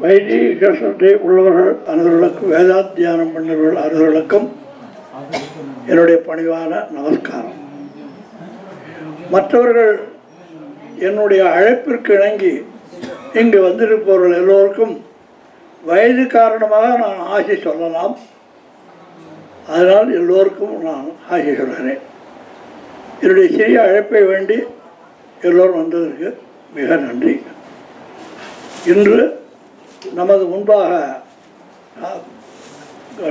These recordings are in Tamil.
வைதிக சத்தை உள்ளவர்கள் அனைவர்களுக்கும் வேதாத்தியானம் பண்ணவர்கள் அனைவர்களுக்கும் என்னுடைய பணிவான நமஸ்காரம். மற்றவர்கள் என்னுடைய அழைப்பிற்கு இணங்கி இங்கு வந்திருப்பவர்கள் எல்லோருக்கும் வயது காரணமாக நான் ஆசை சொல்லலாம். அதனால் எல்லோருக்கும் நான் ஆசை சொல்கிறேன். என்னுடைய சிறிய அழைப்பை வேண்டி எல்லோரும் வந்ததற்கு மிக நன்றி. இன்று நமது முன்பாக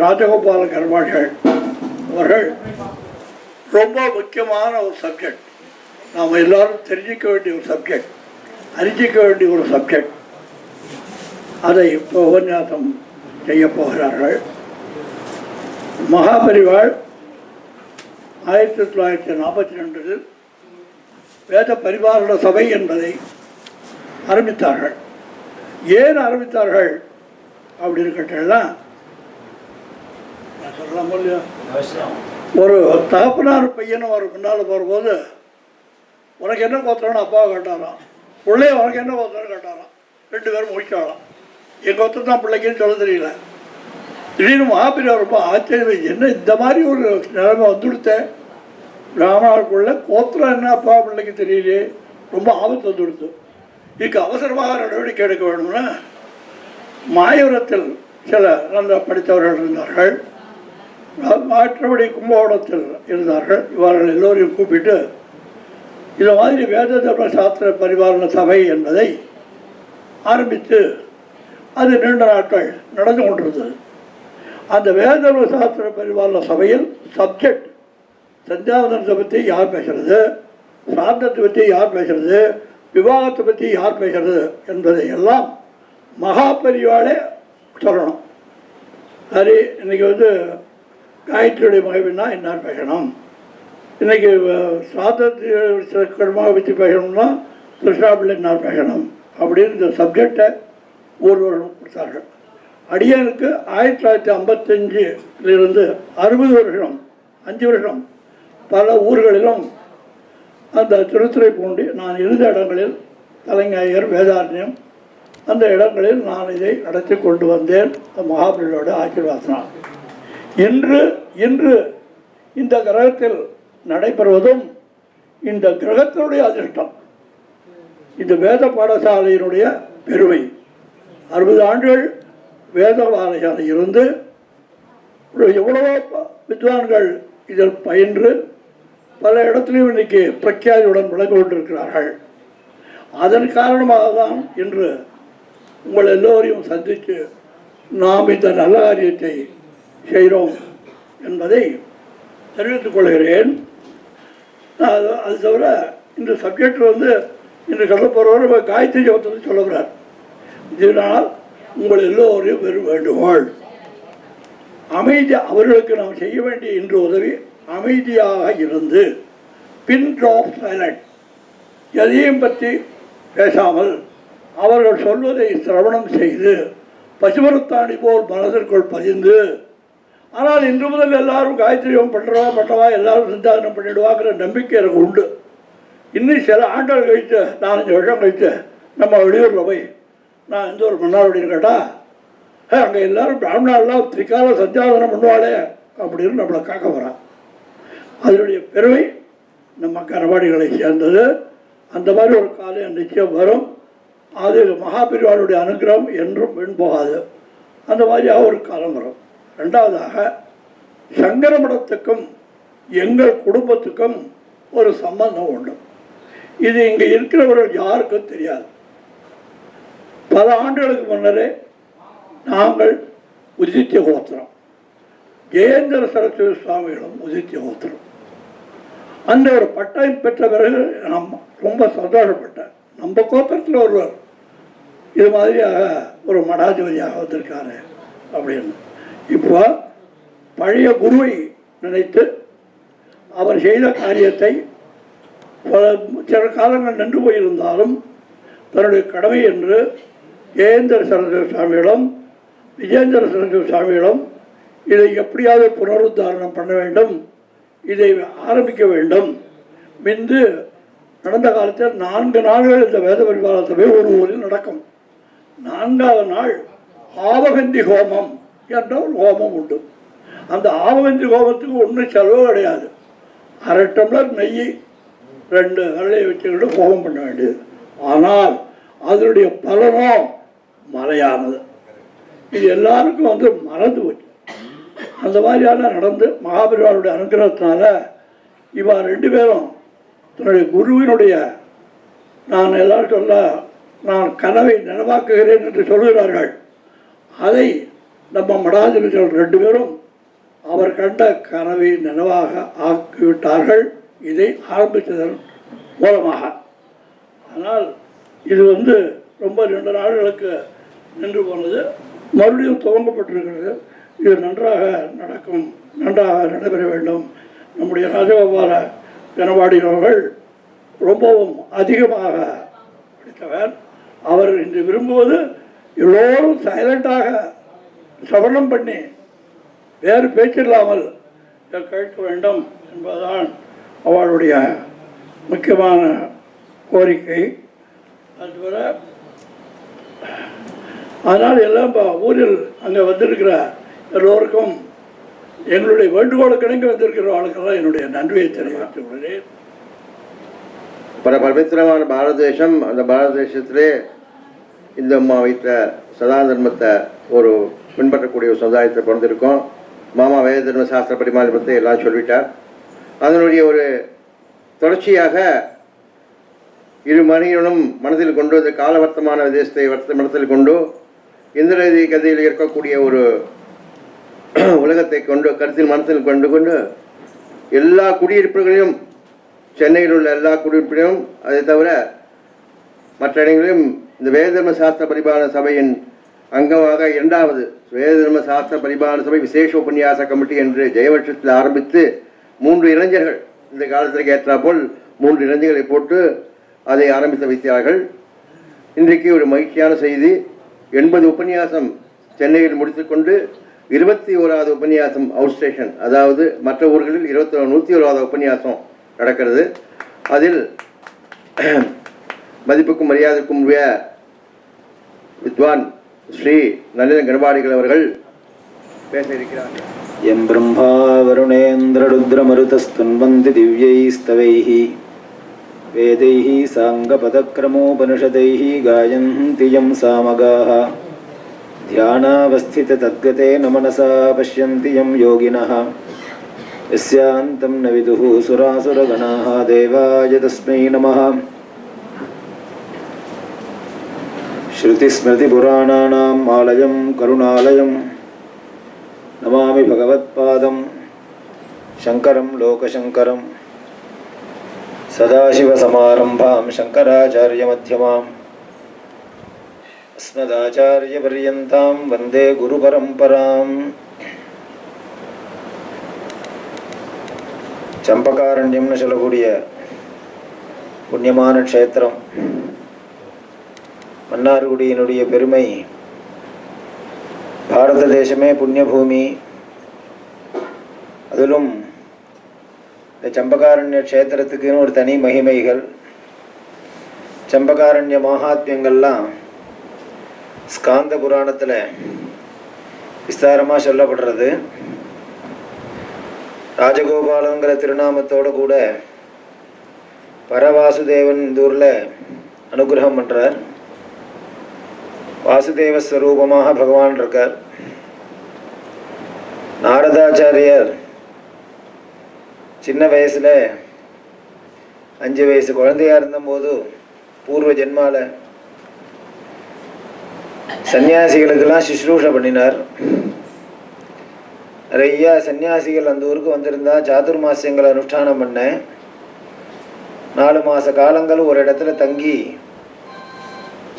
ராஜகோபால கர்மாஷல் அவர்கள் ரொம்ப முக்கியமான ஒரு சப்ஜெக்ட், நாம் எல்லோரும் தெரிஞ்சிக்க வேண்டிய ஒரு சப்ஜெக்ட், அறிஞ்சிக்க வேண்டிய ஒரு சப்ஜெக்ட், அதை இப்போ உபன்யாசம் செய்ய போகிறார்கள். மகாபரிவாள் 1942 வேத பரிபாலன சபை என்பதை ஆரம்பித்தார்கள். ஏன் ஆரம்பித்தார்கள் அப்படின்னு கேட்டா, சொல்லலாம் இல்லையா, ஒரு தகப்பனார் பையனை அவர் முன்னால் போகும்போது உனக்கு என்ன கோத்திரம்னு அப்பாவை கேட்டாராம், பிள்ளைய உனக்கு என்ன கோத்திரம்னு கேட்டாராம். 2 பேரும் முடிச்சாலாம். என் கோத்திரம் தான் பிள்ளைக்குன்னு சொல்ல தெரியல. திடீர்னு மகாபெரியார் ரொம்ப ஆச்சரியம், என்ன இந்த மாதிரி ஒரு நிலைமை வந்துடுத்தேன், பிராமணர்களுக்குள்ள கோத்திரம் என்ன அப்பா பிள்ளைக்கு தெரியலையே, ரொம்ப ஆபத்து வந்துடுத்து. இதுக்கு அவசரமாக நடவடிக்கை எடுக்க வேணும்னா மாயவரத்தில் சில நல்ல படித்தவர்கள் இருந்தார்கள், மற்றபடி கும்பகோணத்தில் இருந்தார்கள். இவர்கள் எல்லோரையும் கூப்பிட்டு இந்த மாதிரி வேத தர்ம சாஸ்திர பரிபாலன சபை என்பதை ஆரம்பித்து அது நீண்ட நாட்கள் நடந்து கொண்டிருந்தது. அந்த வேத தர்ம சாஸ்திர பரிபாலன சபையில் சப்ஜெக்ட் சந்தியாவதனத்தை பற்றி யார் பேசுறது, சாந்தத்தை பற்றி யார் பேசுறது, விவாகத்தை பற்றி யார் பேசுறது என்பதை எல்லாம் மகாபரிவாளே சொல்லணும். சரி, இன்றைக்கி காயத்ரியுடைய மகிழ்னா என்னார் பேசணும், இன்றைக்கி சாந்தத்தை கர்மாவை பற்றி பேசணும்னா கிருஷ்ணாபிள்ளை என்னார் பேசணும் அப்படின்னு இந்த சப்ஜெக்டை ஒருவரும் கொடுத்தார்கள். அடியனுக்கு 1955 60 வருஷம் 5 வருஷம் பல ஊர்களிலும் அந்த திருத்துறைப்பூண்டி நான் இருந்த இடங்களில் தலைஞர் வேதாரண்யம் அந்த இடங்களில் நான் இதை நடத்தி கொண்டு வந்தேன். மகாபலியோட ஆசீர்வாதனால் இன்று இந்த கிரகத்தில் நடைபெறுவதும் இந்த கிரகத்தினுடைய அதிர்ஷ்டம், இந்த வேத பாடசாலையினுடைய பெருமை. 60 ஆண்டுகள் வேத பாடசாலை இருந்து எவ்வளவோ வித்வான்கள் இதில் பயின்று பல இடத்துலையும் இன்றைக்கி பிரக்யாதியுடன் விளங்கி கொண்டிருக்கிறார்கள். அதன் காரணமாக தான் இன்று உங்கள் எல்லோரையும் சந்தித்து நாம் இந்த நல்ல காரியத்தை செய்கிறோம் என்பதை தெரிவித்துக் கொள்கிறேன். அது தவிர இந்த சப்ஜெக்ட் இன்று சொல்ல போகிறவர் காயத்ரி ஜபத்தை சொல்லுகிறார். இதனால் உங்கள் எல்லோரையும் வெறும் வேண்டுகோள், அமைதி, அவர்களுக்கு நாம் செய்ய வேண்டிய இன்று உதவி அமைதியாக இருந்து பின் ட்ராப் சைலண்ட், எதையும் பற்றி பேசாமல் அவர்கள் சொல்வதை சிரவணம் செய்து பசுமரத்தாணி போல் மனதிற்குள் பதிந்து, ஆனால் இன்று முதல் எல்லாரும் காயத்ரியம் பண்ணுறவா எல்லாரும் சிந்தாதனம் பண்ணிடுவாங்கிற நம்பிக்கை எனக்கு உண்டு. இன்னும் சில ஆண்டுகள் கழித்து 4-5 வருஷம் கழித்து நம்ம வெளியூரில் போய் நான் எந்த ஒரு மன்னார் அப்படின்னு கேட்டால், அங்கே எல்லோரும் பிராமணர்லாம் திரிகால சந்தியாதனம் பண்ணுவாளே அப்படின்னு நம்மளை காக்க வரான். அதனுடைய பெருமை நம்ம கரவாடிகளை சேர்ந்தது. அந்த மாதிரி ஒரு காலம் நிச்சயம் வரும். அது மகாபெரிவாளுடைய அனுகிரகம் என்றும் வீண் போகாது. அந்த மாதிரியாக ஒரு காலம் வரும். 2வதாக சங்கர மடத்துக்கும் எங்கள் குடும்பத்துக்கும் ஒரு சம்பந்தம் உண்டு. இது இங்கே இருக்கிறவர்கள் யாருக்கும் தெரியாது. பல ஆண்டுகளுக்கு முன்னரே நாங்கள் உதித்திய கோத்திரம், ஜெயேந்திர சரஸ்வதி சுவாமிகளும் உதித்திய கோத்திரம். அந்த ஒரு பட்டம் பெற்ற பிறகு நாம் ரொம்ப சந்தோஷப்பட்டேன். நம்ம கோத்திரத்தில் ஒருவர் இது மாதிரியாக ஒரு மடாதிபதியாக வந்திருக்காரு அப்படின்னு. இப்போ பழைய குருவை நினைத்து அவர் செய்த காரியத்தை சில காலங்கள் நின்று போயிருந்தாலும் தன்னுடைய கடமை என்று ஜெயேந்திர சரஸ்வதி சுவாமிகளும் விஜயேந்திர சரஸ்வதி சுவாமிகளும் இதை எப்படியாவது புனருத்தாரணம் பண்ண வேண்டும், இதை ஆரம்பிக்க வேண்டும். நடந்த காலத்தில் 4 நாள்கள் இந்த வேத பரிபாலன சபை ஒரு ஊரில் நடக்கும். 4வது நாள் ஆவகந்தி ஹோமம் என்ற ஒரு ஹோமம் உண்டு. அந்த ஆவகந்தி ஹோமத்துக்கு ஒன்றும் செலவு கிடையாது. 1/2 டம்ளர் நெய் 2 அரளையை வச்சுக்கிட்டு ஹோமம் பண்ண வேண்டியது. ஆனால் அதனுடைய பலனோ மறையானது. இது எல்லாருக்கும் மறந்து போச்சு. அந்த மாதிரியான நடந்து மகாபெரிவாளுடைய அனுகிரகத்தினால இவா 2 பேரும் தன்னுடைய குருவினுடைய நான் எல்லாரும் சொல்ல நான் கனவை நினைவாக்குகிறேன் என்று சொல்கிறார்கள். அதை நம்ம மடாதிபதிகள் 2 பேரும் அவர் கண்ட கனவை நினைவாக ஆக்கிவிட்டார்கள் இதை ஆரம்பித்ததன் மூலமாக. ஆனால் இது ரொம்ப 2 நாட்களுக்கு நின்று போனது. மறுபடியும் துவங்கப்பட்டிருக்கிறது. இது நன்றாக நடக்கும், நன்றாக நடைபெற வேண்டும். நம்முடைய ராஜகோபால கனவாடி அவர்கள் ரொம்பவும் அதிகமாக படித்தவர். அவர் இன்று விரும்புவது எல்லோரும் சைலண்டாக சவரணம் பண்ணி வேறு பேச்சில்லாமல் கேட்க வேண்டும் என்பதுதான் அவளுடைய முக்கியமான கோரிக்கை. அதுவர அதனால் எல்லாம் இப்போ ஊரில் அங்கே வந்திருக்கிற எல்லோருக்கும் எங்களுடைய வேண்டுகோளுக்கு இணங்கி வந்திருக்கிற ஆளுக்கெல்லாம் என்னுடைய நன்றியை தெரிவித்துள்ளேன். பல பவித்திரமான பாரத தேசம், அந்த பாரத தேசத்திலே இந்த அம்மா வைத்த சதா தர்மத்தை ஒரு பின்பற்றக்கூடிய ஒரு சமுதாயத்தை பிறந்திருக்கோம். மாமா வேத தர்ம சாஸ்திர பரிமாற்றத்தை எல்லாம் சொல்லிட்டார். அதனுடைய ஒரு தொடர்ச்சியாக இரு மணியனும் மனதில் கொண்டு இந்த காலவர்த்தமான விதேசத்தை மனத்தில் கொண்டு இந்திரதி கதையில் இருக்கக்கூடிய ஒரு உலகத்தை கொண்டு கருத்தில் மனத்தில் கொண்டு எல்லா குடியிருப்புகளையும் சென்னையில் உள்ள எல்லா குடியிருப்பிலும் அதை தவிர மற்ற இடங்களிலும் இந்த வேததர்ம சாஸ்திர பரிபாலன சபையின் அங்கமாக 2வது வேததர்ம சாஸ்திர பரிபாலன சபை விசேஷ உபன்யாச கமிட்டி என்று ஜெயவட்சத்தில் ஆரம்பித்து 3 இளைஞர்கள் இந்த காலத்திற்கு ஏற்றாப்போல் 3 இளைஞர்களை போட்டு அதை ஆரம்பித்து வைத்தார்கள். இன்றைக்கு ஒரு மகிழ்ச்சியான செய்தி, 80 உபன்யாசம் சென்னையில் முடித்துக்கொண்டு 21வது உபன்யாசம் அவுட் ஸ்டேஷன், அதாவது மற்ற ஊர்களில் 101வது உபன்யாசம் நடக்கிறது. அதில் மதிப்புக்கும் மரியாதைக்கும் உரிய வித்வான் ஸ்ரீ நளின கணபாடிகள் அவர்கள் பேச இருக்கிறார்கள். எம் பிரம்மா வருணேந்திர ருத்ர மருதஸ்துன்வந்தி திவ்யைஸ்தவைஹி வேதைஹி சாங்கபதக்ரமோபனிஷதைஹி காயந்தி யம் சாமகாஹ ध्यानावस्थित तद्गतेन मनसा पश्यन्ति यं योगिनः यस्यान्तं न विदुः सुरासुरगणाः देवाय तस्मै नमः. श्रुतिस्मृतिपुराणानाम् आलयं करुणालयं नमामि भगवत्पादं शङ्करं लोकशङ्करं सदाशिवसमारम्भां शङ्कराचार्यमध्यमाम् अस्मदाचार्यपर्यन्तां वन्दे गुरुपरम्पराम्. சம்பகாரண்யம்னு சொல்லக்கூடிய புண்ணியமான க்ஷேத்திரம், மன்னார்குடியினுடைய பெருமை. பாரத தேசமே புண்ணிய பூமி. அதிலும் இந்த சம்பகாரண்ய க்ஷேத்திரத்துக்குன்னு ஒரு தனி மகிமைகள். சம்பகாரண்ய மகாத்மியங்கள்லாம் ஸ்காந்த புராணத்தில் விஸ்தாரமாக சொல்லப்படுறது. ராஜகோபாலங்கிற திருநாமத்தோடு கூட பரவாசுதேவன் இந்த ஊரில் அனுகிரகம் பண்ணுறார். வாசுதேவ ஸ்வரூபமாக பகவான் இருக்கார். நாரதாச்சாரியர் சின்ன வயசில் 5 வயசு குழந்தையாக இருந்தபோது பூர்வ ஜென்மாவில் சன்னியாசிகளுக்கெல்லாம் சுஷ்ரூஷை பண்ணினார். நிறைய சன்னியாசிகள் அந்த ஊருக்கு வந்திருந்தா சாதுர்மாசியங்களை அனுஷ்டானம் பண்ணேன். 4 மாத காலங்கள் ஒரு இடத்துல தங்கி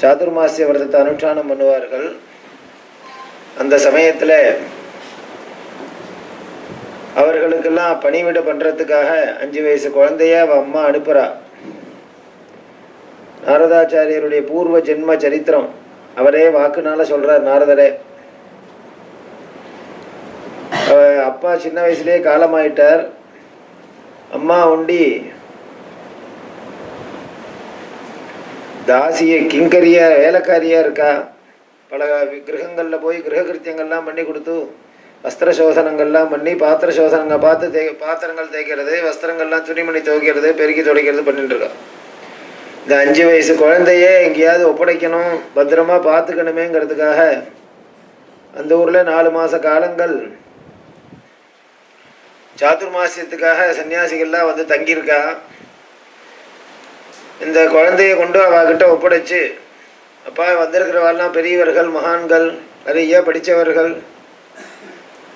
சாதுர்மாசிய விரதத்தை அனுஷ்டானம் பண்ணுவார்கள். அந்த சமயத்தில் அவர்களுக்கெல்லாம் பணிவிட பண்ணுறதுக்காக 5 வயசு குழந்தைய அவள் அம்மா அனுப்புகிறா. நாரதாச்சாரியருடைய பூர்வ ஜென்ம சரித்திரம் அவரே வாக்குனால சொல்கிறார். நாரதரே, அப்பா சின்ன வயசுலேயே காலமாயிட்டார். அம்மா ஒண்டி தாசிய கிங்கரியா வேலைக்காரியா இருக்கா. பல கிரகங்களில் போய் கிரக கிருத்தியங்கள்லாம் பண்ணி கொடுத்து வஸ்திர சோதனங்கள்லாம் பண்ணி பாத்திர சோதனங்கள் பாத்திரங்கள் தேய்க்கிறது, வஸ்திரங்கள்லாம் துணிமணி துவைக்கிறது, பெருக்கி துடைக்கிறது பண்ணிட்டு இருக்கான். இந்த 5 வயசு குழந்தையே எங்கேயாவது ஒப்படைக்கணும், பத்திரமா பார்த்துக்கணுமேங்கிறதுக்காக அந்த ஊரில் 4 மாத காலங்கள் சாதுர்மாசியத்துக்காக சன்னியாசிகள்லாம் வந்து தங்கியிருக்கா. இந்த குழந்தைய கொண்டு அவகிட்ட ஒப்படைச்சு, அப்பா வந்திருக்கிறவாள்லாம் பெரியவர்கள், மகான்கள், நிறைய படித்தவர்கள்,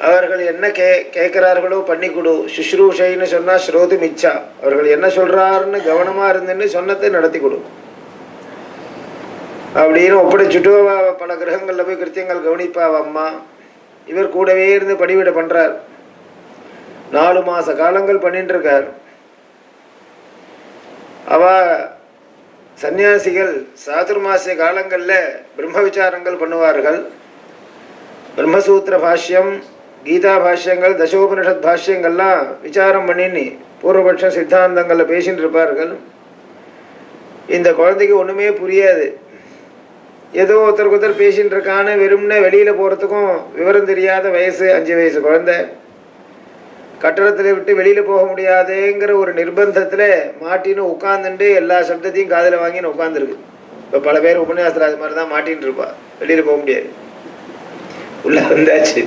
அவர்கள் என்ன கேட்குறார்களோ பண்ணி கொடு. சுஷ்ரூஷைன்னு சொன்னால் ஸ்ரோது மிச்சா, அவர்கள் என்ன சொல்கிறாருன்னு கவனமாக இருந்துன்னு சொன்னதை நடத்தி கொடு அப்படின்னு ஒப்படைச்சுட்டு பல கிரகங்களில் போய் கிருத்தியங்கள் கவனிப்பா அம்மா. இவர் கூடவே இருந்து படிவிட பண்ணுறார். 4 மாத காலங்கள் பண்ணிட்டு இருக்கார். சன்னியாசிகள் சாதுர்மாசிய காலங்களில் பிரம்ம விசாரங்கள் பண்ணுவார்கள். பிரம்மசூத்திர பாஷ்யம், கீதா பாஷ்யங்கள், தசோபனிஷத் பாஷ்யங்கள்லாம் விசாரம் பண்ணின்னு பூர்வபட்ச சித்தாந்தங்களில் பேசின்னு இருப்பார்கள். இந்த குழந்தைக்கு ஒன்றுமே புரியாது. ஏதோ ஒருத்தருக்கு பேசின்னு இருக்கான்னு வெறும்னே வெளியில் போகிறதுக்கும் விவரம் தெரியாத வயசு, 5 வயசு குழந்தை. கட்டடத்தில் விட்டு வெளியில் போக முடியாதுங்கிற ஒரு நிர்பந்தத்தில் மாட்டின்னு உட்காந்துட்டு எல்லா சப்தத்தையும் காதில் வாங்கின்னு உட்காந்துருக்கு. இப்போ பல பேர் உபன்யாசத்தில் அது மாதிரி தான் மாட்டின்னு இருப்பா, வெளியில் போக முடியாது. உள்ள வந்தாச்சு.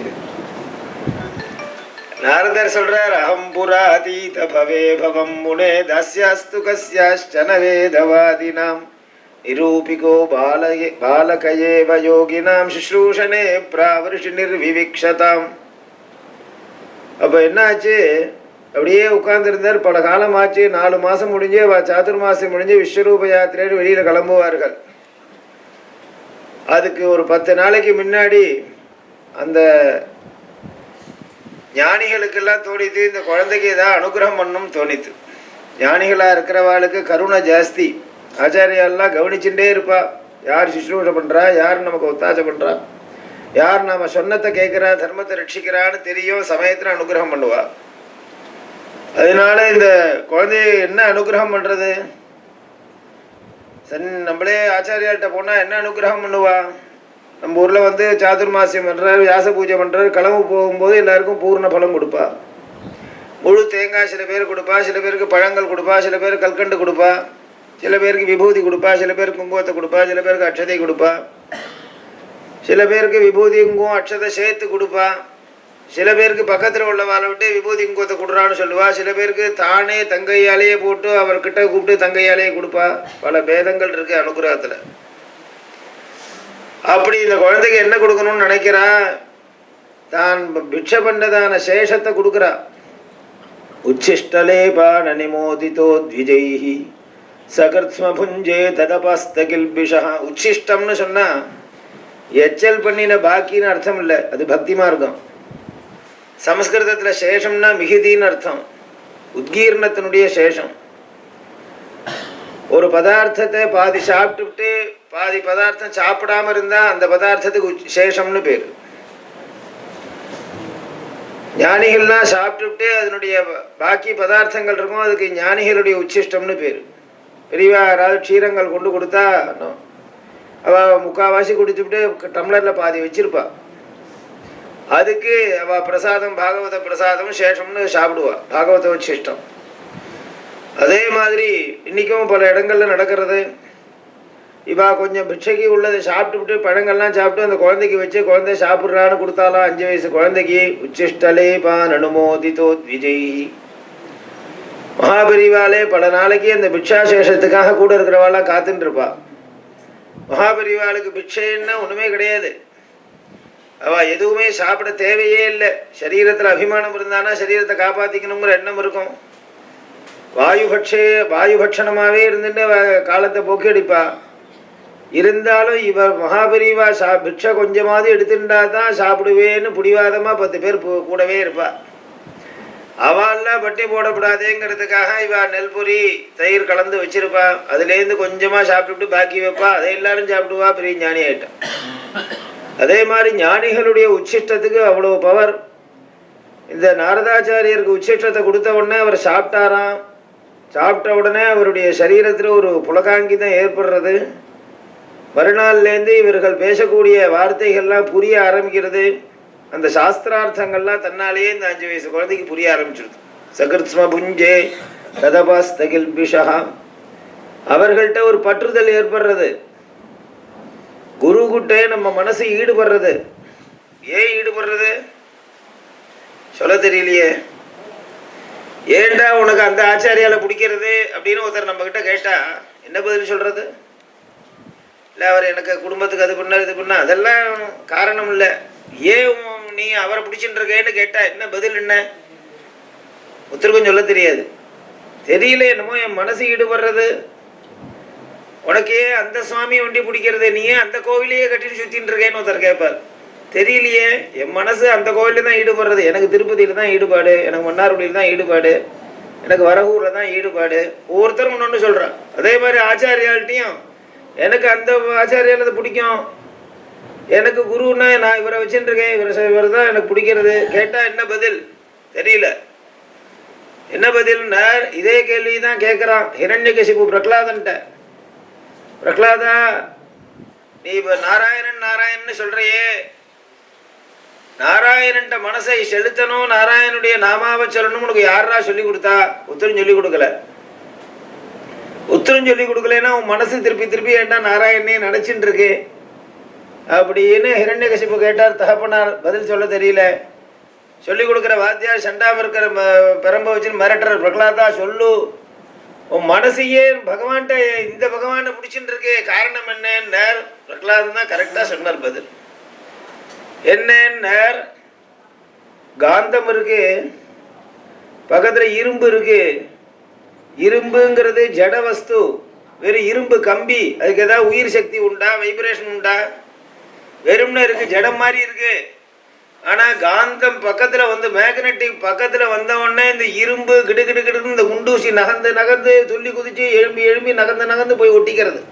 நாரதர் சொல்றார், அகம் புராதீத பவே பவம் முனே தாஸ்யாஸ்து கஸ்யாஷ்சன வேதவாதினாம் நிரூபிகோ பாலகயேவ யோகினாம் சுஷ்ரூஷனே பிராவர்ஷி நிர்விவிக்ஷதாம். அப்போ என்னாச்சு, அப்படியே உட்கார்ந்துருந்தார். பல காலம் ஆச்சு. 4 மாதம் முடிஞ்சு சாதுர்மாசம் முடிஞ்சு விஸ்வரூப யாத்திரைன்னு வெளியில் கிளம்புவார்கள். அதுக்கு ஒரு 10 நாளைக்கு முன்னாடி அந்த ஞானிகளுக்கெல்லாம் தோணித்து இந்த குழந்தைக்கு ஏதாவது அனுகிரகம் பண்ணணும்னு தோணித்து. ஞானிகளாக இருக்கிறவாளுக்கு கருணை ஜாஸ்தி. ஆச்சாரியெல்லாம் கவனிச்சுட்டே இருப்பா. யார் சுஷ்ரூஷை பண்ணுறா, யார் நமக்கு ஒத்தாசை பண்ணுறா, யார் நம்ம சொன்னத்தை கேட்குறா, தர்மத்தை ரட்சிக்கிறான்னு தெரியும். சமயத்தில் அனுகிரகம் பண்ணுவா. அதனால இந்த குழந்தைய என்ன அனுகிரகம் பண்ணுறது? நம்மளே ஆச்சாரியார்கிட்ட போனால் என்ன அனுகிரகம் பண்ணுவா? நம்ம ஊரில் வந்து சாதுர்மாசியம் பண்ணுறார், வியாச பூஜை பண்ணுறாரு, கிளம்பு போகும்போது எல்லாருக்கும் பூர்ண பலம் கொடுப்பா. முழு தேங்காய் சில பேர் கொடுப்பா, சில பேருக்கு பழங்கள் கொடுப்பா, சில பேர் கல்கண்டு கொடுப்பா, சில பேருக்கு விபூதி கொடுப்பா, சில பேருக்கு குங்குமத்தை கொடுப்பா, சில பேருக்கு அட்சதை கொடுப்பா, சில பேருக்கு விபூதி குங்குமம் அட்சதை சேர்த்து கொடுப்பா, சில பேருக்கு பக்கத்தில் உள்ளவாளை விட்டு விபூதி குங்குமத்தை கொடுறான்னு சொல்லுவா, சில பேருக்கு தானே தங்கையாலேயே போட்டு அவர்கிட்ட கூப்பிட்டு தங்கையாலேயே கொடுப்பா. பல பேதங்கள் இருக்கு அனுகிரகத்தில். அப்படி இந்த குழந்தைக்கு என்ன கொடுக்கணும்னு நினைக்கிறா? தான் பிட்சை பண்ணதான சேஷத்தை கொடுக்குறா. உச்சிஷ்டலே பானநிமோதிதோ த்விஜைஹி சகர்த்ம புஞ்சே ததபஸ்தகில்பிஷா. உச்சிஷ்டம்னு சொன்னா எச்சல் பண்ணின பாக்கின்னு அர்த்தம் இல்லை, அது பக்தி மார்க்கம். சமஸ்கிருதத்தில் சேஷம்னா மிகுதின்னு அர்த்தம், உத்கீர்ணத்தினுடைய சேஷம். ஒரு பதார்த்தத்தை பாதி சாப்பிட்டுவிட்டு பாதி பதார்த்தம் சாப்பிடாம இருந்தா அந்த பதார்த்தத்துக்கு சேஷம்னு பேர். ஞானிகள்லாம் சாப்பிட்டுவிட்டு அதனுடைய பாக்கி பதார்த்தங்கள் இருக்கும், அதுக்கு ஞானிகளுடைய உச்சிஷ்டம்னு பேர். பெரியவா யாராவது க்ஷீரங்கள் கொண்டு கொடுத்தா அவள் முக்கால்வாசி குடிச்சுவிட்டு டம்ளரில் பாதி வச்சிருப்பா. அதுக்கு அவள் பிரசாதம், பாகவத பிரசாதம் சேஷம்னு சாப்பிடுவா, பாகவத உச்சிஷ்டம். அதே மாதிரி இன்றைக்கும் பல இடங்களில் நடக்கிறது. இவா கொஞ்சம் பிட்சைக்கு உள்ளதை சாப்பிட்டுவிட்டு பழங்கள்லாம் சாப்பிட்டு அந்த குழந்தைக்கு வச்சு குழந்தை சாப்பிட்றான்னு கொடுத்தாலாம். 5 வயசு குழந்தைக்கு உச்சிஷ்டலே பான் அனுமோதிதோ த்விஜை. மகாபெரிவாலே பல நாளைக்கு அந்த பிக்ஷாசேஷத்துக்காக கூட இருக்கிறவாளாம் காத்துட்டு இருப்பா. மகாபெரிவாளுக்கு பிக்ஷைன்னா ஒன்றுமே கிடையாது. அவள் எதுவுமே சாப்பிட தேவையே இல்லை. சரீரத்தில் அபிமானம் இருந்தானா சரீரத்தை காப்பாற்றிக்கணுங்கிற எண்ணம் இருக்கும். வாயுபட்சணமாகவே இருந்துட்டு காலத்தை போக்கி அடிப்பா. இருந்தாலும் இவர் மகாபெரிவா பிக்ஷை கொஞ்சமாவது எடுத்துட்டா தான் சாப்பிடுவேன்னு பிடிவாதமாக 10 பேர் கூடவே இருப்பா. அவெல்லாம் பட்டி போடக்கூடாதேங்கிறதுக்காக இவா நெல்பொரி தயிர் கலந்து வச்சிருப்பா. அதுலேருந்து கொஞ்சமாக சாப்பிட்டுட்டு பாக்கி வைப்பா. அதை எல்லாரும் சாப்பிடுவா. பெரிய ஞானி ஆயிட்டான். அதே மாதிரி ஞானிகளுடைய உச்சிஷ்டத்துக்கு அவ்வளோ பவர். இந்த நாரதாச்சாரியருக்கு உச்சிஷ்டத்தை கொடுத்த உடனே அவர் சாப்பிட்டாராம். சாப்பிட்ட உடனே அவருடைய சரீரத்தில் ஒரு புலகாங்கிதம் ஏற்படுறது. மறுநாள்லேருந்து இவர்கள் பேசக்கூடிய வார்த்தைகள்லாம் புரிய ஆரம்பிக்கிறது. அந்த சாஸ்திரார்த்தங்கள்லாம் தன்னாலேயே இந்த 5 வயசு குழந்தைக்கு புரிய ஆரம்பிச்சிருது. சகிருத்ஸ்ம புஞ்சே ததபாஸ்தகில்பிஷா. அவர்கள்ட்ட ஒரு பற்றுதல் ஏற்படுறது. குரு கிட்டே நம்ம மனசு ஈடுபடுறது. ஏன் ஈடுபடுறது சொல்ல தெரியலையே. ஏண்டா உனக்கு அந்த ஆச்சாரியால பிடிக்கிறது அப்படின்னு ஒருத்தர் நம்ம கிட்ட கேட்டா என்ன பதில் சொல்றது? இல்லை அவர் எனக்கு குடும்பத்துக்கு அது பண்ணார் இது பண்ணா அதெல்லாம் காரணம் இல்லை. ஏன் நீ அவரை பிடிச்சிட்டு இருக்கேன்னு கேட்டா என்ன பதில்? என்ன ஒருத்தருக்கும் சொல்ல தெரியாது. தெரியல, என்னமோ என் மனசு ஈடுபடுறது. உனக்கே அந்த சுவாமி ஒண்டி பிடிக்கிறது, நீ ஏன் அந்த கோவிலையே கட்டிட்டு சுத்தின்னு இருக்கேன்னு ஒருத்தர் கேட்பார். தெரியலையே, என் மனசு அந்த கோவிலில் தான் ஈடுபடுறது. எனக்கு திருப்பதியில் தான் ஈடுபாடு, எனக்கு மன்னார்குடியில் தான் ஈடுபாடு, எனக்கு வரகூரில் தான் ஈடுபாடு. ஒவ்வொருத்தரும் ஒன்று ஒன்று சொல்கிறான். அதே மாதிரி ஆச்சாரியால்ட்டையும் எனக்கு அந்த ஆச்சாரியால் பிடிக்கும், எனக்கு குருன்னா நான் இவரை வச்சுருக்கேன், இவர் தான் எனக்கு பிடிக்கிறது. கேட்டால் என்ன பதில் தெரியல. என்ன பதில்னா இதே கேள்வி தான் கேட்குறான் ஹிரண்யகசிபு பிரகலாதன்ட்ட. பிரகலாதா, நீ இப்போ நாராயணன் நாராயணன்னு சொல்கிறையே, நாராயணன்ட்ட மனசை செலுத்தணும், நாராயணனுடைய நாமாவை சொல்லணும், உனக்கு யாரா சொல்லி கொடுத்தா? உத்தரம் சொல்லி கொடுக்கல. உத்தரம் சொல்லி கொடுக்கலன்னா உன் மனசு திருப்பி திருப்பி ஏன்னா நாராயணனே நினைச்சுட்டு இருக்கு அப்படின்னு ஹிரண்யகசிபு கேட்டார். தகப்பனார் பதில் சொல்ல தெரியல. சொல்லி கொடுக்குற வாத்தியார் சண்டாம இருக்கிற பெரம்ப வச்சுன்னு மிரட்டுற. பிரகலாதா சொல்லு, உன் மனசையே பகவான்கிட்ட இந்த பகவானை பிடிச்சுட்டு இருக்கு, காரணம் என்னன்னு பிரகலாதன் தான் கரெக்டாக சொன்னார் பதில். என்னன்னார், காந்தம் இருக்கு, பக்கத்துல இரும்பு இருக்கு. இரும்புங்கிறது ஜட வஸ்து, வெறும் இரும்பு கம்பி. அதுக்கு ஏதாவது உயிர் சக்தி உண்டா, வைப்ரேஷன் உண்டா? வெறும்னு இருக்கு, ஜடம் மாதிரி இருக்கு. ஆனா காந்தம் பக்கத்துல வந்து மேக்னெட்டிக் பக்கத்துல வந்த உடனே இந்த இரும்பு கிடு கிடு கிடுன்னு இந்த குண்டூசி நகர்ந்து நகர்ந்து துள்ளி குதிச்சு எழும்பி எழும்பி நகர்ந்து நகர்ந்து போய் ஒட்டிக்கிறது.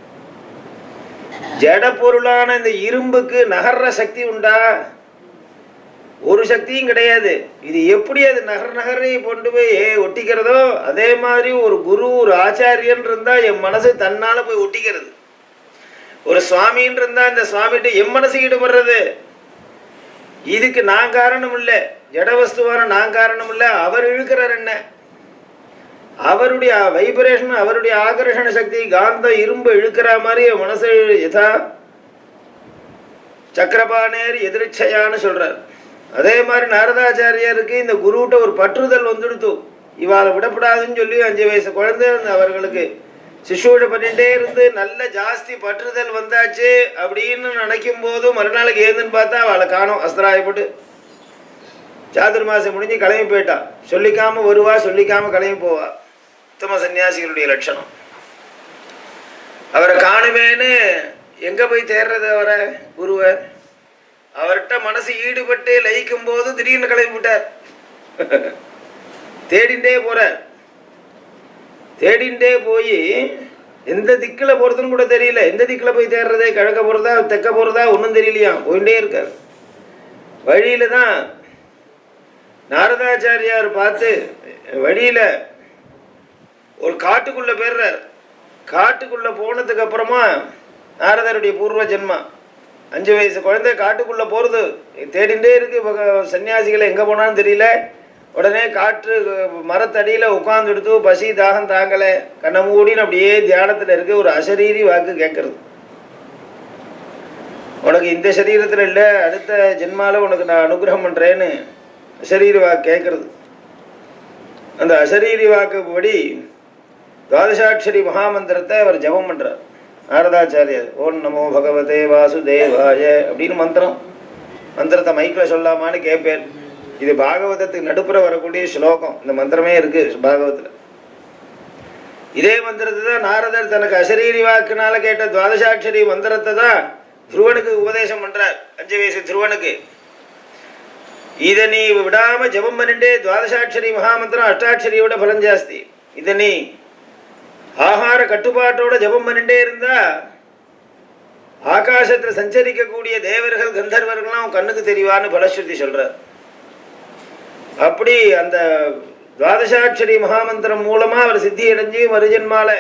ஜட பொருளான இந்த இரும்புக்கு நகர்ற சக்தி உண்டா? ஒரு சக்தியும் கிடையாது. இது எப்படி அது நகரை கொண்டு போய் ஒட்டிக்கிறதோ அதே மாதிரி ஒரு குரு ஒரு ஆச்சாரியன் இருந்தா என் மனசு தன்னால போய் ஒட்டிக்கிறது. ஒரு சுவாமின்னு இருந்தா இந்த சுவாமிகிட்ட என் மனசு ஈடுபடுறது. இதுக்கு நான் காரணம் இல்லை, ஜடவஸ்துவான நான் காரணம் இல்லை, அவர் இழுக்கிறார். என்ன அவருடைய வைப்ரேஷன், அவருடைய ஆகர்ஷண சக்தி காந்த இரும்பு இழுக்கிற மாதிரி மனசு யதா சக்கரபாணேர் எதிர்ச்சையான்னு சொல்றார். அதே மாதிரி நாரதாச்சாரியருக்கு இந்த குருகிட்ட ஒரு பற்றுதல் வந்துடுத்து. இவாளை விடப்படாதுன்னு சொல்லி 5 வயசு குழந்தை அவர்களுக்கு சிஷூட பண்ணிட்டே இருந்து நல்ல ஜாஸ்தி பற்றுதல் வந்தாச்சு அப்படின்னு நினைக்கும் போது மறுநாளுக்கு ஏதுன்னு பார்த்தா அவளை காணும். அஸ்திராயப்பட்டு சாதுர்மாசம் முடிஞ்சு கிளம்பி போயிட்டா. சொல்லிக்காம வருவா, சொல்லிக்காம கிளம்பி போவா. உத்தம சன்னியாசிகளுடைய லட்சணம். அவரை காணுமேன்னு எங்க போய் தேர்றது? அவரை குருவை அவர்கிட்ட மனசு ஈடுபட்டு லயிக்கும் போது திடீர்னு கிளம்பி விட்டார். தேடிண்டே போறார். தேடிண்டே போய் எந்த திக்கில் போறதுன்னு கூட தெரியல. எந்த திக்கில் போய் தேடுறது? கிழக்க போறதா தெற்க போறதா ஒன்றும் தெரியலையா. போயிட்டே இருக்கார். வழியில தான் நாரதாச்சாரியார் பார்த்து வழியில ஒரு காட்டுக்குள்ள போயிடுறார். காட்டுக்குள்ள போனதுக்கு அப்புறமா நாரதருடைய பூர்வ ஜென்மா 5 வயசு குழந்தை காட்டுக்குள்ள போறது தேடிண்டே இருக்கு. சன்னியாசிகளை எங்க போனான்னு தெரியல. உடனே காற்று மரத்தடியில உட்கார்ந்து எடுத்து பசி தாகம் தாங்கலை, கண்ண மூடின்னு அப்படியே தியானத்துல இருக்கு. ஒரு அசரீரி வாக்கு கேட்கறது. உனக்கு இந்த சரீரத்துல இல்லை, அடுத்த ஜென்மால உனக்கு நான் அனுகிரகம் பண்றேன்னு அசரீரி வாக்கு கேட்கறது. அந்த அசரீரி வாக்குப்படி துவாதசாட்சரி மகாமந்திரத்தை அவர் ஜபம் பண்றார். நாரதாச்சாரியர் ஓம் நமோ பகவதே வாசுதேவாய அப்படின்னு மந்திரத்தை மைக்கில் சொல்லாமான்னு கேட்பேன். இது பாகவதத்துக்கு நடுப்புற வரக்கூடிய ஸ்லோகம். இந்த மந்திரமே இருக்கு பாகவத்தில். இதே மந்திரத்தை தான் நாரதர் தனக்கு அசரீரி வாக்குனால கேட்ட துவாதசாட்சரி மந்திரத்தை தான் துருவனுக்கு உபதேசம் பண்றார். 5 வயசு துருவனுக்கு. இதை நீ விடாம ஜபம் பண்ணிட்டே துவாதசாட்சரி மகாமந்திரம் அஷ்டாட்சரியோட பலம் ஜாஸ்தி. இதை நீ ஆகார கட்டுப்பாட்டோட ஜபம் பண்ணிட்டே இருந்தா ஆகாசத்துல சஞ்சரிக்கக்கூடிய தேவர்கள் கந்தர்வர்கள்லாம் கண்ணுக்கு தெரிவான்னு பலஸ்ருதி சொல்றார். அப்படி அந்த துவாதசாட்சரி மகாமந்திரம் மூலமா அவர் சித்தி அடைஞ்சு மறுஜன்மால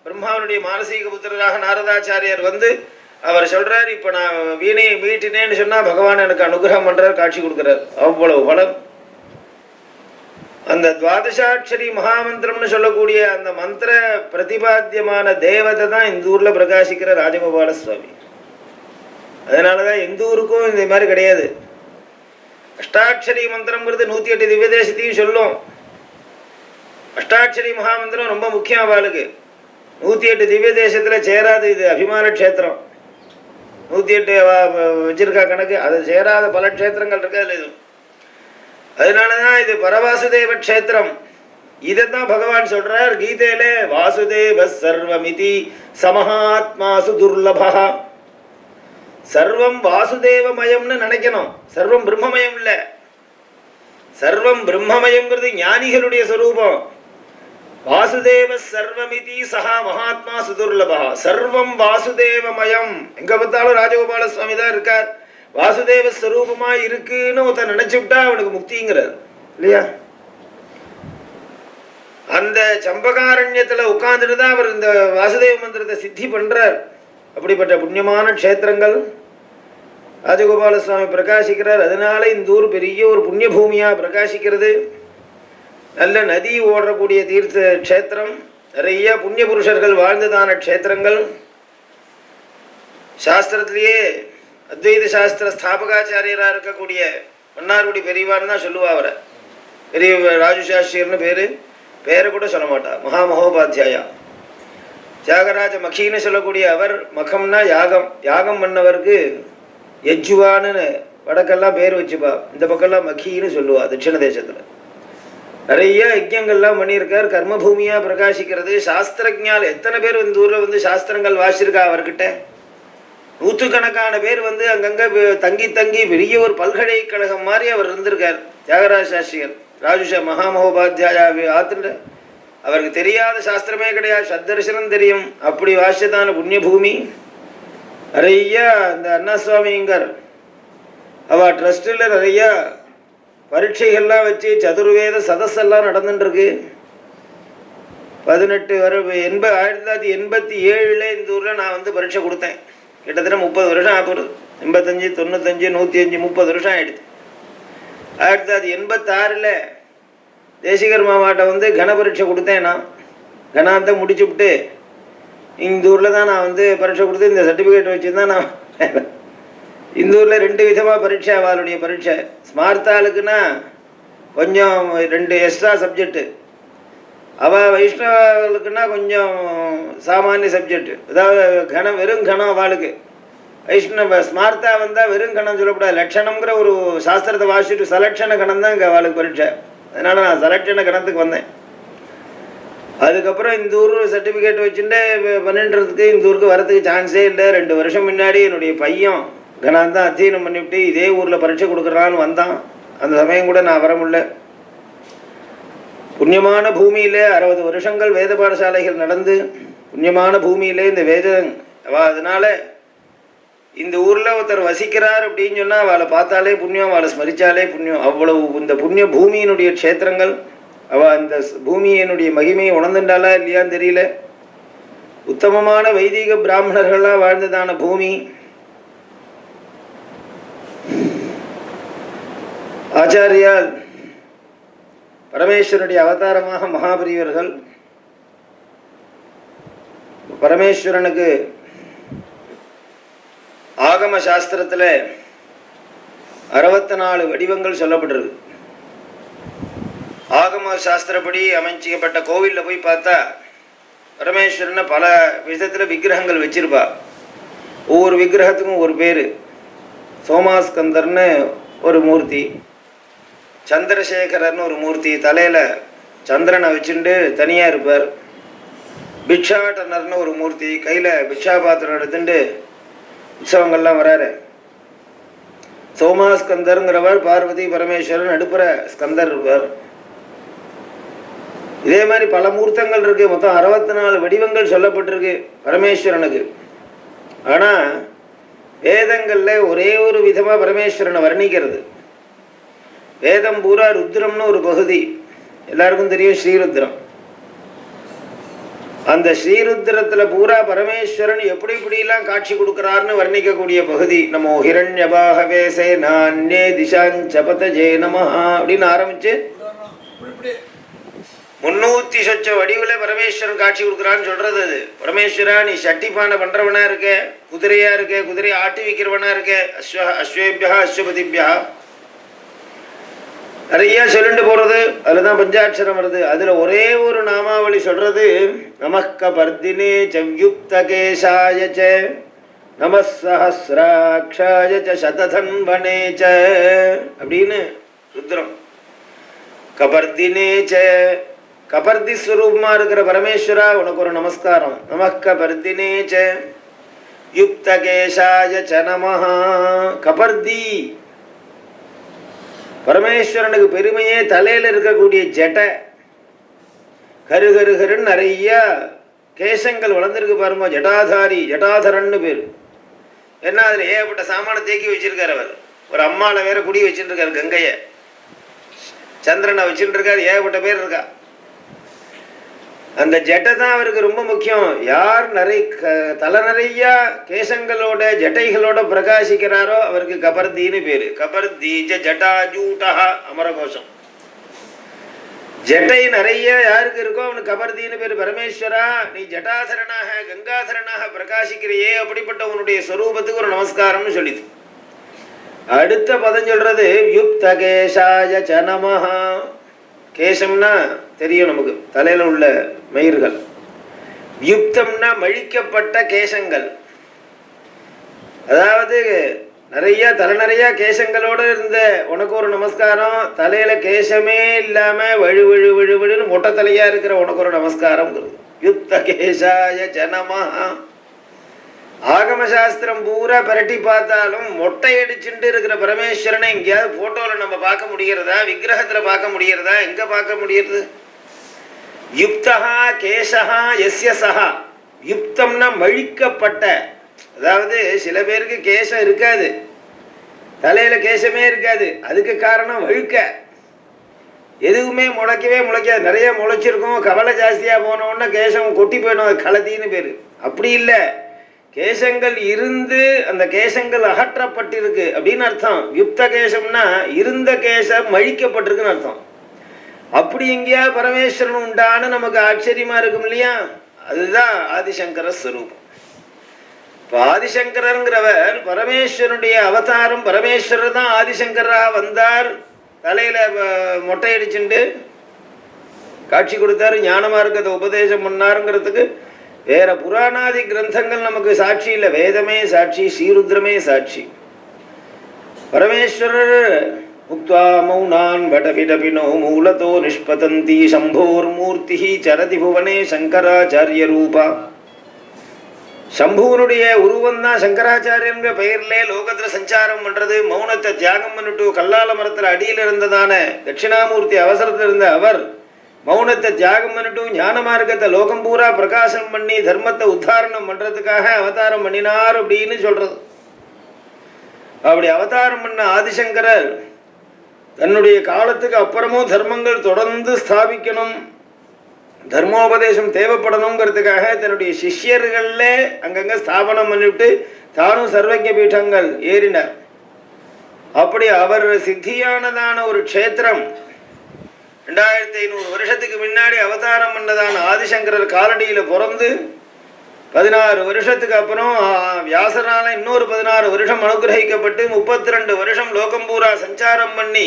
பிரம்மாவனுடைய மானசீக புத்திரராக நாரதாச்சாரியர் வந்து அவர் சொல்றார், இப்போ நான் வீணையை மீட்டினேன்னு சொன்னால் பகவான் எனக்கு அனுகிரகம் பண்றார், காட்சி கொடுக்குறார். அவ்வளவு பலம். அந்த துவாதசாட்சரி மகாமந்திரம்னு சொல்லக்கூடிய அந்த மந்திர பிரதிபாத்தியமான தேவதை தான் இந்த ஊரில் பிரகாசிக்கிற ராஜகோபால சுவாமி. அதனால தான் எந்த ஊருக்கும் இந்த மாதிரி கிடையாது. அஷ்டாட்சரி மந்திரம்ங்கிறது 108 திவ்ய தேசத்தையும் சொல்லும். அஷ்டாட்சரி மகாமந்திரம் ரொம்ப முக்கியம். அவளுக்கு 108 திவ்ய தேசத்தில் சேராது. இது அபிமான க்ஷேத்திரம். 108 வச்சிருக்கா கணக்கு. அது சேராத பல க்ஷேத்திரங்கள் இருக்கு. அதில் இது அதனாலதான் இது பரவாசுதேவ க்ஷேத்திரம். இதைத்தான் பகவான் சொல்றார் கீதையில, வாசுதேவ சர்வமிதி சமஹாத்மாசு துர்லபா. சர்வம் வாசுதேவமயம்னு நினைக்கணும். சர்வம் பிரம்மமயம் இல்ல. சர்வம் பிரம்மமயம்ங்கிறது ஞானிகளுடைய சொரூபம். வாசுதேவ சர்வமிதி சஹா மகாத்மா சுதுர்லபா. சர்வம் வாசுதேவமயம். எங்க பார்த்தாலும் ராஜகோபால சுவாமி தான் இருக்கார். வாசுதேவ ஸ்வரூபமா இருக்குன்னு ஒருத்தன் நினைச்சுட்டா அவனுக்கு முக்திங்கிறார் இல்லையா? அந்த சம்பகாரண்யத்துல உட்கார்ந்துட்டு தான் அவர் இந்த வாசுதேவ மந்திரத்தை சித்தி பண்றார். அப்படிப்பட்ட புண்ணியமான க்ஷேத்திரங்கள் ராஜகோபால சுவாமி பிரகாசிக்கிறார். அதனால இந்த ஊர் பெரிய ஒரு புண்ணிய பூமியா பிரகாசிக்கிறது. நல்ல நதி ஓடக்கூடிய தீர்த்த க்ஷேத்திரம். நிறைய புண்ணிய புருஷர்கள் வாழ்ந்ததான க்ஷேத்திரங்கள். சாஸ்திரத்திலேயே அத்வைத சாஸ்திர ஸ்தாபகாச்சாரியராக இருக்கக்கூடிய மன்னார்குடி பெரியவான்னு தான் சொல்லுவா. அவரை பெரிய ராஜு சாஸ்திரியர்னு பேரை கூட சொல்ல மாட்டா. மகாமகோபாத்தியாயா. தியாகராஜ மகின்னு சொல்லக்கூடிய அவர், மகம்னா யாகம். யாகம் பண்ணவருக்கு யஜ்ஜுவான்னு வடக்கெல்லாம் பேர் வச்சுப்பா. இந்த பக்கம்லாம் மகின்னு சொல்லுவா. தட்சிண தேசத்தில் நிறைய யஜ்யங்கள்லாம் பண்ணியிருக்கார். கர்மபூமியாக பிரகாசிக்கிறது. சாஸ்திரஜால் எத்தனை பேர் இந்த ஊரில் வந்து சாஸ்திரங்கள் வாசிச்சிருக்கா அவர்கிட்ட. நூற்றுக்கணக்கான பேர் வந்து அங்கங்கே தங்கி தங்கி பெரிய ஒரு பல்கலைக்கழகம் மாதிரி அவர் இருந்திருக்கார். தியாகராஜ சாஸ்திரிகள் ராஜுஷ மகாமகோபாத்தியாயா ஆத்துல அவருக்கு தெரியாத சாஸ்திரமே கிடையாது. சத்தரிசனம் தெரியும். அப்படி வாசியதான புண்ணிய பூமி. நிறைய இந்த அண்ணாசுவாமிங்கர் அவ ட்ரஸ்டில் நிறைய பரீட்சைகள்லாம் வச்சு சதுர்வேத சதஸெல்லாம் நடந்துட்டுருக்கு. 1987 இந்த ஊரில் நான் வந்து பரீட்சை கொடுத்தேன். கிட்டத்தட்ட 30 வருஷம் ஆகுது. 85, 95, 105, 30 வருஷம் ஆயிடுது. 1986 தேசிகர் மாமாட்ட வந்து கன பரீட்சை கொடுத்தேன். நான் கனாந்தை முடிச்சுவிட்டு இந்த ஊரில் தான் நான் வந்து பரீட்சை கொடுத்து இந்த சர்டிஃபிகேட் வச்சு தான் நான் இந்த ஊரில் 2 விதமாக பரீட்சை. அவளுடைய பரீட்சை ஸ்மார்த்தாளுக்குன்னா கொஞ்சம் 2 எக்ஸ்ட்ரா சப்ஜெக்டு. அவள் வைஷ்ணவர்களுக்குன்னா கொஞ்சம் சாமானிய சப்ஜெக்ட். அதாவது கணம் வெறும் கணம் அவளுக்கு. வைஷ்ணவ ஸ்மார்த்தா வந்தால் வெறும் கணம் சொல்லக்கூடாது. லட்சணம்ங்கிற ஒரு சாஸ்திரத்தை வாசிச்சுட்டு சலட்சண கணம் தான் இங்கே அவளுக்கு பரீட்சை. அதனால் நான் சலட்சண கணத்துக்கு வந்தேன். அதுக்கப்புறம் இந்த ஊர் சர்டிஃபிகேட் வச்சுட்டு பண்ணின்றதுக்கு இந்த ஊருக்கு வரதுக்கு சான்ஸே இல்லை. 2 வருஷம் முன்னாடி என்னுடைய பையன் கணம் தான் அத்தியனம் பண்ணிவிட்டு இதே ஊரில் பரீட்சை கொடுக்குறான்னு வந்தான். அந்த சமயம் கூட நான் வர முடியல. புண்ணியமான பூமியிலே 60 வருஷங்கள் வேத பாடசாலைகள் நடந்து புண்ணியமான பூமியிலே இந்த வேதம் அதனால இந்த ஊரில் ஒருத்தர் வசிக்கிறார் அப்படின்னு சொன்னால் அவளை பார்த்தாலே புண்ணியம், அவளை ஸ்மரித்தாலே புண்ணியம். அவ்வளவு இந்த புண்ணிய பூமியினுடைய க்ஷேத்திரங்கள். அவள் அந்த பூமியினுடைய மகிமையை உணர்ந்துட்டாளா இல்லையான்னு தெரியல. உத்தமமான வைதிக பிராமணர்களாக வாழ்ந்ததான பூமி. ஆச்சாரியால் பரமேஸ்வரனுடைய அவதாரமாக மகாபெரியவர்கள் பரமேஸ்வரனுக்கு ஆகம சாஸ்திரத்தில் 64 வடிவங்கள் சொல்லப்பட்டிருக்கு. ஆகம சாஸ்திரப்படி அமைச்சிக்கப்பட்ட கோவிலில் போய் பார்த்தா பரமேஸ்வரனை பல விதத்தில் விக்கிரகங்கள் வச்சிருப்பா. ஒவ்வொரு விக்கிரகத்துக்கும் ஒரு பேர். சோமாஸ்கந்தர்னு ஒரு மூர்த்தி, சந்திரசேகரர்னு ஒரு மூர்த்தி, தலையில் சந்திரனை வச்சுட்டு தனியாக இருப்பார். பிக்ஷாட்டனர்னு ஒரு மூர்த்தி, கையில் பிக்ஷா பாத்திரம் எடுத்துட்டு உற்சவங்கள்லாம் வராரு. சோமாஸ்கந்தருங்கிறவர் பார்வதி பரமேஸ்வரன் நடுப்புற ஸ்கந்தர் இருப்பார். இதே மாதிரி பல மூர்த்தங்கள் இருக்கு. மொத்தம் 64 வடிவங்கள் சொல்லப்பட்டிருக்கு பரமேஸ்வரனுக்கு. ஆனால் வேதங்களில் ஒரே ஒரு விதமாக பரமேஸ்வரனை வர்ணிக்கிறது. வேதம் பூரா ருத்ரம்னு ஒரு பகுதி. எல்லாருக்கும் தெரியும் ஸ்ரீருத்ரம். அந்த ஸ்ரீருத்ரத்துல பூரா பரமேஸ்வரன் எப்படி இப்படிலாம் காட்சி கொடுக்கிறார்னு வர்ணிக்கக்கூடிய பகுதி. நமோ ஹிரண்யபாகவே சேனான்யே திசாஞ்சபதஜே நமஹ அப்படின்னு ஆரம்பிச்சு 300 சொச்ச வடிவுல பரமேஸ்வரன் காட்சி கொடுக்குறான்னு சொல்றது. அது பரமேஸ்வரா நீ சட்டிப்பானை பண்றவனா இருக்க, குதிரையா இருக்க, குதிரையை ஆட்டி வைக்கிறவனா இருக்க, அஸ்வேபியா அஸ்வபதிபியா நிறைய சொல்லிட்டு போறது. அதுலதான் பஞ்சாட்சரம் வருது. அதுல ஒரே ஒரு நாமாவளி சொல்றது நமக்க பர்தினே சவ்யுக்த கேசாய ச நம சஹஸ்ராக்ஷாய ச சததன்வனே ச அப்படின்னு ருத்ரம். கபர்தினே ச கபர்தி ஸ்வரூபமா இருக்கிற பரமேஸ்வரா உனக்கு ஒரு நமஸ்காரம். நமக்க பர்தினே ச யுக்த கேசாய ச நமஹ. கபர்தி பரமேஸ்வரனுக்கு பெருமையே தலையில இருக்கக்கூடிய ஜட்டை. கரு கரு கருன்னு நிறைய கேசங்கள் வளர்ந்துருக்கு பாருங்க. ஜட்டாதாரி, ஜட்டாதரன்னு பேரு. ஏன்னா அதுல ஏகப்பட்ட சாமான தேக்கி வச்சிருக்காரு அவர். ஒரு அம்மால வேற குடி வச்சுட்டு இருக்காரு, கங்கைய சந்திரனை வச்சுட்டு இருக்காரு. ஏகப்பட்ட பேர் இருக்கா. அந்த ஜட்டை தான் அவருக்கு ரொம்ப முக்கியம். யார் தலை நிறைய கேசங்களோட ஜட்டைகளோட பிரகாசிக்கிறாரோ அவருக்கு கபர்தின்னு பேரு. கபர்தி ஜட்டாஜூட்டா அமரகோஷம். ஜட்டை நிறைய யாருக்கு இருக்கோ அவனுக்கு கபர்தின்னு பேரு. பரமேஸ்வரா நீ ஜட்டாதரனாக கங்காதரனாக பிரகாசிக்கிறையே, அப்படிப்பட்ட உன்னுடைய ஸ்வரூபத்துக்கு ஒரு நமஸ்காரம்னு சொல்லிது. அடுத்த பதம் சொல்றது யுக்த கேசாய ச நமஹ. கேசம்னா தெரியும் நமக்கு, தலையில உள்ள மயிர்கள். யுக்தம்னா மழிக்கப்பட்ட கேசங்கள். அதாவது நிறைய தலை நிறைய கேசங்களோட இருந்த உனக்கு ஒரு நமஸ்காரம். தலையில கேசமே இல்லாம வழு வழு வழு வழுன்னு மொட்டை தலையா இருக்கிற உனக்கு ஒரு நமஸ்காரம். யுக்த கேசாய ச நமஹ. ஆகம சாஸ்திரம் பூரா பரட்டி பார்த்தாலும் மொட்டை அடிச்சுட்டு இருக்கிற பரமேஸ்வரனை எங்கேயாவது போட்டோல நம்ம பார்க்க முடிகிறதா, விக்கிரகத்துல பார்க்க முடிகிறதா? எங்க பார்க்க முடியுது? யுக்தஹா கேசஹா எஸ்ய சஹா. யுக்தம்னா மழிக்கப்பட்ட. அதாவது சில பேருக்கு கேசம் இருக்காது, தலையில கேசமே இருக்காது. அதுக்கு காரணம் வழுக்க. எதுவுமே முளைக்கவே முளைக்காது. நிறைய முளைச்சிருக்கும், கவலை ஜாஸ்தியா போனோன்னா கேசம் கொட்டி போயிடும், அது கலத்தின்னு பேரு. அப்படி இல்லை, கேசங்கள் இருந்து அந்த கேசங்கள் அகற்றப்பட்டிருக்கு அப்படின்னு அர்த்தம். யுக்த கேசம்னா இருந்த கேசம் மழிக்கப்பட்டிருக்குன்னு அர்த்தம். அப்படி எங்கேயா பரமேஸ்வரன் உண்டான்னு நமக்கு ஆச்சரியமா இருக்கும் இல்லையா? அதுதான் ஆதிசங்கர ஸ்வரூபம். இப்போ ஆதிசங்கரங்கிறவர் பரமேஸ்வரனுடைய அவதாரம். பரமேஸ்வரர் தான் ஆதிசங்கரா வந்தார். தலையில மொட்டையடிச்சுண்டு காட்சி கொடுத்தாரு, ஞான மார்க்கத்தை உபதேசம் பண்ணாருங்கிறதுக்கு வேற புராணாதி கிரந்தங்கள் நமக்கு சாட்சி இல்லை. வேதமே சாட்சி, ஸ்ரீருத்ரமே சாட்சி. பரமேஸ்வரர் முக்த்வா மௌனான் வடபிடபினோ மூலதோ நிஷ்பதந்தி சம்போர் மூர்த்தி சரதி புவனே சங்கராச்சாரிய ரூபா. சம்புவனுடைய உருவம் தான் சங்கராச்சாரியங்கிற பெயர்ல லோகத்துல சஞ்சாரம் பண்றது. மௌனத்தை தியாகம் பண்ணிட்டு கல்லால மரத்துல அடியில் இருந்ததான தட்சிணாமூர்த்தி அவசரத்தில் இருந்த அவர் மௌனத்தை தியாகம் பண்ணிட்டு ஞான மார்க்கத்தை லோகம் பூரா பிரகாசம் பண்ணி தர்மத்தை உத்தாரணம் பண்றதுக்காக அவதாரம் பண்ணினார் அப்படின்னு சொல்றது. அப்படி அவதாரம் பண்ண ஆதிசங்கரர் தன்னுடைய காலத்துக்கு அப்புறமும் தர்மங்கள் தொடர்ந்து ஸ்தாபிக்கணும், தர்மோபதேசம் தேவைப்படணுங்கிறதுக்காக தன்னுடைய சிஷ்யர்கள்ல அங்கங்க ஸ்தாபனம் பண்ணிவிட்டு தானும் சர்வஜ பீட்டங்கள் ஏறினார். அப்படி அவர் சித்தியானதான ஒரு க்ஷேத்திரம் 2500 வருஷத்துக்கு முன்னாடி அவதாரம் பண்ணதான ஆதிசங்கரர் காலடியில பிறந்து 16 வருஷத்துக்கு அப்புறம் வியாசரால இன்னொரு 16 வருஷம் அனுகிரகிக்கப்பட்டு 32 வருஷம் லோகம்பூரா சஞ்சாரம் பண்ணி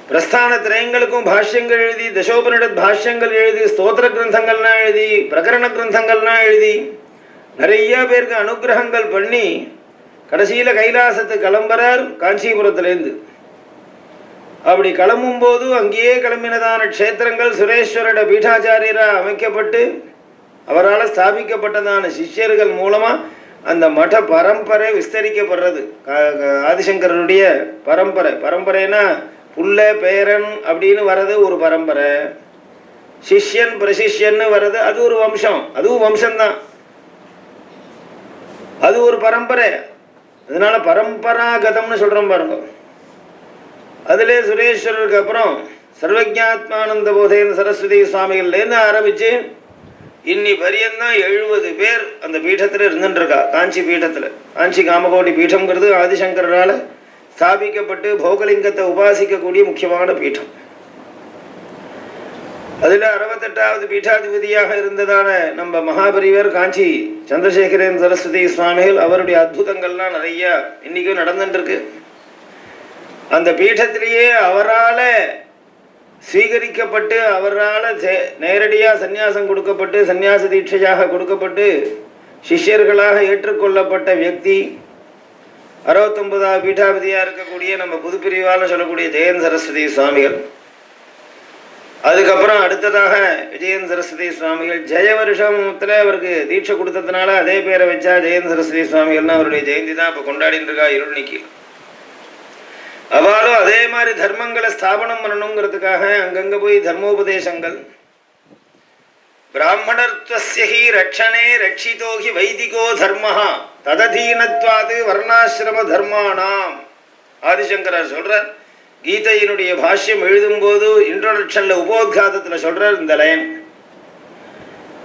பிரஸ்தான திரயங்களுக்கும் பாஷ்யங்கள் எழுதி, தசோபனிஷத் பாஷ்யங்கள் எழுதி, ஸ்தோத்திர கிரந்தங்கள்லாம் எழுதி, பிரகரண கிரந்தங்கள்லாம் எழுதி நிறைய பேருக்கு அனுகிரகங்கள் பண்ணி கடைசியில கைலாசத்துக்கு கிளம்புறார் காஞ்சிபுரத்திலேருந்து. அப்படி கிளம்பும் போது அங்கேயே கிளம்பினதான க்ஷேத்திரங்கள் சுரேஸ்வரோட பீட்டாச்சாரியரா அமைக்கப்பட்டு அவரால் ஸ்தாபிக்கப்பட்டதான சிஷ்யர்கள் மூலமா அந்த மட பரம்பரை விஸ்தரிக்கப்படுறது. ஆதிசங்கரனுடைய பரம்பரை. பரம்பரைனா புள்ள பேரன் அப்படின்னு வர்றது ஒரு பரம்பரை, சிஷ்யன் பிரசிஷ்யன்னு வர்றது அது ஒரு வம்சம், அதுவும் வம்சம்தான், அது ஒரு பரம்பரை. அதனால பரம்பராகதம்னு சொல்றோம் பாருங்க. அதிலே சுரேஸ்வரருக்கு அப்புறம் சர்வஜாத்மானந்த போதேந்திர சரஸ்வதி சுவாமிகள்லேருந்து ஆரம்பிச்சு இன்னி பரியந்தான் 70 பேர் அந்த பீடத்தில் இருந்துட்டுருக்கா. காஞ்சி பீடத்தில், காஞ்சி காமகோடி பீடம்ங்கிறது ஆதிசங்கரால் ஸ்தாபிக்கப்பட்டு போகலிங்கத்தை உபாசிக்கக்கூடிய முக்கியமான பீடம். அதில் 68வது பீட்டாதிபதியாக இருந்ததான நம்ம மகாபரிவர் காஞ்சி சந்திரசேகரன் சரஸ்வதி சுவாமிகள், அவருடைய அற்புதங்கள்லாம் நிறைய இன்னைக்கும் நடந்துட்டுருக்கு. அந்த பீடத்திலேயே அவரால் ஸ்வீகரிக்கப்பட்டு அவரால் நேரடியாக சந்நியாசம் கொடுக்கப்பட்டு சந்நியாச தீட்சையாக கொடுக்கப்பட்டு சிஷ்யர்களாக ஏற்றுக்கொள்ளப்பட்ட வியக்தி 69வது பீட்டாபதியாக இருக்கக்கூடிய நம்ம புதுப்பிரிவால் சொல்லக்கூடிய ஜெயன் சரஸ்வதி சுவாமிகள். அதுக்கப்புறம் அடுத்ததாக விஜயன் சரஸ்வதி சுவாமிகள் ஜெய வருஷத்தில் அவருக்கு தீட்சை கொடுத்ததுனால அதே பேரை வச்சா ஜெயன் சரஸ்வதி சுவாமிகள்னா அவருடைய ஜெயந்தி தான் இப்போ கொண்டாடிட்டு இருக்கா இருள்நிக்கி. அவளும் அதே மாதிரி தர்மங்களை ஸ்தாபனம் பண்ணணுங்கிறதுக்காக அங்கங்கே போய் தர்மோபதேசங்கள். பிராமணர்த்வஸ்யஹி ரட்சணே ரட்சிதோஹி வைதிகோ தர்மஹா தததீனத்வாது வர்ணாசிரம தர்மானாம். ஆதிசங்கரர் சொல்றார், கீதையினுடைய பாஷ்யம் எழுதும்போது இன்ட்ரோடக்ஷன்ல உபோத்காதத்தில் சொல்றார் இந்த லைன்.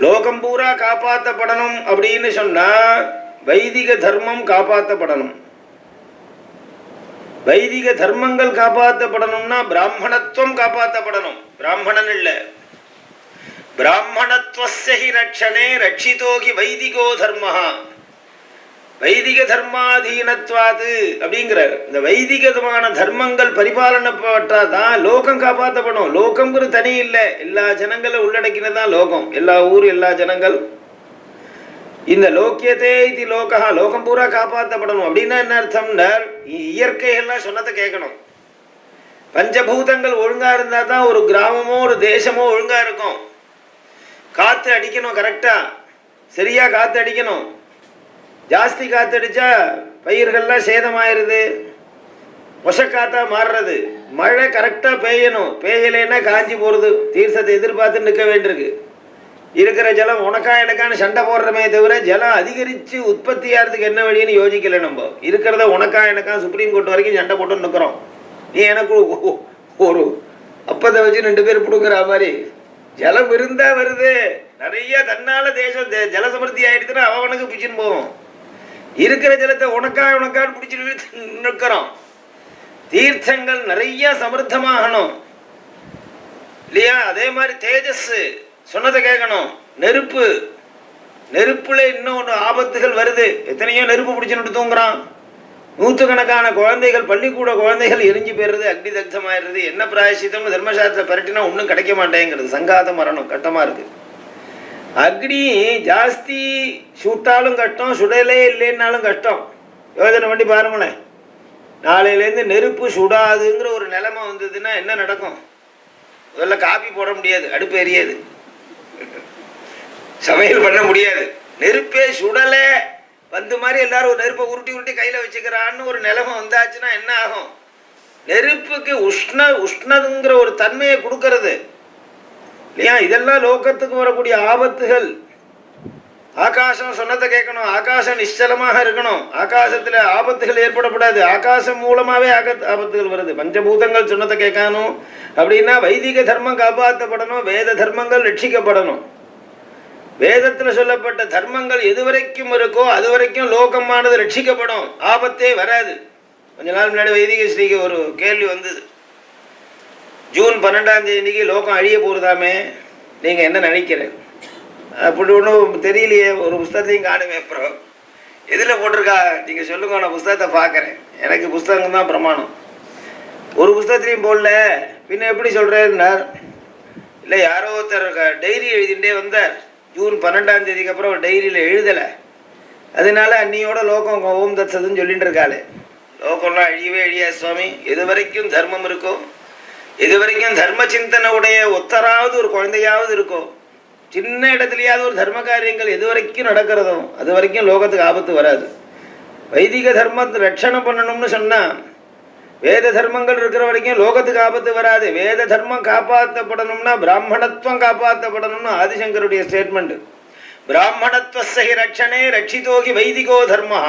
லோகம் பூரா காப்பாற்றப்படணும் அப்படின்னு சொன்னா வைதிக தர்மம் காப்பாற்றப்படணும். வைதிக தர்மங்கள் காப்பாற்றப்படணும்னா பிராமணத்துவம் காப்பாற்றப்படணும். பிராமணன் இல்லை, பிராமணத்வஸ்யஹி ரட்சணே ரட்சிதோகி வைதிகோ தர்மஹா. வைதிக தர்மாதீனத்வாது அப்படிங்கிறார். இந்த வைதிகமான தர்மங்கள் பரிபாலனப்பட்டாதான் லோகம் காப்பாற்றப்படும். லோகம்ங்கிற தனி இல்லை, எல்லா ஜனங்களும் உள்ளடக்கினதான் லோகம். எல்லா ஊர் எல்லா ஜனங்கள் இந்த லோக்கியதே இது லோகா, லோகம் பூரா காப்பாற்றப்படணும். அப்படின்னா என்ன அர்த்தம்னா இயற்கையெல்லாம் சொன்னதை கேட்கணும். பஞ்சபூதங்கள் ஒழுங்கா இருந்தா தான் ஒரு கிராமமோ ஒரு தேசமோ ஒழுங்கா இருக்கும். காற்று அடிக்கணும், கரெக்டா சரியா காற்று அடிக்கணும். ஜாஸ்தி காற்றடிச்சா பயிர்கள்லாம் சேதமாயிருது, ஒசக்காத்தா மாறுறது. மழை கரெக்டாக பெய்யணும், பெய்யலைன்னா காஞ்சி போகிறது. தீர்த்தத்தை எதிர்பார்த்து நிற்க வேண்டியிருக்கு. இருக்கிற ஜலம் உனக்கா எனக்கான சண்டை போடுறமே தவிர ஜலம் அதிகரித்து உற்பத்தி ஆகிறதுக்கு என்ன வழின்னு யோசிக்கலை. நம்ம இருக்கிறத உனக்கா எனக்கா சுப்ரீம் கோர்ட் வரைக்கும் சண்டை போட்டு நிற்கிறோம். நீ எனக்கு ஒரு அப்பத்தை வச்சு 2 பேர் பிடுங்குற மாதிரி. ஜலம் இருந்தா வருது, நிறைய தன்னால தேசம் ஜலசமர்த்தி ஆயிடுச்சுன்னா அவனுக்கு பிடிச்சின்னு போவோம். இருக்கிற ஜலத்தை உனக்கான்னு பிடிச்சிட்டு நிற்கிறோம். தீர்த்தங்கள் நிறைய சமர்த்தமாகணும் இல்லையா? அதே மாதிரி தேஜஸ் சொன்னதை கேட்கணும். நெருப்புல இன்னொன்று ஆபத்துகள் வருது. எத்தனையோ நெருப்பு பிடிச்சுன்னு தூங்குறான். 100கணக்கான குழந்தைகள், பள்ளிக்கூட குழந்தைகள் எரிஞ்சு போயிடுறது, அக்னி தக்தமாயிடுறது. என்ன பிராயசித்தம்னு தர்மசாஸ்திர பரட்டினா ஒன்றும் கிடைக்க மாட்டேங்கிறது. சங்காத மரணம் கட்டமாக இருக்கு. அக்னி ஜாஸ்தி சுட்டாலும் கஷ்டம், சுடலே இல்லைன்னாலும் கஷ்டம். யோஜனை பண்ணி பாருங்களேன். நாளையிலேருந்து நெருப்பு சுடாதுங்கிற ஒரு நிலைமை வந்ததுன்னா என்ன நடக்கும்? முதல்ல காப்பி போட முடியாது, அடுப்பு எரியாது, சமையல் பண்ண முடியாது. நெருப்பே சுடலை வந்து மாதிரி எல்லாரும் ஒரு நெருப்பை உருட்டி கையில் வச்சுக்கிறான்னு ஒரு நிலைமை வந்தாச்சுன்னா என்ன ஆகும்? நெருப்புக்கு உஷ்ணதுங்கிற ஒரு தன்மையை கொடுக்கறது இல்லையா? இதெல்லாம் லோகத்துக்கு வரக்கூடிய ஆபத்துகள். ஆகாசம் சொன்னதை கேட்கணும். ஆகாசம் நிச்சலமாக இருக்கணும். ஆகாசத்தில் ஆபத்துகள் ஏற்படக்கூடாது. ஆகாசம் மூலமாகவே ஆபத்துகள் வருது. பஞ்சபூதங்கள் சொன்னதை கேட்கணும் அப்படின்னா வைதிக தர்மம் காப்பாற்றப்படணும், வேத தர்மங்கள் ரட்சிக்கப்படணும். வேதத்தில் சொல்லப்பட்ட தர்மங்கள் எது வரைக்கும் இருக்கோ அது வரைக்கும் லோகமானது ரட்சிக்கப்படும், ஆபத்தே வராது. கொஞ்ச நாள் முன்னாடி வைதிக ஸ்ரீக்கு ஒரு கேள்வி வந்தது. ஜூன் 12ஆம் தேதிக்கு லோகம் அழிய போகிறதாமே, நீங்கள் என்ன நினைக்கிறேன்? அப்படி ஒன்றும் தெரியலையே, ஒரு புஸ்தகத்தையும் காணுமே. அப்புறம் எதில் போட்டிருக்கா நீங்கள் சொல்லுங்க, நான் புஸ்தகத்தை பார்க்குறேன். எனக்கு புஸ்தகம் தான் பிரமாணம். ஒரு புஸ்தகத்திலையும் போடல, பின்ன எப்படி சொல்கிறேன்னார். இல்லை யாரோ ஒருத்தர் டைரி எழுதிகிட்டே வந்தார். ஜூன் 12ஆம் தேதிக்கு அப்புறம் ஒரு டைரியில் எழுதலை. அதனால அன்னியோட லோகம் ஓம் தத் சதுன்னு சொல்லிட்டு இருக்காளே. லோகம்லாம் அழியவே அழியா சுவாமி. எது வரைக்கும் தர்மம் இருக்கோ, எது வரைக்கும் தர்ம சிந்தனை உடைய ஒத்தராவது ஒரு குழந்தையாவது இருக்கோ, சின்ன இடத்துலையாவது ஒரு தர்ம காரியங்கள் எது வரைக்கும் நடக்கிறதோ அது வரைக்கும் லோகத்துக்கு ஆபத்து வராது. வைதிக தர்மத்தை ரட்சணை பண்ணணும்னு சொன்னால் வேத தர்மங்கள் இருக்கிற வரைக்கும் லோகத்துக்கு ஆபத்து வராது. வேத தர்மம் காப்பாற்றப்படணும்னா பிராமணத்துவம் காப்பாற்றப்படணும்னு ஆதிசங்கருடைய ஸ்டேட்மெண்ட். பிராமணத்வஸ்ய ரட்சணே ரட்சிதோகி வைதிகோ தர்மஹ.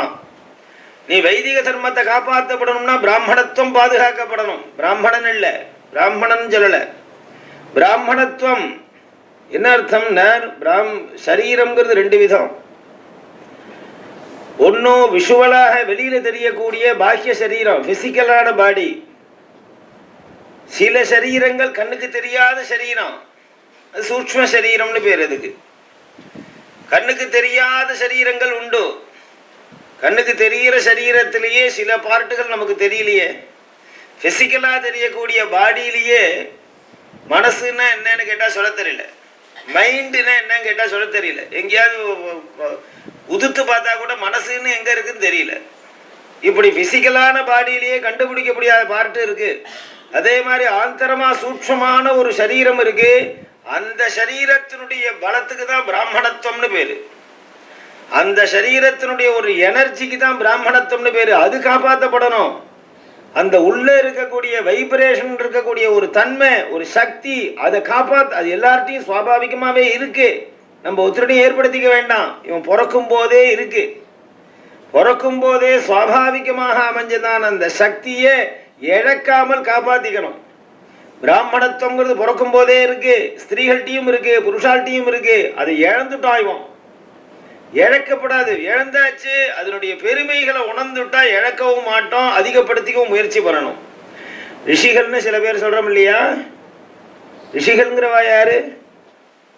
நீ வைதிக தர்மத்தை காப்பாற்றப்படணும்னா பிராமணத்துவம் பாதுகாக்கப்படணும். பிராமணன் இல்லை, பிராமணன் சொல்லலை. பிராமணத்துவம் என்ன அர்த்தம்னா சரீரம்ங்கிறது ரெண்டு விதம். ஒன்றும் விஷுவலாக வெளியில தெரியக்கூடிய பாஹ்ய சரீரம், பிசிக்கலான பாடி. சில சரீரங்கள் கண்ணுக்கு தெரியாத சரீரம், அது சூக்ஷ்ம சரீரம்னு பேர். அதுக்கு கண்ணுக்கு தெரியாத சரீரங்கள் உண்டு. கண்ணுக்கு தெரிகிற சரீரத்திலேயே சில பார்ட்டுகள் நமக்கு தெரியலையே. பிசிக்கலா தெரியக்கூடிய பாடியிலேயே மனசுன்னா என்னன்னு கேட்டா சொல்ல தெரியல, மைண்டுன்னா என்னன்னு கேட்டா சொல்ல தெரியல. எங்கேயாவது உதுத்து பார்த்தா கூட மனசுன்னு எங்க இருக்குன்னு தெரியல. இப்படி பிசிக்கலான பாடியிலேயே கண்டுபிடிக்க முடியாத பார்ட்டு இருக்கு. அதே மாதிரி ஆந்தரமா சூட்சமான ஒரு சரீரம் இருக்கு. அந்த சரீரத்தினுடைய பலத்துக்கு தான் பிராமணத்துவம்னு பேரு. அந்த சரீரத்தினுடைய ஒரு எனர்ஜிக்கு தான் பிராமணத்துவம்னு பேரு. அது காப்பாற்றப்படணும். அந்த உள்ள இருக்கக்கூடிய வைப்ரேஷன் இருக்கக்கூடிய ஒரு தன்மை, ஒரு சக்தி, அதை அது எல்லார்ட்டையும் சுவாபாவிகமாவே இருக்கு. நம்ம ஒருத்தரையும் ஏற்படுத்திக்க வேண்டாம். இவன் பிறக்கும் போதே இருக்கு. பிறக்கும் போதே சுவாபாவிகமாக அமைஞ்சதான் அந்த சக்தியை இழக்காமல் காப்பாத்திக்கணும். பிராமணத்துவங்கிறது பிறக்கும் போதே இருக்கு. ஸ்திரீகள்கிட்டையும் இருக்கு, புருஷால்கிட்டையும் இருக்கு. அதை இழந்துட்டான் இவன். இழக்கப்படாது. இழந்தாச்சு. அதனுடைய பெருமைகளை உணர்ந்துட்டா இழக்கவும் மாட்டோம், அதிகப்படுத்திக்கவும் முயற்சி பண்ணணும். ரிஷிகள்னு சில பேர் சொல்றோம் இல்லையா? ரிஷிகள்ங்கிறவா யாரு?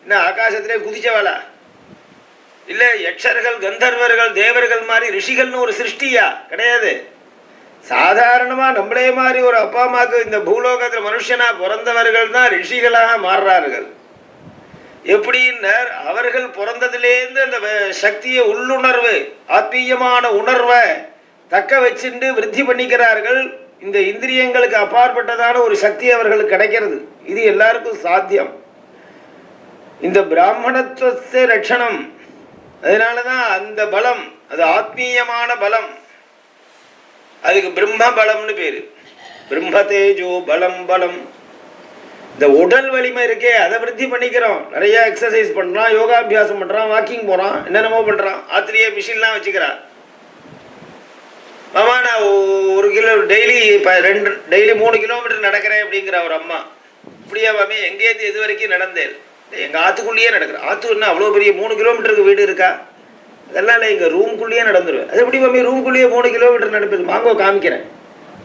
என்ன ஆகாசத்திலே குதிச்சவாளா? இல்ல யக்ஷர்கள், கந்தர்வர்கள், தேவர்கள் மாதிரி ரிஷிகள்னு ஒரு சிருஷ்டியா? கிடையாது. சாதாரணமா நம்மளே மாதிரி ஒரு அப்பா அம்மாவுக்கு இந்த பூலோகத்தில் மனுஷனா பிறந்தவர்கள் தான் ரிஷிகளாக மாறுறார்கள். எப்படின்னு அவர்கள் பிறந்ததுலேருந்து அந்த சக்தியை, உள்ளுணர்வு, ஆத்மீயமான உணர்வை தக்க வச்சுட்டு விருத்தி பண்ணிக்கிறார்கள். இந்த இந்திரியங்களுக்கு அப்பாற்பட்டதான ஒரு சக்தி அவர்களுக்கு கிடைக்கிறது. இது எல்லாருக்கும் சாத்தியம். இந்த பிராமணத்துவ ரட்சணம். அதனாலதான் அந்த பலம், அது ஆத்மீயமான பலம். அதுக்கு பிரம்ம பலம்னு பேரு. பிரம்ம தேஜோ பலம். பலம் இந்த உடல் வலிமை இருக்கே, அதை விருத்தி பண்ணிக்கிறோம். நிறைய எக்ஸசைஸ் பண்றான், யோகாபியாசம் பண்றான், வாக்கிங் போறான், என்னென்னமோ பண்றான். ஆத்திரியே மிஷின்லாம் வச்சுக்கிறான். மாமா நான் 1 கிலோ டெய்லி 3 கிலோமீட்டர் நடக்கிறேன் அப்படிங்கிற ஒரு அம்மா. இப்படியா மாமி? எங்கேருந்து இது வரைக்கும் நடந்தேன்? எங்க ஆத்துக்குள்ளேயே நடக்கிறேன். ஆத்து என்ன அவ்வளோ பெரிய 3 கிலோமீட்டருக்கு வீடு இருக்கா? அதெல்லாம் இல்லை, எங்க ரூம்குள்ளேயே நடந்துருவேன். அது எப்படி மாமி ரூம்குள்ளேயே 3 கிலோமீட்டர் நடப்பது? வாங்க காமிக்கிறேன்.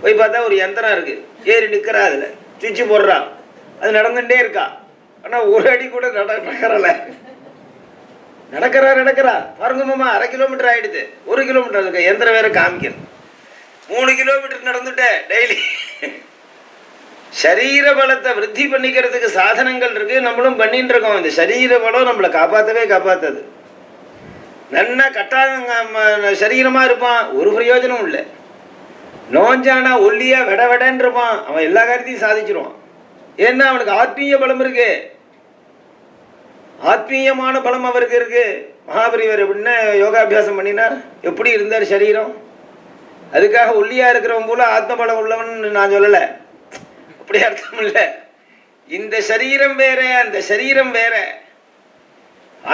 போய் பார்த்தா ஒரு யந்திரம் இருக்கு, ஏறி நிற்கிறா, அதுல சுவிட்சு போடுறா, அது நடந்துட்டே இருக்கா. ஆனா ஒரு அடி கூட நடக்கறல. நடக்கிறா பாருங்க மாமா, 1/2 கிலோமீட்டர் ஆயிடுது. 1 கிலோமீட்டர் இருக்கு, யந்திரம் வேற காமிக்கிறது. 3 கிலோமீட்டர் நடந்துட்டேன் டெய்லி. சரீர பலத்தை விருத்தி பண்ணிக்கிறதுக்கு சாதனங்கள் இருக்கு, நம்மளும் பண்ணிட்டு இருக்கோம். இந்த சரீர பலம் நம்மளை காப்பாத்தது. நன்னா கட்டாத சரீரமா இருப்பான், ஒரு பிரயோஜனம் இல்லை. நோஞ்சானா ஒல்லியா வெடன்னு இருப்பான், அவன் எல்லா காரியத்தையும் சாதிச்சிருவான். ஏன்னா அவனுக்கு ஆத்மீய பலம் இருக்கு. ஆத்மீயமான பலம் அவருக்கு இருக்கு. மகாபரிவர் எப்படின்னா யோகாபியாசம் பண்ணினார், எப்படி இருந்தார் சரீரம். அதுக்காக ஒல்லியா இருக்கிறவன் போல ஆத்ம பலம் உள்ளவன் நான் சொல்லலை, அப்படி அர்த்தம் இல்லை. இந்த சரீரம் வேற, அந்த சரீரம் வேற.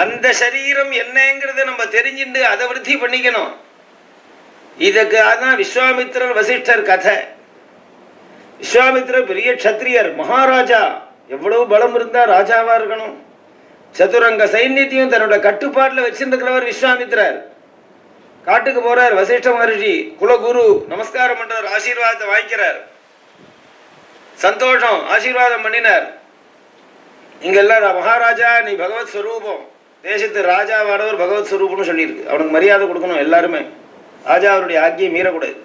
அந்த சரீரம் என்னங்கிறத நம்ம தெரிஞ்சுட்டு அதை விருத்தி பண்ணிக்கணும். இதுக்கு அதான் விஸ்வாமித்திரர் வசிஷ்டர் கதை. விஸ்வாமித்திரர் பெரிய க்ஷத்ரியர், மகாராஜா. எவ்வளவு பலம் இருந்தா ராஜாவா இருக்கணும். சதுரங்க சைன்யத்தையும் தன்னோட கட்டுப்பாட்டில் வச்சிருக்கிறவர் விஸ்வாமித்திரர். காட்டுக்கு போறார் வசிஷ்ட மகர்ஷி, குலகுரு நமஸ்காரம் பண்றார், ஆசீர்வாதத்தை வாங்கிக்கிறார். சந்தோஷம், ஆசீர்வாதம் பண்ணினார். இங்க எல்லாரும் மகாராஜா நீ பகவத் ஸ்வரூபம், தேசத்து ராஜாவானவர் பகவத் ஸ்வரூபம்னு சொல்லியிருக்கு. அவனுக்கு மரியாதை கொடுக்கணும் எல்லாருமே. ராஜா அவருடைய ஆக்கியை மீறக்கூடாது.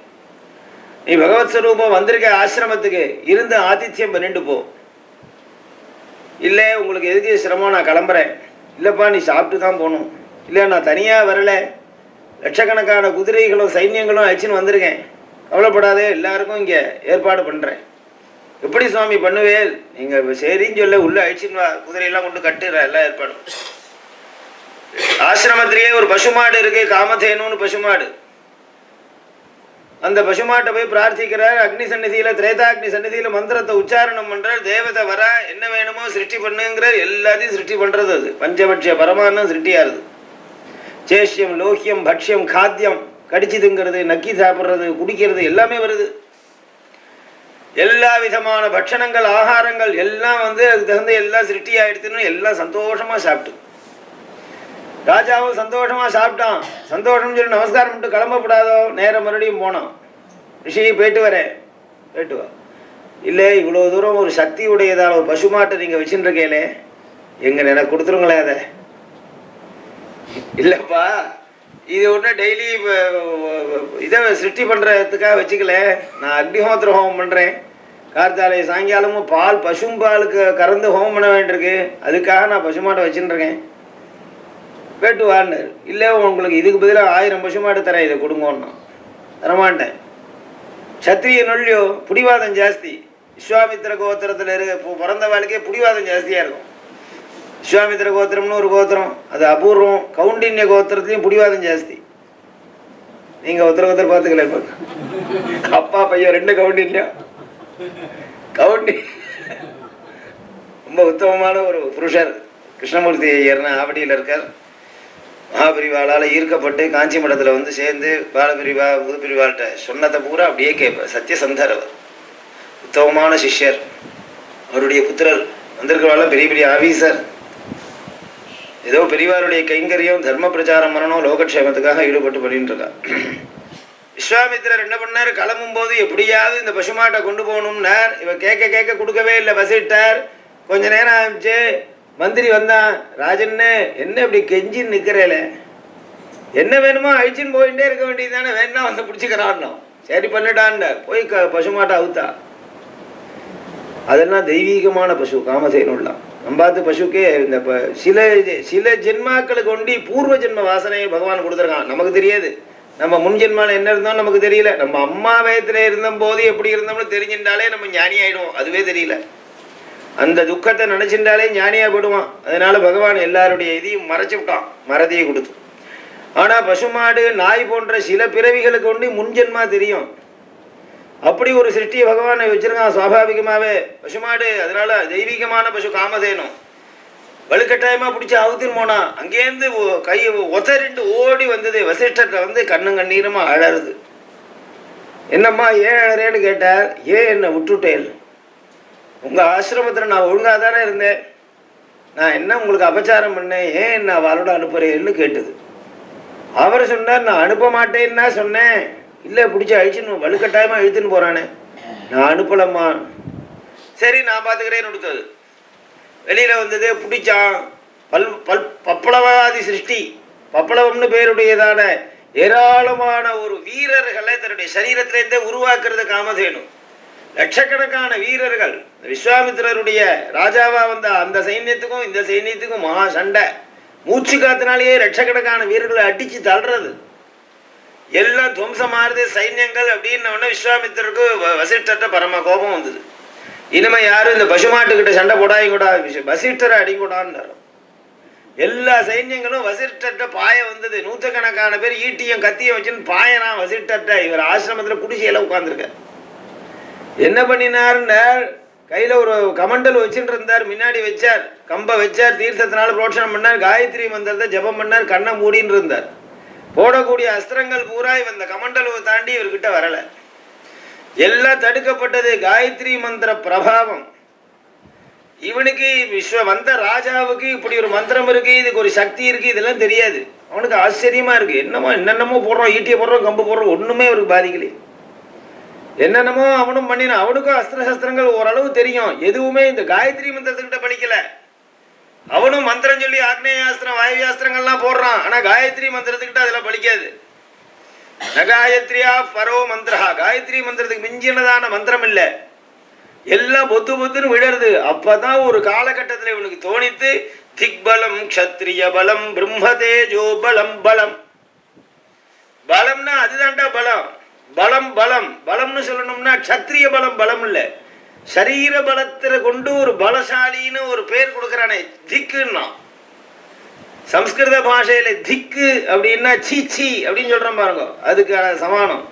நீ பகவத் ஸ்வரூபம் வந்திருக்க ஆசிரமத்துக்கு இருந்து ஆதித்யம் பண்ணிட்டு போ. இல்லை உங்களுக்கு எதுக்கு சிரமம், நான் கிளம்புறேன். இல்லைப்பா நீ சாப்பிட்டு தான் போகணும். இல்லை நான் தனியாக வரல, லட்சக்கணக்கான குதிரைகளும் சைன்யங்களும் அழிச்சுன்னு வந்திருக்கேன், கவலைப்படாதே, எல்லாருக்கும் இங்கே ஏற்பாடு பண்ணுறேன். எப்படி சுவாமி பண்ணுவேல்? நீங்கள் சரின்னு சொல்ல உள்ள அழிச்சுன்னு வா, குதிரையெல்லாம் கொண்டு கட்டுற எல்லாம் ஏற்பாடும். ஆசிரமத்திலேயே ஒரு பசுமாடு இருக்கு, காமதேனுன்னு பசுமாடு. அந்த பசுமாட்டை போய் பிரார்த்திக்கிறார். அக்னி சந்நிதியில, திரேதாக்னி சந்நிதியில மந்திரத்தை உச்சாரணம் பண்றார். தேவதை வர என்ன வேணுமோ சிருஷ்டி பண்ணுங்கிறார். எல்லாத்தையும் சிருஷ்டி பண்றது அது. பஞ்சபட்சிய பரமானம் சிருஷ்டியாருது. சேஷ்யம், லோக்கியம், பக்ஷ்யம், காத்தியம், கடிச்சு திங்கிறது, நக்கி சாப்பிட்றது, குடிக்கிறது எல்லாமே வருது. எல்லா விதமான பட்சணங்கள் ஆகாரங்கள் எல்லாம் வந்து அதுக்கு தகுந்த எல்லாம் சிருஷ்டி ஆயிடுத்துன்னு எல்லாம் சந்தோஷமாக சாப்பிட்டு ராஜாவும் சந்தோஷமாக சாப்பிட்டான். சந்தோஷம்னு சொல்லி நமஸ்காரம் பண்ணிட்டு கிளம்பப்படாதோ, நேரம் மறுபடியும் போனோம். ரிஷி போயிட்டு வரேன், போயிட்டு வா. இல்லை, இவ்வளோ தூரம் ஒரு சக்தி உடையதால் ஒரு பசுமாட்டை நீங்கள் வச்சுருக்கேலே, எங்கே எனக்கு கொடுத்துருங்களே அதை. இல்லைப்பா, இது ஒன்று டெய்லி இதை சிருஷ்டி பண்ணுறதுக்காக வச்சுக்கல, நான் அக்னிஹோத்திர ஹோமம் பண்ணுறேன். கார்த்தாலை சாயங்காலமும் பால் பசும்பாலுக்கு கறந்து ஹோமம் பண்ண வேண்டியிருக்கு, அதுக்காக நான் பசுமாட்டை வச்சுருக்கேன். போயிட்டு வாடினார். இல்லை, உங்களுக்கு இதுக்கு பதிலாக 1000 பசுமாட்டு தரேன், இதை கொடுங்கன்னு. தரமாட்டேன். சத்திரிய நொல்லியோ புடிவாதம் ஜாஸ்தி. விஸ்வாமித்திர கோத்திரத்தில் பிறந்த வாழ்க்கையே புடிவாதம் ஜாஸ்தியாக இருக்கும். விஸ்வாமித்திர கோத்திரம்னு ஒரு கோத்திரம், அது அபூர்வம். கவுண்டின்ய கோத்திரத்துலையும் புடிவாதம் ஜாஸ்தி. நீங்கள் ஒருத்தர் பார்த்துக்கல. அப்பா பையன் 2 கவுண்டின்யம். கவுண்டி ரொம்ப உத்தமமான ஒரு புருஷர். கிருஷ்ணமூர்த்தி ஐயர்னு ஆவடியில் இருக்கார். மகாபிரிவாளால் ஈர்க்கப்பட்டு காஞ்சி மடத்தில் வந்து சேர்ந்து பாலபிரிவா புதுப்பிரிவாள்கிட்ட சொன்னதை பூரா அப்படியே கேட்பார். சத்தியசந்தர் அவர், உத்தமமான சிஷ்யர். அவருடைய புத்திரர் வந்திருக்கிறவாள் பெரிய பெரிய ஆபீசர். ஏதோ பெரியவாருடைய கைங்கரியம் தர்ம பிரச்சாரம் பண்ணணும், லோகக்ஷேமத்துக்காக ஈடுபட்டு பண்ணிட்டு இருக்கா. விஸ்வாமித்திரர் என்ன பண்ணார், கிளம்பும் போது எப்படியாவது இந்த பசுமாட்டை கொண்டு போகணும்னார். இவர் கேட்க கேட்க கொடுக்கவே இல்லை, வசிட்டார். கொஞ்ச நேரம் ஆரம்பிச்சு மந்திரி வந்தான். ராஜன்னு என்ன இப்படி கெஞ்சின்னு நிற்கிறேல, என்ன வேணுமோ அழிச்சின்னு போயிட்டே இருக்க வேண்டியது தானே, வேணா வந்து பிடிச்சிக்கிறான்னோ. சரி பண்ணிட்டான்னு போய் பசுமாட்டை அவுத்தா. அதெல்லாம் தெய்வீகமான பசு, காமசேனுலாம். நம்பாத்து பசுக்கே இந்த சில ஜென்மாக்களுக்கு ஒண்டி பூர்வ ஜென்ம வாசனையை பகவான் கொடுத்துருக்கான். நமக்கு தெரியாது, நம்ம முன் ஜென்மாவில் என்ன இருந்தோம் நமக்கு தெரியல. நம்ம அம்மா வயத்துல இருந்த போது எப்படி இருந்தோம்னு தெரிஞ்சிருந்தாலே நம்ம ஞானி ஆயிடுவோம், அதுவே தெரியல. அந்த துக்கத்தை நினைச்சிருந்தாலே ஞானியா போடுவான். அதனால பகவான் எல்லாருடைய இதையும் மறைச்சு விட்டான், மறதியை கொடுத்து. ஆனா பசுமாடு நாய் போன்ற சில பிறவிகளுக்கு ஒண்டி முன்ஜென்மா தெரியும். அப்படி ஒரு சிருஷ்டியை பகவானை வச்சிருக்கான் சுவாபாவிகமாவே பசுமாடு. அதனால தெய்வீகமான பசு காமதேனும். வலுக்கட்டாயமா பிடிச்சி அவுத்துன்னு போனா அங்கேருந்து கை ஒத்தரிட்டு ஓடி வந்தது. வசிஷ்டர்கிட்ட வந்து கண்ணும் கண்ணீருமா அழறது. என்னம்மா ஏன் அழறேன்னு கேட்டார். ஏன் என்னை விட்டுட்டேன், உங்க ஆசிரமத்தில் நான் ஒழுங்காக தானே இருந்தேன், நான் என்ன உங்களுக்கு அபச்சாரம் பண்ணேன், ஏன் என்ன அவளோட அனுப்புறேன்னு கேட்டது. அவர் சொன்னார், நான் அனுப்ப மாட்டேன்னா சொன்னேன். இல்லை, பிடிச்சி அழிச்சுன்னு வலுக்கட்டாயமாக இழுத்துன்னு போகிறானே, நான் அனுப்பலம்மா. சரி நான் பார்த்துக்கிறேன்னு கொடுத்தது. வெளியில் வந்தது, பிடிச்சான். பப்பளவாதி சிருஷ்டி, பப்பளவம்னு பேருடையதான ஏராளமான ஒரு வீரர்களை தன்னுடைய சரீரத்திலேருந்தே உருவாக்குறது காமதேனு. லட்சக்கணக்கான வீரர்கள். விஸ்வாமித்திரருடைய ராஜாவா வந்த அந்த சைன்யத்துக்கும் இந்த சைன்யத்துக்கும் மகா சண்டை. மூச்சு காத்தினாலேயே லட்சக்கணக்கான வீரர்களை அடிச்சு தள்ளுறது, எல்லாம் துவம்சமாறுது சைன்யங்கள் அப்படின்ன விஸ்வாமித்திரருக்கு வசிஷ்டர்கிட்ட பரம கோபம் வந்தது. இனிமே யாரும் இந்த பசுமாட்டுக்கிட்ட சண்டை போடாங்கூடா, வசிஷ்டரை அடிக்கூடான்னு. எல்லா சைன்யங்களும் வசிஷ்டர்கிட்ட பாய வந்தது. நூற்றுக்கணக்கான பேர் ஈட்டியும் கத்தியும் வச்சுன்னு பாயனா வசிஷ்டர்கிட்ட. இவர் ஆசிரமத்தில் குடிசையெல்லாம் உட்கார்ந்துருக்க. என்ன பண்ணினார்னு கையில் ஒரு கமண்டல் வச்சுட்டு இருந்தார். முன்னாடி வச்சார், கம்பை வச்சார், தீர்த்தத்தினால புரோட்சணம் பண்ணார், காயத்ரி மந்திரத்தை ஜபம் பண்ணார், கண்ணை மூடின்னு இருந்தார். போடக்கூடிய அஸ்திரங்கள் பூரா இந்த கமண்டலுவை தாண்டி இவர்கிட்ட வரல. எல்லாம் தடுக்கப்பட்டது. காயத்ரி மந்திர பிரபாவம். இவனுக்கு வந்த ராஜாவுக்கு இப்படி ஒரு மந்திரம் இருக்கு, இதுக்கு ஒரு சக்தி இருக்கு, இதெல்லாம் தெரியாது. அவனுக்கு ஆச்சரியமா இருக்கு. என்னென்னமோ போடுறோம், ஈட்டியை போடுறோம், கம்பு போடுறோம், ஒண்ணுமே அவருக்கு பாதிக்கலையே. என்னென்னமோ அவனும் பண்ணினான். அவனுக்கும் அஸ்திர சஸ்திரங்கள் ஓரளவு தெரியும், எதுவுமே இந்த காயத்ரி மந்திரத்துக்கிட்ட படிக்கல. அவனும் மந்திரம் சொல்லி ஆக்னேயாஸ்திரம் வாயுவியாஸ்திரங்கள்லாம் போடுறான். ஆனா காயத்ரி மந்திரத்துக்கிட்ட அதெல்லாம் பலிக்காது. நகாயத்ரியா பரோ மந்திரா, காயத்ரி மந்திரத்துக்கு மிஞ்சினதான மந்திரம் இல்லை. எல்லாம் பொத்து பொத்துன்னு விழருது. அப்பதான் ஒரு காலகட்டத்தில் இவனுக்கு தோணித்து, திக்பலம் க்ஷத்ரிய பலம் பிரம்மதேஜோ பலம். பலம் பலம்னா அதுதான்டா பலம். பலம் பலம் பலம்னு சொல்லணும்னா க்ஷத்ரிய பலம் பலம் இல்லை, சரீர பலத்தில கொண்டு ஒரு பலசாலின்னு ஒரு பேர் கொடுக்கறானே திக்குன்னா. சம்ஸ்கிருத பாஷையில திக்கு அப்படின்னா சீச்சி அப்படின்னு சொல்றோம் பாருங்க, அதுக்கு சமானம்.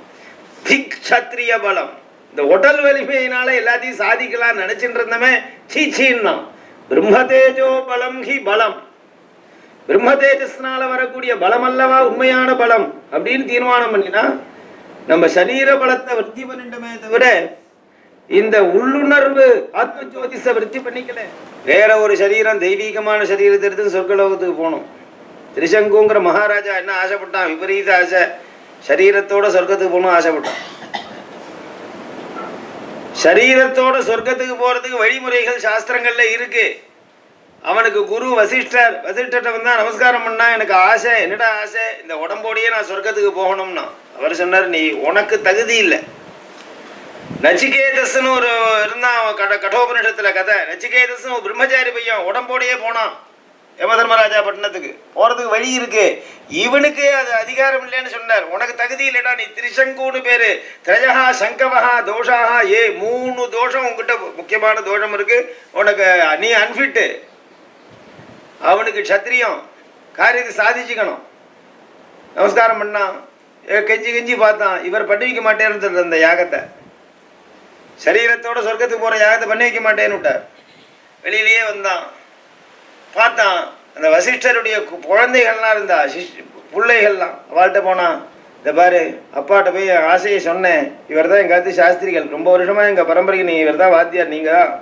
திக் க்ஷத்ரிய பலம். இந்த உடல் வலிமையினால எல்லாத்தையும் சாதிக்கலாம் நினைச்சுட்டு இருந்தமே சீச்சின்னா. பிரம்மதேஜோ பலம் ஹி பலம். பிரம்ம தேஜஸ்னால வரக்கூடிய பலம் அல்லவா உண்மையான பலம் அப்படின்னு தீர்மானம் பண்ணினா நம்ம சரீர பலத்தை விருத்தி பண்ணிட்டோமே தவிர இந்த உள்ளுணர்வு ஆத்ம ஜோதிஷ விருத்தி பண்ணிக்கல. வேற ஒரு சரீரம், தெய்வீகமான சரீரத்தை எடுத்து சொர்க்கலோகத்துக்கு போகணும். திரிசங்குங்கிற மகாராஜா என்ன ஆசைப்பட்டான்? விபரீத ஆசை. சரீரத்தோட சொர்க்கத்துக்கு போகணும் ஆசைப்பட்டான். சரீரத்தோட சொர்க்கத்துக்கு போறதுக்கு வழிமுறைகள் சாஸ்திரங்கள்ல இருக்கு. அவனுக்கு குரு வசிஷ்டர்கிட்ட வந்தா நமஸ்காரம் பண்ணா, எனக்கு ஆசை. என்னடா ஆசை? இந்த உடம்போடையே நான் சொர்க்கத்துக்கு போகணும்னா. அவர் சொன்னார், நீ உனக்கு தகுதி இல்லை. நச்சிகேதஸ்ன்னு ஒரு இருந்தான் கடோபனிஷத்துல கதை. நச்சிகேதஸ்ன்னு ஒரு பிரம்மச்சாரி பையன் உடம்போடையே போனான் யமதர்மராஜா பட்டணத்துக்கு. போறதுக்கு வழி இருக்கு, இவனுக்கு அது அதிகாரம் இல்லைன்னு சொன்னார். உனக்கு தகுதி இல்லைடா, நீ திரிசங்குன்னு பேரு. திரஜகா சங்கவஹா தோஷாஹா, 3 தோஷம் உங்ககிட்ட, முக்கியமான தோஷம் இருக்கு உனக்கு. நீ அன்ஃபிட்டு. அவனுக்கு க்ஷத்திரியம், காரியத்தை சாதிச்சுக்கணும். நமஸ்காரம் பண்ணான், கெஞ்சி கெஞ்சி பார்த்தான். இவர் பண்ணி வைக்க மாட்டேன்னு அந்த யாகத்தை, சரீரத்தோட சொர்க்கத்துக்கு போற யாகத்தை பண்ணி வைக்க மாட்டேன்னு விட்டார். வெளியிலேயே வந்தான், பார்த்தான் அந்த வசிஷ்டருடைய குழந்தைகள்லாம் இருந்தா, பிள்ளைகள்லாம். அவள்கிட்ட போனான், இந்த பாரு அப்பாட்ட போய் ஆசையை சொன்னேன், இவர் தான் எங்கள் சாஸ்திரிகள், ரொம்ப வருஷமா எங்கள் பரம்பரைக்கு நீங்கள் இவர் தான் வாத்தியார், நீங்கள் தான்.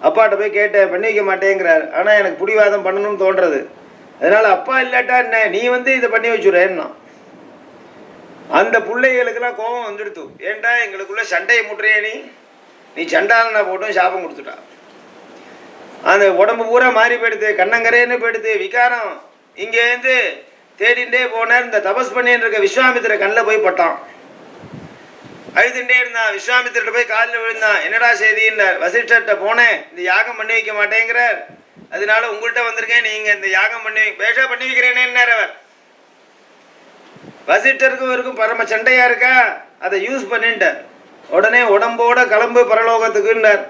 அப்பாட்ட போய் கேட்டேன், பண்ணி வைக்க மாட்டேங்கிறார். ஆனால் எனக்கு பிடிவாதம் பண்ணணும்னு தோன்றது, அதனால அப்பா இல்லாட்டா என்ன, நீ வந்து இதை பண்ணி வச்சுடுறேன்னா. அந்த பிள்ளைகளுக்கெல்லாம் கோபம் வந்துடுத்து. ஏன்டா எங்களுக்குள்ள சண்டையை முட்டுறியே, நீ சண்டாலனை போட்டும் சாபம் கொடுத்துட்டா. அந்த உடம்பு பூரா மாறி போயிடுது, கண்ணங்கரேன்னு போயிடுது, விகாரம். இங்கேருந்து தேடிண்டே போனார். இந்த தபஸ் பண்ணின்னு இருக்க விஸ்வாமித்திர கண்ணில் போய் பட்டான். அழுதுண்டே இருந்தான். விஸ்வாமித்திர போய் காலில் விழுந்தான். என்னடா செய்தின்னார். வசிஷ்டர்கிட்ட போனேன், இந்த யாகம் பண்ணி வைக்க மாட்டேங்கிறார், அதனால உங்கள்கிட்ட வந்திருக்கேன், நீங்க இந்த யாகம் பேஷா பண்ணி வைக்கிறேன்னு அவர். வசிஷ்டருக்கும் இருக்கும் பரம சண்டையா இருக்கா, அதை யூஸ் பண்ணிட்டார். உடனே உடம்போட கிளம்பு பரலோகத்துக்குன்னார்.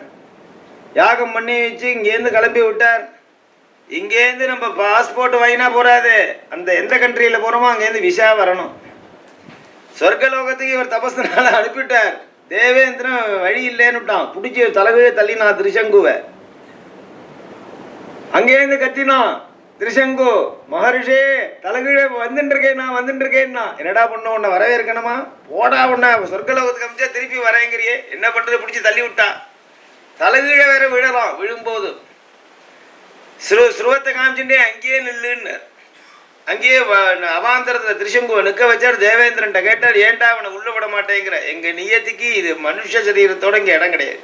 யாகம் பண்ணி வச்சு இங்கேருந்து கிளம்பி விட்டார். இங்கேருந்து நம்ம பாஸ்போர்ட் வாங்கினா போறாது, அந்த எந்த கண்ட்ரியில் போகிறோமோ அங்கேருந்து விசா வரணும். சொர்க்கலோகத்துக்கு இவர் தபஸ்னால அனுப்பிட்டார். தேவேந்திரன் வழி இல்லைன்னு விட்டான், பிடிச்சி தலைகீழ தள்ளினான் திரிசங்குவை. அங்கேருந்து கத்தினான், திரிசங்கு மகரிஷே தலைகீழ வந்துருக்கேன்னா. என்னடா பண்ண, உன்னை வரவேற்கணுமா? போடா, உன்னை சொர்க்கலோகத்துக்கு அமைச்சா திருப்பி வரேங்கிறியே, என்ன பண்றது? பிடிச்சி தள்ளி விட்டா. தலைகீழ வேற விழலாம். விழும்போது ஸ்ருவத்தை காமிச்சுட்டே அங்கேயே நில்லுன்னு, அங்கேயே அவாந்தரத்தில் திரிசங்குவை நிற்க வச்சார். தேவேந்திரன்ட்ட கேட்டார், ஏன்டா அவனை உள்ள விட மாட்டேங்கிற? எங்க நியத்திக்கு இது மனுஷ சரீரத்தோட இங்க இடம் கிடையாது,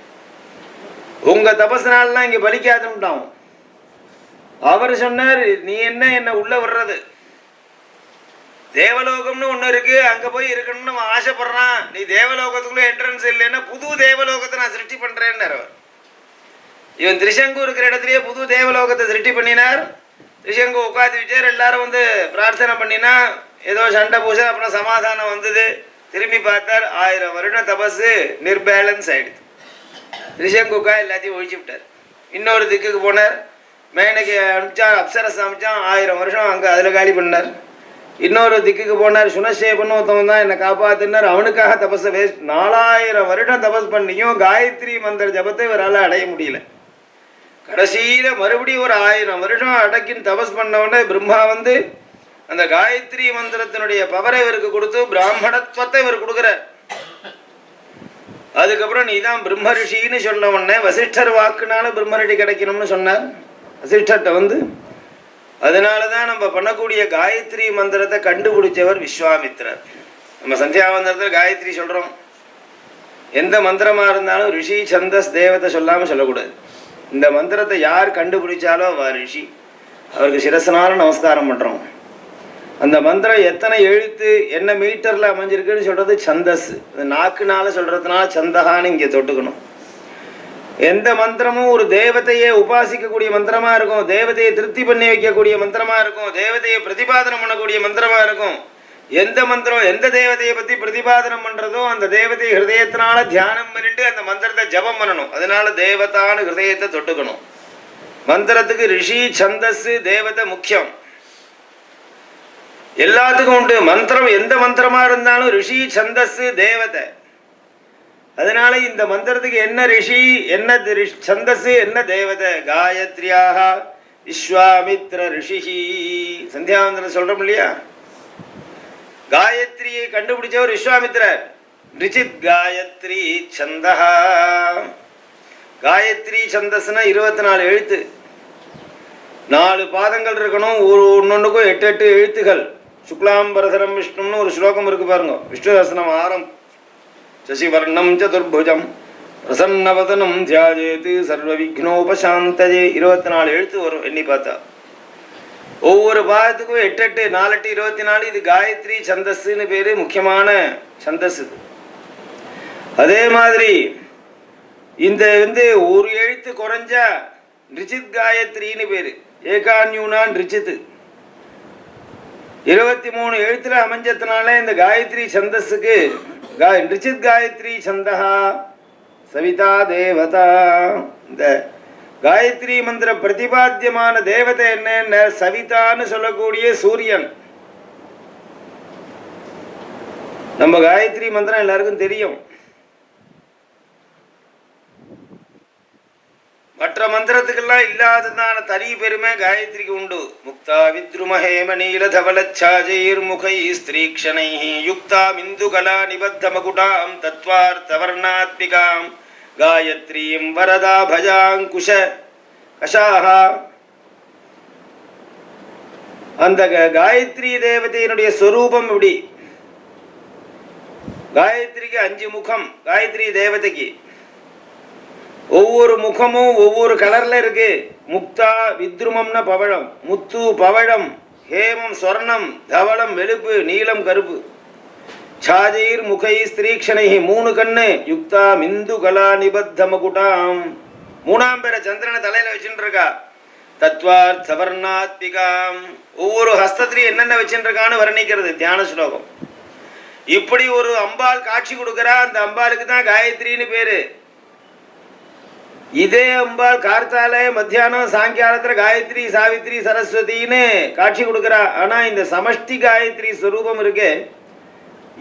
உங்க தபஸ்னாலாம் இங்க பலிக்காதுன்ட்டான். அவர் சொன்னார், நீ என்ன உள்ள விடுறது? தேவலோகம்னு ஒண்ணு இருக்கு, அங்க போய் இருக்கணும்னு அவன் ஆசைப்படுறான். நீ தேவலோகத்துக்குள்ள என்ட்ரன்ஸ் இல்லைன்னா புது தேவலோகத்தை நான் சிருஷ்டி பண்றேன்னு அவர். இவன் திரிசங்கு இருக்கிற இடத்துலயே புது தேவலோகத்தை சிருஷ்டி பண்ணினார். திரிசங்கு உட்காந்து வச்சார். எல்லாரும் வந்து பிரார்த்தனை பண்ணினா, ஏதோ சண்டை பூசை, அப்புறம் சமாதானம் வந்தது. திரும்பி பார்த்தார், 1000 வருடம் தபசு நிர்பேலன்ஸ் ஆயிடுது. திரிசங்குக்கா எல்லாத்தையும் ஒழிச்சு விட்டார். இன்னொரு திக்குக்கு போனார், மேனைக்கு அனுப்பிச்சான், அப்சரஸ் அனுப்பிச்சான், 1000 வருஷம் அங்கே அதில் காலி பண்ணார். இன்னொரு திக்குக்கு போனார், சுனசேபன்னு ஒருத்தவன் தான் என்னை காப்பாத்தினார், அவனுக்காக தபஸை வேஸ்ட். 4000 வருடம் தபஸ் பண்ணியும் காயத்ரி மந்திர ஜபத்தை இவரால் அடைய முடியல. கடைசியில மறுபடியும் ஒரு 1000 வருஷம் அடக்கின்னு தபஸ் பண்ணவொடனே பிரம்மா வந்து அந்த காயத்ரி மந்திரத்தினுடைய பவரை இவருக்கு கொடுத்து பிராமணத்துவத்தை இவர் கொடுக்குறார். அதுக்கப்புறம் நீ தான் பிரம்ம ரிஷின்னு சொன்ன உடனே வசிஷ்டர் வாக்குனால பிரம்ம ரிஷி கிடைக்கணும்னு சொன்னார். வசிஷ்டர்கிட்ட வந்து அதனாலதான் நம்ம பண்ணக்கூடிய காயத்ரி மந்திரத்தை கண்டுபிடிச்சவர் விஸ்வாமித்திரர். நம்ம சந்தியாவந்தனத்தில் காயத்ரி சொல்றோம். எந்த மந்திரமா இருந்தாலும் ரிஷி சந்தஸ் தேவத்தை சொல்லாம சொல்லக்கூடாது. இந்த மந்திரத்தை யார் கண்டுபிடிச்சாலும் அவர் ரிஷி, அவருக்கு சிரசனால நமஸ்காரம் பண்றோம். அந்த மந்திரம் எத்தனை எழுத்து என்ன மீட்டர்ல அமைஞ்சிருக்குன்னு சொல்றது சந்தஸ். நாக்குனால சொல்றதுனால சந்தகான்னு இங்க தொட்டுக்கணும். எந்த மந்திரமும் ஒரு தேவதையை உபாசிக்கக்கூடிய மந்திரமா இருக்கும், தேவதையை திருப்தி பண்ணி வைக்கக்கூடிய மந்திரமா இருக்கும், தேவதையை பிரதிபாதனம் பண்ணக்கூடிய மந்திரமா இருக்கும். எந்த மந்திரம் எந்த தேவதையை பத்தி பிரதிபாதனம் பண்றதோ அந்த தேவதையை ஹிருதயத்தினால தியானம் பண்ணிட்டு அந்த மந்திரத்தை ஜபம் பண்ணணும். அதனால தேவதான ஹிருதயத்தை தொட்டுக்கணும். மந்திரத்துக்கு ரிஷி சந்தஸ் தேவதை முக்கியம். எல்லாத்துக்கும் உண்டு மந்திரம். எந்த மந்திரமா இருந்தாலும் ரிஷி சந்தஸ் தேவதை. அதனால இந்த மந்திரத்துக்கு என்ன ரிஷி என்ன சந்தஸ் என்ன தேவதை? காயத்ரியாக விஸ்வாமித்ர ரிஷி. சந்தியாவந்தனம் சொல்றோம் இல்லையா? காயத்ரியை கண்டுபிடிச்சவர் விஸ்வாமித்ரர். ரிச்சித் காயத்ரி சந்தஹா. காயத்ரி சந்தஸ்னா 24 எழுத்து, 4 பாதங்கள் இருக்கணும், ஒன்னொன்றுக்கும் 8 எழுத்துகள். சுக்லாம்பரதரம் விஷ்ணுன்னு ஒரு ஸ்லோகம் இருக்கு பாருங்க, விஷ்ணு தர்சனம் ஆரம். சசிவர்ணம் சதுர்புஜம் பிரசன்னவதனம் தியாஜேது சர்வ விக்னோபசாந்தஜே. 24 எழுத்து வரும் எண்ணி பார்த்தா. ஒவ்வொரு பாதத்துக்கும் 8 4 24. இது காயத்ரி சந்தஸ்ன்னு பேரு, முக்கியமான சந்தஸ் இது. அதே மாதிரி இந்த ஒரு எழுத்து குறைஞ்சா ரிச்சித் காயத்ரின்னு பேரு, ஏகான்யூனான் ரிச்சித். 23 எழுத்துல அமைஞ்சதுனால இந்த காயத்ரி சந்தஸுக்கு ரிச்சித் காயத்ரி சந்தஹா சவிதா தேவதா. இந்த காயத்ரி மந்திர பிரதிபாத்தியமான தேவதை என்ன? சவிதான்னு சொல்லக்கூடிய சூரியன். நம்ம காயத்ரி மந்திரம் எல்லாருக்கும் தெரியும். மற்ற மந்திரத்துக்கெல்லாம் இல்லாததான தனி பெருமை காயத்ரிக்கு உண்டு. முக்தா வித்ருமஹேம நீல தவலச்சாஜைர் முகை ஸ்திரீக்ஷணை யுக்தா மிந்து கலா நிபத்த மகுடாம் தத்வார்த்த வர்ணாத்மிகாம் காயத்ரீம் வரதா பஜாங்குஷ கஷாஹா. அந்த காயத்ரி தேவதையினுடைய ஸ்வரூபம் இப்படி. காயத்ரிக்கு 5 முகம். காயத்ரி தேவதைக்கு ஒவ்வொரு முகமும் ஒவ்வொரு கலர்ல இருக்கு. முக்தா வித்ருமம்னா பவழம், முத்து பவழம், ஹேமம் சொர்ணம், தவளம் வெளுப்பு, நீலம் கருப்பு. சாஜைர் முகை ஸ்திரீக்ஷணை 3 கண்ணு. யுக்தா மிந்து கலா நிபத்த மகுடாம் 3ஆம் பேர சந்திரனை தலையில வச்சுட்டு இருக்கா. தத்வார்த்த வர்ணாத்மிகாம் ஒவ்வொரு ஹஸ்தத்திலையும் என்னென்ன வச்சுட்டு இருக்கான்னு வர்ணிக்கிறது தியான ஸ்லோகம். இப்படி ஒரு அம்பாள் காட்சி கொடுக்கிறா. அந்த அம்பாளுக்கு தான் காயத்ரின்னு பேரு. இதே அம்பாள் கார்த்தால மத்தியானம் சாயங்காலத்துல காயத்ரி சாவித்ரி சரஸ்வதின்னு காட்சி கொடுக்கிறா. ஆனா இந்த சமஷ்டி காயத்ரி ஸ்வரூபம் இருக்கு,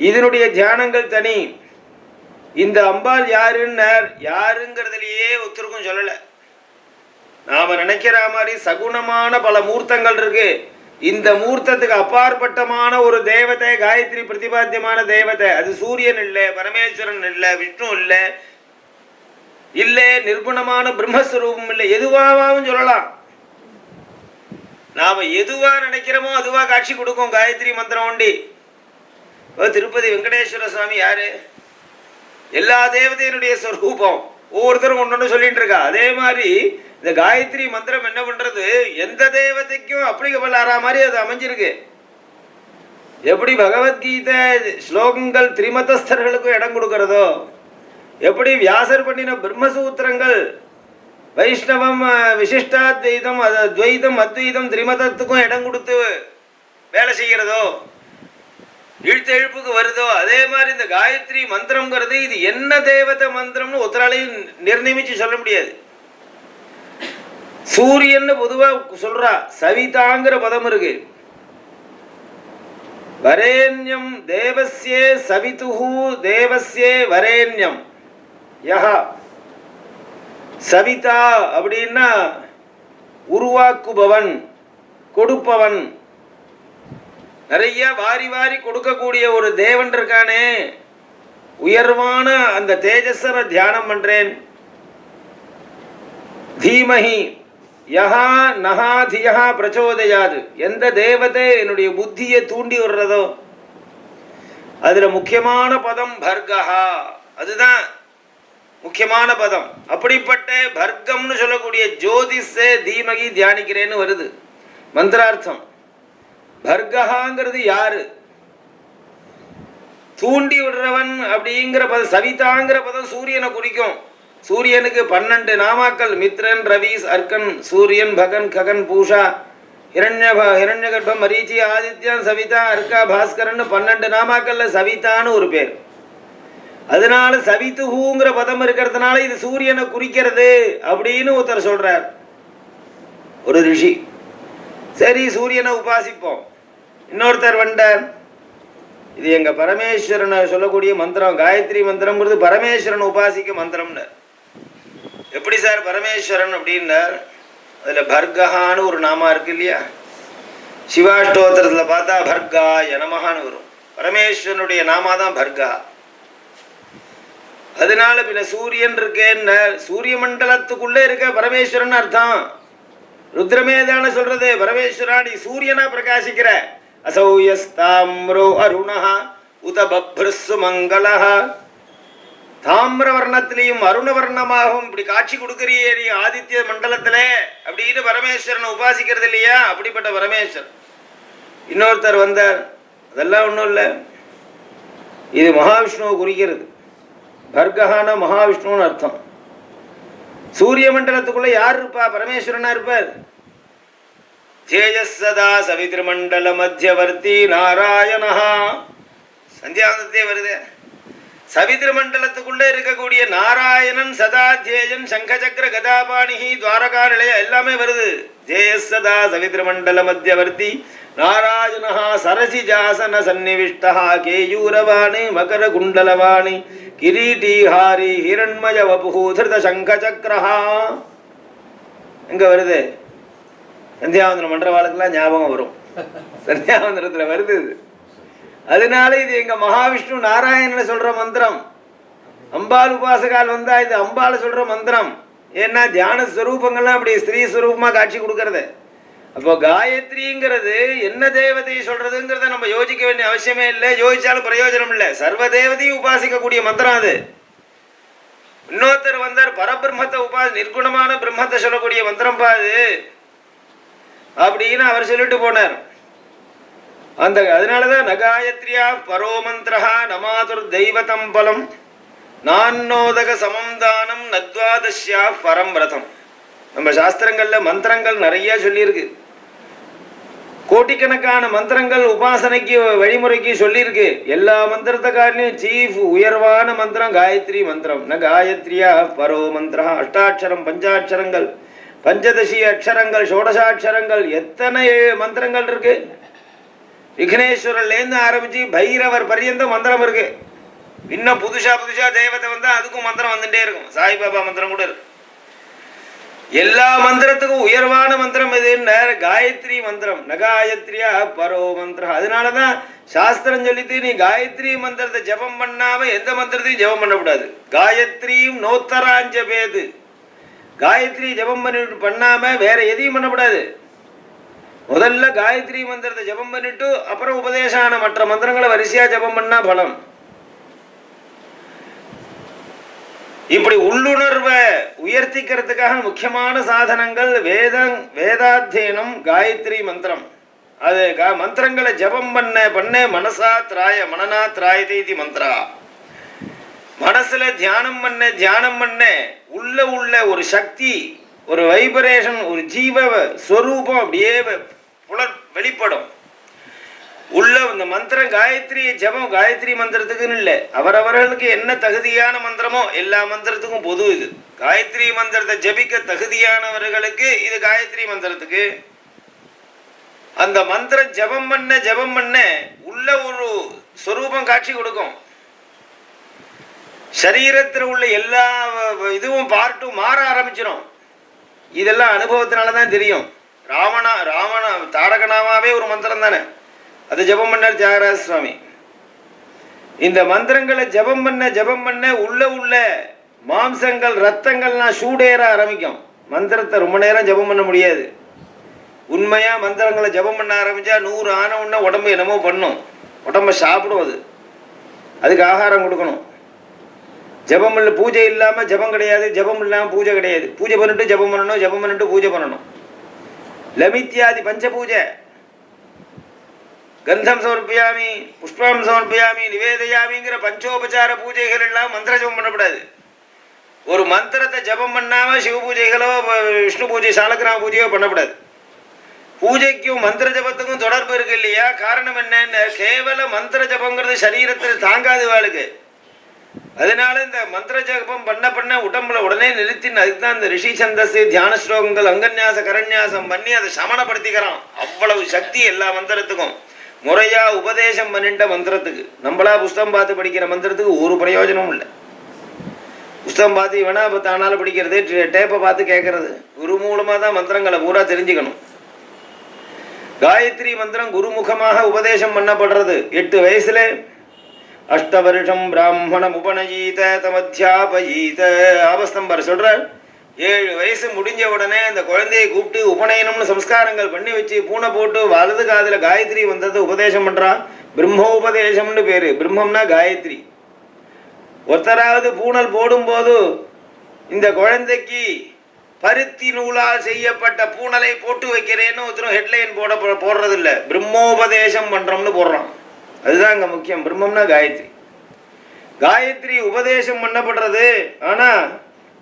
இதனுடைய தியானங்கள் தனி. இந்த அம்பாள் யாருங்கிறதுலயே ஒருத்தருக்கும் சொல்லல. நாம நினைக்கிற மாதிரி சகுணமான பல மூர்த்தங்கள் இருக்கு. இந்த மூர்த்தத்துக்கு அப்பாற்பட்டமான ஒரு தேவதை காயத்ரி பிரதிபாத்தியமான தேவதை. அது சூரியன் இல்லை, பரமேஸ்வரன் இல்லை, விஷ்ணு இல்லை, இல்லை நிர்குணமான பிரம்மஸ்வரூபம் இல்லை. எதுவாகவும் சொல்லலாம். நாம எதுவா நினைக்கிறோமோ அதுவா காட்சி கொடுக்கும் காயத்ரி மந்திரம் உண்டி. திருப்பதி வெங்கடேஸ்வர சுவாமி யாரு? எல்லா தேவதையினுடைய ஸ்வரூபம். ஒவ்வொருத்தரும் ஒன்னொன்னு சொல்லிட்டு இருக்கா. அதே மாதிரி இந்த காயத்ரி மந்திரம் என்ன பண்றது, எந்த தேவதைக்கும் அப்ளிகபிள் ஆற மாதிரி அது அமைஞ்சிருக்கு. எப்படி பகவத்கீதை ஸ்லோகங்கள் திரிமதஸ்தர்களுக்கும் இடம் கொடுக்கிறதோ, எப்படி வியாசர் பண்ணின பிரம்மசூத்திரங்கள் வைஷ்ணவம் விசிஷ்டாத்வைதம் துவைதம் அத்வைதம் திரிமதத்துக்கும் இடம் கொடுத்து வேலை செய்கிறதோ, இழுத்து எழுப்புக்கு வருதோ, அதே மாதிரி இந்த காயத்ரி மந்திரம்ங்கிறது இது என்ன தேவதை மந்திரம்னு ஒருத்தராலையும் நிர்ணயிச்சு சொல்ல முடியாது. சூரியன் பொதுவா சொல்றா. சவிதாங்கிற பதம் இருக்கு. வரேண்யம் தேவஸ்யே சவிதுஹு தேவஸ்யே வரேண்யம் யஹா. சவிதா அப்படின்னா உருவாக்குபவன், கொடுப்பவன். நிறைய வாரி வாரி கொடுக்கக்கூடிய ஒரு தேவன் இருக்கானே, உயர்வான அந்த தேஜஸை தியானம் பண்றேன். தீமஹி யஹா நஹா தியஹா பிரச்சோதயாது. எந்த தேவதை என்னுடைய புத்தியை தூண்டி விடுறதோ அதுல முக்கியமான பதம் பர்கஹா. அதுதான் முக்கியமான பதம். அப்படிப்பட்ட பர்கம்னு சொல்லக்கூடிய ஜோதிஷே தீமகி தியானிக்கிறேன்னு வருது மந்திரார்த்தம். பர்கஹாங்கிறது யாரு? தூண்டி விடுறவன் அப்படிங்கிற பதம். சவிதாங்கிற பதம் சூரியனை குறிக்கும். சூரியனுக்கு 12 நாமாக்கள். மித்ரன், ரவீஸ், அர்க்கன், சூரியன், பகன், ககன், பூஷா, ஹிரண்யகர்ப்பம், மரீச்சி, ஆதித்யன், சவிதா, அர்க்கா, பாஸ்கரன் 12 நாமாக்கள்ல சவிதான்னு ஒரு பேர். அதனால சவிதுஹூங்கிற பதம் இருக்கிறதுனால இது சூரியனை குறிக்கிறது அப்படின்னு ஒருத்தர் சொல்றார், ஒரு ரிஷி. சரி, சூரியனை உபாசிப்போம். இன்னொருத்தர் வந்தார், இது எங்க பரமேஸ்வரனை சொல்லக்கூடிய மந்திரம், காயத்ரி மந்திரம்ங்கிறது பரமேஸ்வரனை உபாசிக்க மந்திரம்னு. எப்படி சார் பரமேஸ்வரன் அப்படின்னார்? அதுல பர்கஹான்னு ஒரு நாமா இருக்கு இல்லையா? சிவாஷ்டோத்திரத்துல பார்த்தா பர்கா எனமகான்னு வரும். பரமேஸ்வரனுடைய நாமா தான் பர்கா. அதனால பின்ன சூரியன் இருக்கேன்னு சூரிய மண்டலத்துக்குள்ளே இருக்க பரமேஸ்வரன் அர்த்தம். ருத்ரமே தானே சொல்றது, பரமேஸ்வரா நீ சூரியனா பிரகாசிக்கிற. அசௌயஸ்தாம்ரோ அருணஹ உத பப்ருஸ்ஸு மங்களஹ. தாமிர வர்ணத்திலையும் அருண வர்ணமாகவும் இப்படி காட்சி கொடுக்குறியே நீ ஆதித்ய மண்டலத்துல அப்படின்னு பரமேஸ்வரனை உபாசிக்கிறது இல்லையா? அப்படிப்பட்ட பரமேஸ்வரன். இன்னொருத்தர் வந்தார், அதெல்லாம் ஒன்றும் இல்லை, இது மகாவிஷ்ணுவை குறிக்கிறது. பர்கஹான மகாவிஷ்ணுன்னு அர்த்தம். சூரிய மண்டலத்துக்குள்ள யார் இருப்பா? பரமேஸ்வரனா இருப்பார். தேஜஸ் சதா சவித்ருமண்டல மத்தியவர்த்தி நாராயணஹா. சந்தியாவந்தத்தே வருது. சவித்ரு மண்டலத்துக்குள்ள இருக்கக்கூடிய நாராயணன் சதா தேஜன் சங்கசக்கர கதாபாணிஹி துவாரகா நிலைய எல்லாமே வருது. தேஜஸ் சதா சவித்ரு மண்டல மத்தியவர்த்தி நாராயணஹா சரசிஜாசன சன்னிவிஷ்டஹா கேயூரவாணி மகர குண்டலவாணி கிரீட்டிஹாரி ஹிரண்மய வபுஹு திருத சங்கசக்கரஹா. எங்க வருது? சந்தியாவந்தனம் பண்றவாளுக்கெல்லாம் ஞாபகம் வரும். சந்தியாவந்தனத்துல வருது. அதனால இது எங்க மகாவிஷ்ணு நாராயணன் சொல்ற மந்திரம். அம்பாள் உபாசகால் வந்தா இது அம்பாள் சொல்ற மந்திரம். ஏன்னா தியான ஸ்வரூபங்கள்லாம் அப்படி ஸ்திரீ ஸ்வரூபமா காட்சி கொடுக்கறது. அப்போ காயத்ரிங்கிறது என்ன தேவதையை சொல்றதுங்கிறத நம்ம யோசிக்க வேண்டிய அவசியமே இல்லை. யோசிச்சாலும் பிரயோஜனம் இல்லை. சர்வ தேவதையும் உபாசிக்கக்கூடிய மந்திரம் அது. இன்னொருத்தர் வந்தார், பரபிரம்மத்தை நிர்குணமான பிரம்மத்தை சொல்லக்கூடிய மந்திரம் பாது அப்படின்னு அவர் சொல்லிட்டு போனார். அதனாலதான் நகாயத்ரியா பரோமந்திரா நமாதுர் தெய்வதம் பலம் நான்னோதக சமம் தானம் நத்வாதஷ்யா பரம் ரதம். நம்ம சாஸ்திரங்கள்ல மந்திரங்கள் நிறைய சொல்லியிருக்கு. கோட்டிக்கணக்கான மந்திரங்கள் உபாசனைக்கு வழிமுறைக்கு சொல்லியிருக்கு. எல்லா மந்திரத்துக்காரனையும் சீஃப் உயர்வான மந்திரம் காயத்ரி மந்திரம். ந காயத்ரியா பரோ மந்திரா. அஷ்டாட்சரம், பஞ்சாட்சரங்கள், பஞ்சதசி அக்ஷரங்கள், ஷோடசாட்சரங்கள், எத்தனை மந்திரங்கள் இருக்கு. விக்னேஸ்வரர்லேருந்து ஆரம்பிச்சு பைரவர் பர்யந்த மந்திரம் இருக்கு. இன்னும் புதுசா தேவதை வந்தா அதுக்கும் மந்திரம் வந்துட்டே இருக்கும். சாய்பாபா மந்திரம் கூட இருக்கு. எல்லா மந்திரத்துக்கும் உயர்வான மந்திரம் எதுன்னு காயத்ரி மந்திரம். நகாயத்ரியா பரோ மந்திரம். அதனாலதான் சாஸ்திரம் சொல்லிட்டு நீ காயத்ரி மந்திரத்தை ஜபம் பண்ணாம எந்த மந்திரத்தையும் ஜபம் பண்ணக்கூடாது. காயத்ரியும் நோத்தராஞ்சபேது. காயத்ரி ஜபம் பண்ணாம வேற எதையும் பண்ணக்கூடாது. முதல்ல காயத்ரி மந்திரத்தை ஜபம் பண்ணிட்டு அப்புறம் உபதேசமான மற்ற மந்திரங்களை வரிசையா ஜபம் பண்ணா பலம். இப்படி உள்ளுணர்வை உயர்த்திக்கிறதுக்காக முக்கியமான சாதனங்கள் வேதாத்தியனம், காயத்ரி மந்திரம். அது மந்திரங்களை ஜபம் பண்ண மனசா திராய மனனா திராயதி மந்திரா. மனசுல தியானம் பண்ண உள்ள ஒரு சக்தி, ஒரு வைப்ரேஷன், ஒரு ஜீவ ஸ்வரூபம் அப்படியே வெளிப்படும். உள்ள இந்த மந்திரம் காயத்ரி ஜபம் காயத்ரி மந்திரத்துக்குன்னு இல்லை, அவரவர்களுக்கு என்ன தகுதியான மந்திரமோ எல்லா மந்திரத்துக்கும் பொது. இது காயத்ரி மந்திரத்தை ஜபிக்க தகுதியானவர்களுக்கு இது காயத்ரி மந்திரத்துக்கு. அந்த மந்திரம் ஜபம் பண்ண உள்ள ஒரு ஸ்வரூபம் காட்சி கொடுக்கும். சரீரத்தில் உள்ள எல்லா இதுவும் பார்ட்டும் மாற ஆரம்பிச்சிடும். இதெல்லாம் அனுபவத்தினாலதான் தெரியும். ராவண தாரகநாமாவே ஒரு மந்திரம் தானே, அது ஜபம் பண்ணார் தியாகராஜ சுவாமி. இந்த மந்திரங்களை ஜபம் பண்ண உள்ள மாம்சங்கள் ரத்தங்கள்லாம் சூடேற ஆரம்பிக்கும். மந்திரத்தை ரொம்ப நேரம் ஜபம் பண்ண முடியாது. உண்மையா மந்திரங்களை ஜபம் பண்ண ஆரம்பிச்சா 100 ஆன உடனே உடம்பு என்னமோ பண்ணும், உடம்ப சாப்பிடும். அதுக்கு ஆகாரம் கொடுக்கணும். ஜபம் இல்லை, பூஜை இல்லாமல் ஜபம் கிடையாது, ஜபம் இல்லாமல் பூஜை கிடையாது. பூஜை பண்ணிட்டு ஜபம் பண்ணணும், ஜபம் பண்ணிட்டு பூஜை பண்ணணும். லமித்யாதி பஞ்ச பூஜை. கந்தம் சமர்ப்பியாமி, புஷ்பம் சமர்ப்பியாமி, நிவேதையாமிங்கிற பஞ்சோபச்சார பூஜைகள் எல்லாம் மந்திர ஜபம் பண்ணக்கூடாது. ஒரு மந்திரத்தை ஜபம் பண்ணாம சிவ பூஜைகளோ விஷ்ணு பூஜை சாலக்கிராம பூஜையோ பண்ணக்கூடாது. பூஜைக்கும் மந்திர ஜபத்துக்கும் தொடர்பு இருக்கு இல்லையா? காரணம் என்னன்னு, கேவல மந்திர ஜபங்கிறது சரீரத்தில் தாங்காது வாழ்க்கை. அதனால இந்த மந்திர ஜபம் பண்ண உடம்புல உடனே நிறுத்தின்னு, அதுக்கு தான் இந்த ரிஷி சந்தஸ் தியான ஸ்லோகங்கள் அங்கன்யாச கரண்யாசம் பண்ணி அதை சமணப்படுத்திக்கிறான். அவ்வளவு சக்தி எல்லா மந்திரத்துக்கும். முறையா உபதேசம் பண்ணிட்ட மந்திரத்துக்கு, நம்மளா புஸ்தகம் பார்த்து படிக்கிற மந்திரத்துக்கு ஒரு பிரயோஜனமும் இல்லை. புஸ்தகம் பார்த்து வேணா தானால படிக்கிறது, டேப்பை பார்த்து கேட்கறது. குரு மூலமா தான் மந்திரங்களை பூரா தெரிஞ்சுக்கணும். காயத்ரி மந்திரம் குருமுகமாக உபதேசம் பண்ணப்படுறது. 8 வயசுல அஷ்டவருஷம் பிராமணம் உபநயீத தமத்தியாபயீத ஆபஸ்தம்பர் சொல்றார். 7 வயசு முடிஞ்ச உடனே அந்த குழந்தையை கூப்பிட்டு உபநயனம்னு சம்ஸ்காரங்கள் பண்ணி வச்சு பூனை போட்டு வலது காதுல காயத்ரி வந்தது உபதேசம் பண்றான். பிரம்மோபதேசம்னு பேரு. பிரம்மம்னா காயத்ரி. ஒருத்தராவது பூனல் போடும்போது இந்த குழந்தைக்கு பருத்தி நூலால் செய்யப்பட்ட பூனலை போட்டு வைக்கிறேன்னு ஒருத்தரும் ஹெட்லைன் போடுறது இல்லை. பிரம்மோபதேசம் பண்றோம்னு போடுறான். அதுதான் அங்க முக்கியம். பிரம்மம்னா காயத்ரி. காயத்ரி உபதேசம் பண்ணப்படுறது. ஆனா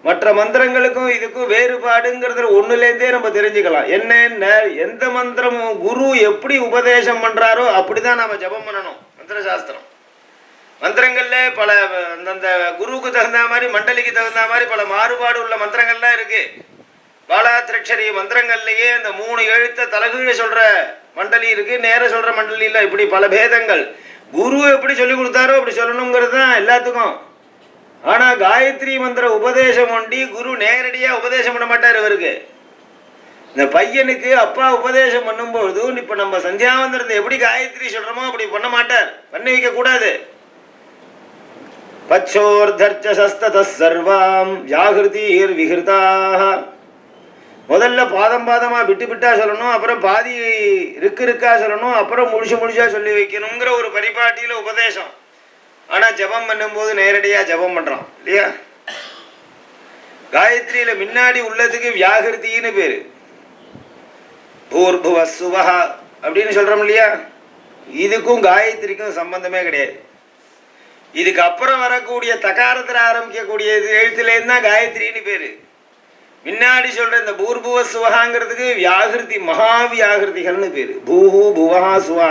மற்ற மந்திரங்களுக்கும் இதுக்கும் வேறுபாடுங்கிறது ஒண்ணுலேருந்தே நம்ம தெரிஞ்சுக்கலாம். என்ன, எந்த மந்திரமும் குரு எப்படி உபதேசம் பண்றாரோ அப்படிதான் நாம ஜபம் பண்ணணும். மந்திர சாஸ்திரம் மந்திரங்கள்ல பல அந்த குருவுக்கு தகுந்த மாதிரி மண்டலிக்கு தகுந்த மாதிரி பல மாறுபாடு உள்ள மந்திரங்கள்லாம் இருக்கு. பாலாத்திரட்சரி மந்திரங்கள்லயே அந்த 3 எழுத்த தலகீழ சொல்ற மண்டலி இருக்கு, நேர சொல்ற மண்டலி இல்ல. இப்படி பல பேதங்கள். குரு எப்படி சொல்லி கொடுத்தாரோ அப்படி சொல்லணுங்கிறது தான் எல்லாத்துக்கும். ஆனா காயத்ரி மந்திர உபதேசம் ஒண்டி குரு நேரடியா உபதேசம் பண்ண மாட்டார். இவருக்கு இந்த பையனுக்கு அப்பா உபதேசம் பண்ணும்போது இப்ப நம்ம சந்தியாவந்திரத்தை எப்படி காயத்ரி சொல்றோமோ அப்படி பண்ண மாட்டார். பண்ணி வைக்க கூடாது. பச்சோர்தர்ச்ச சர்வாம் ஜாகிருதீர் விகிருதாக. முதல்ல பாதமா விட்டு சொல்லணும், அப்புறம் பாதி இருக்கா சொல்லணும், அப்புறம் முழுசா சொல்லி வைக்கணுங்கிற ஒரு பரிபாட்டியில உபதேசம். ஆனா ஜபம் பண்ணும்போது நேரடியா ஜபம் பண்றான் இல்லையா? காயத்ரியில முன்னாடி உள்ளதுக்கு வியாகிருத்தின்னு பேரு. பூர்புவ சுவஹா அப்படின்னு சொல்றோம் இல்லையா? இதுக்கும் காயத்ரிக்கும் சம்பந்தமே கிடையாது. இதுக்கு அப்புறம் வரக்கூடிய தகாரத்தில் ஆரம்பிக்கக்கூடிய எழுத்துலேருந்து தான் காயத்ரின்னு பேரு. முன்னாடி சொல்ற இந்த பூர்புவ சுவஹாங்கிறதுக்கு வியாகிருதி மகாவியாகிருதிகள்னு பேரு. பூஹு புவஹா சுவா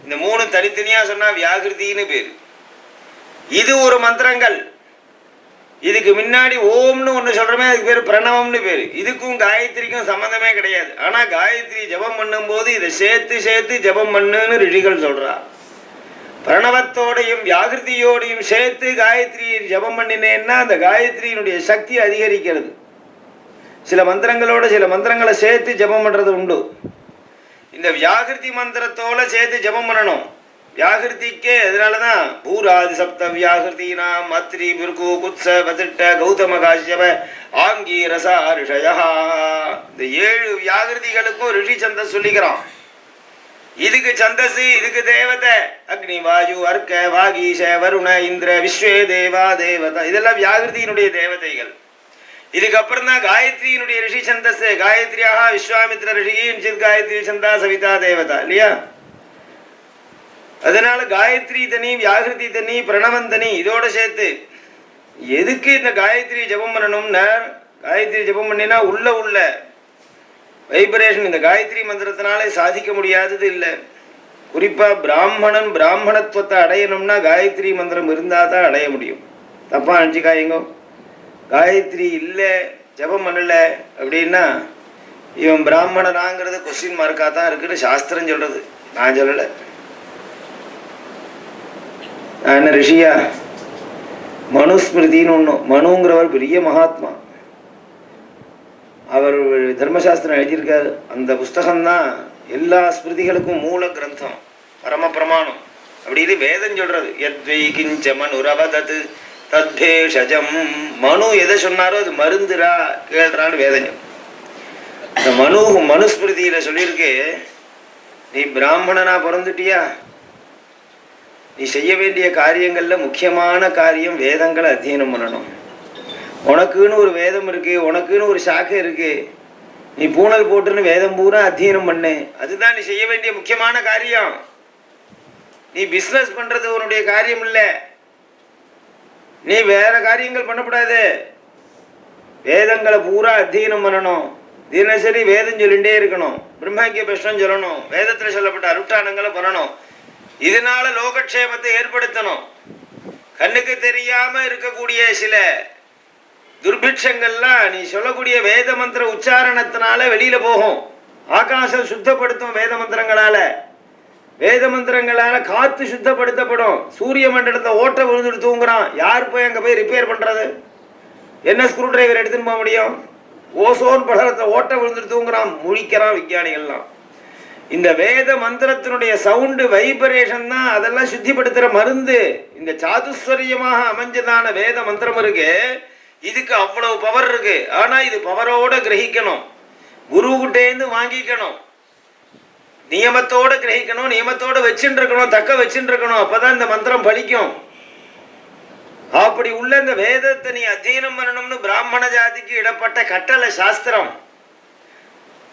இந்த 3 தனித்தனியா சொன்னா வியாகிருதின்னு பேரு. இது ஒரு மந்திரங்கள். இதுக்கு முன்னாடி ஓம்னு ஒன்று சொல்றமே அதுக்கு பேர் பிரணவம்னு பேரு. இதுக்கும் காயத்ரிக்கும் சம்பந்தமே கிடையாது. ஆனா காயத்ரி ஜபம் பண்ணும் போது இதை சேர்த்து ஜபம் பண்ணுன்னு ரிஷிகள் சொல்றா. பிரணவத்தோடையும் வியாகிருதியோடையும் சேர்த்து காயத்ரி ஜபம் பண்ணினேன்னா அந்த காயத்ரியினுடைய சக்தி அதிகரிக்கிறது. சில மந்திரங்களோட சில மந்திரங்களை சேர்த்து ஜபம் பண்றது உண்டு. இந்த வியாகிருதி மந்திரத்தோட சேர்த்து ஜபம் பண்ணணும். வியாகிருதிக்கே அதனாலதான் பூராதி சப்த வியாகிருதீனாம் அத்ரி பிருகு குத்ஸ வசிட்ட கௌதம காஷ்யப ஆங்கி ரசா ரிஷயா. இந்த 7 வியாகிருதிகளுக்கும் ரிஷி சந்தஸ் சொல்லிக்கிறான். இதுக்கு சந்தஸ், இதுக்கு தேவதை அக்னி வாயு அர்க்க வாகீஷ வருண இந்திர விஸ்வே தேவா தேவதா. இதெல்லாம் வியாகிருதியினுடைய தேவதைகள். இதுக்கப்புறம் தான் காயத்ரியினுடைய ரிஷி சந்தஸ். காயத்ரியாக விஸ்வாமித்ர ரிஷி காயத்ரி சந்தா சவிதா தேவதா இல்லையா? அதனால காயத்ரி தனி, வியாகிருதி தனி, பிரணவம் தனி. இதோட சேர்த்து எதுக்கு இந்த காயத்ரி ஜபம் பண்ணணும்னா, காயத்ரி ஜபம் பண்ணினா உள்ள வைப்ரேஷன் இந்த காயத்ரி மந்திரத்தினாலே சாதிக்க முடியாதது இல்லை. குறிப்பா பிராமணன் பிராமணத்துவத்தை அடையணும்னா காயத்ரி மந்திரம் இருந்தா தான் அடைய முடியும். தப்பா நினைச்சுக்காயங்க. காயத்ரி இல்லை ஜபம் பண்ணல அப்படின்னா இவன் பிராமணனாங்கிறது கொஸ்டின் மார்க்கா தான் இருக்குன்னு சாஸ்திரம் சொல்றது. நான் சொல்லலை. என்ன ரிஷியா? மனுஸ்மிருதின்னு ஒன்று. மனுங்கிறவர் பெரிய மகாத்மா. அவர் தர்மசாஸ்திரம் எழுதியிருக்காரு. அந்த புஸ்தகம்தான் எல்லா ஸ்மிருதிகளுக்கும் மூல கிரந்தம், பரம பிரமாணம் அப்படின்னு வேதம் சொல்றது. யத்வை கிஞ்ச மனுரவதது தத்பேஷஜம். மனு எதை சொன்னாரோ அது மருந்துரா கேள்றான்னு வேதம். இந்த மனுஸ்மிருதியில சொல்லியிருக்கு, நீ பிராமணனா பிறந்துட்டியா, நீ செய்ய வேண்டிய காரியங்கள்ல முக்கியமான காரியம் வேதங்களை அத்தியனம் பண்ணணும். உனக்குன்னு ஒரு வேதம் இருக்கு, உனக்குன்னு ஒரு சாக்கை இருக்கு. நீ பூனல் போட்டுன்னு வேதம் பூரா அத்தியனம் பண்ணு. அதுதான் நீ செய்ய வேண்டிய முக்கியமான காரியம். நீ பிசினஸ் பண்றது உன்னுடைய காரியம் இல்லை. நீ வேற காரியங்கள் பண்ணக்கூடாது. வேதங்களை பூரா அத்தியனம் பண்ணணும். தினசரி வேதம் சொல்லிகிட்டே இருக்கணும். பிரம்மாக்கிய பிரஷ்னம் சொல்லணும். வேதத்துல சொல்லப்பட்ட அருட்டானங்களை பண்ணணும். இதனால லோகக்ஷேமத்தை ஏற்படுத்தணும். கண்ணுக்கு தெரியாம இருக்கக்கூடிய சில துர்பிட்சங்கள்லாம் நீ சொல்லக்கூடிய வேத மந்திர உச்சாரணத்தினால வெளியில போகும். ஆகாசம் சுத்தப்படுத்தும் வேத மந்திரங்களால. வேத மந்திரங்களால காத்து சுத்தப்படுத்தப்படும். சூரிய மண்டலத்தை ஓட்ட விழுந்துட்டு தூங்குறான். யார் போய் அங்க போய் ரிப்பேர் பண்றது? என்ன ஸ்க்ரூ டிரைவர் எடுத்துன்னு போக முடியும்? ஓசோன் படலத்தை ஓட்ட விழுந்துட்டு தூங்குறான், முழிக்கிறான் விஞ்ஞானிகள்லாம். இந்த வேத மந்திரத்தினுடைய சவுண்டு வைப்ரேஷன் தான் அதெல்லாம் சுத்திப்படுத்துற மருந்து. இந்த சாதுஸ்வரியமாக அமைஞ்சதான வேத மந்திரம் இருக்கு, இதுக்கு அவ்வளவு பவர் இருக்கு. ஆனா இது பவரோட கிரகிக்கணும், குருகிட்டேந்து வாங்கிக்கணும், நியமத்தோட கிரகிக்கணும், நியமத்தோட வச்சுட்டு இருக்கணும், தக்க வச்சுட்டு இருக்கணும். அப்பதான் இந்த மந்திரம் பலிக்கும். அப்படி உள்ள இந்த வேதத்தை நீ அத்தியனம் பண்ணணும்னு பிராமண ஜாதிக்கு இடப்பட்ட கட்டளை சாஸ்திரம்.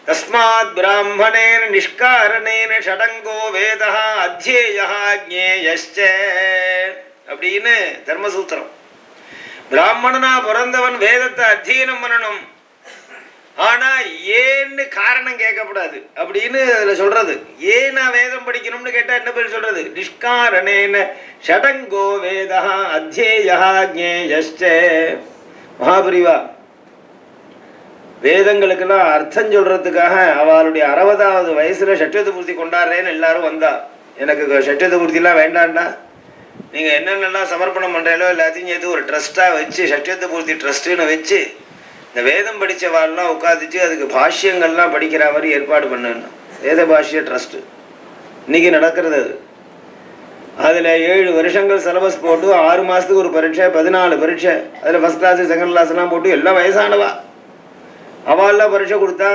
தஸ்மாத் பிராமணேன நிஷ்காரணேன ஷடங்கோ வேதா அத்தியேயா ஜ்ஞேயஸ்ச அப்படின்னு தர்மசூத்திரம். பிராமணனா பிறந்தவன் வேதத்தை அத்தியனம் பண்ணணும், ஆனா ஏன்னு காரணம் கேட்கக்கூடாது அப்படின்னு அதுல சொல்றது. ஏன் நான் வேதம் படிக்கணும்னு கேட்டா என்ன பேர் சொல்றது? நிஷ்காரணேன ஷடங்கோ வேதா அத்தியேயா ஜ்ஞேயஸ்ச. மகாபரிவா வேதங்களுக்கெல்லாம் அர்த்தம் சொல்றதுக்காக அவளுடைய 60வது வயசுல சட்வத பூர்த்தி கொண்டாடுறேன்னு எல்லாரும் வந்தா. எனக்கு சட்வத பூர்த்திலாம் வேண்டாண்டா, நீங்க என்னென்னலாம் சமர்ப்பணம் பண்றீங்களோ எல்லாத்தையும் சேர்த்து ஒரு ட்ரஸ்டா வச்சு சட்வத பூர்த்தி ட்ரஸ்ட்னு வச்சு இந்த வேதம் படித்தவாள்லாம் உட்காந்துச்சு அதுக்கு பாஷ்யங்கள்லாம் படிக்கிற மாதிரி ஏற்பாடு பண்ணணும். வேத பாஷ்ய ட்ரஸ்ட்டு இன்னைக்கு நடக்கிறது அது. அதில் 7 வருஷங்கள் சிலபஸ் போட்டு 6 மாதத்துக்கு ஒரு பரீட்சை, 14 பரீட்சை, அதில் ஃபஸ்ட் கிளாஸு செகண்ட் கிளாஸ்லாம் போட்டு எல்லாம் வயசானவா அவள்லாம் பரீட்சை கொடுத்தா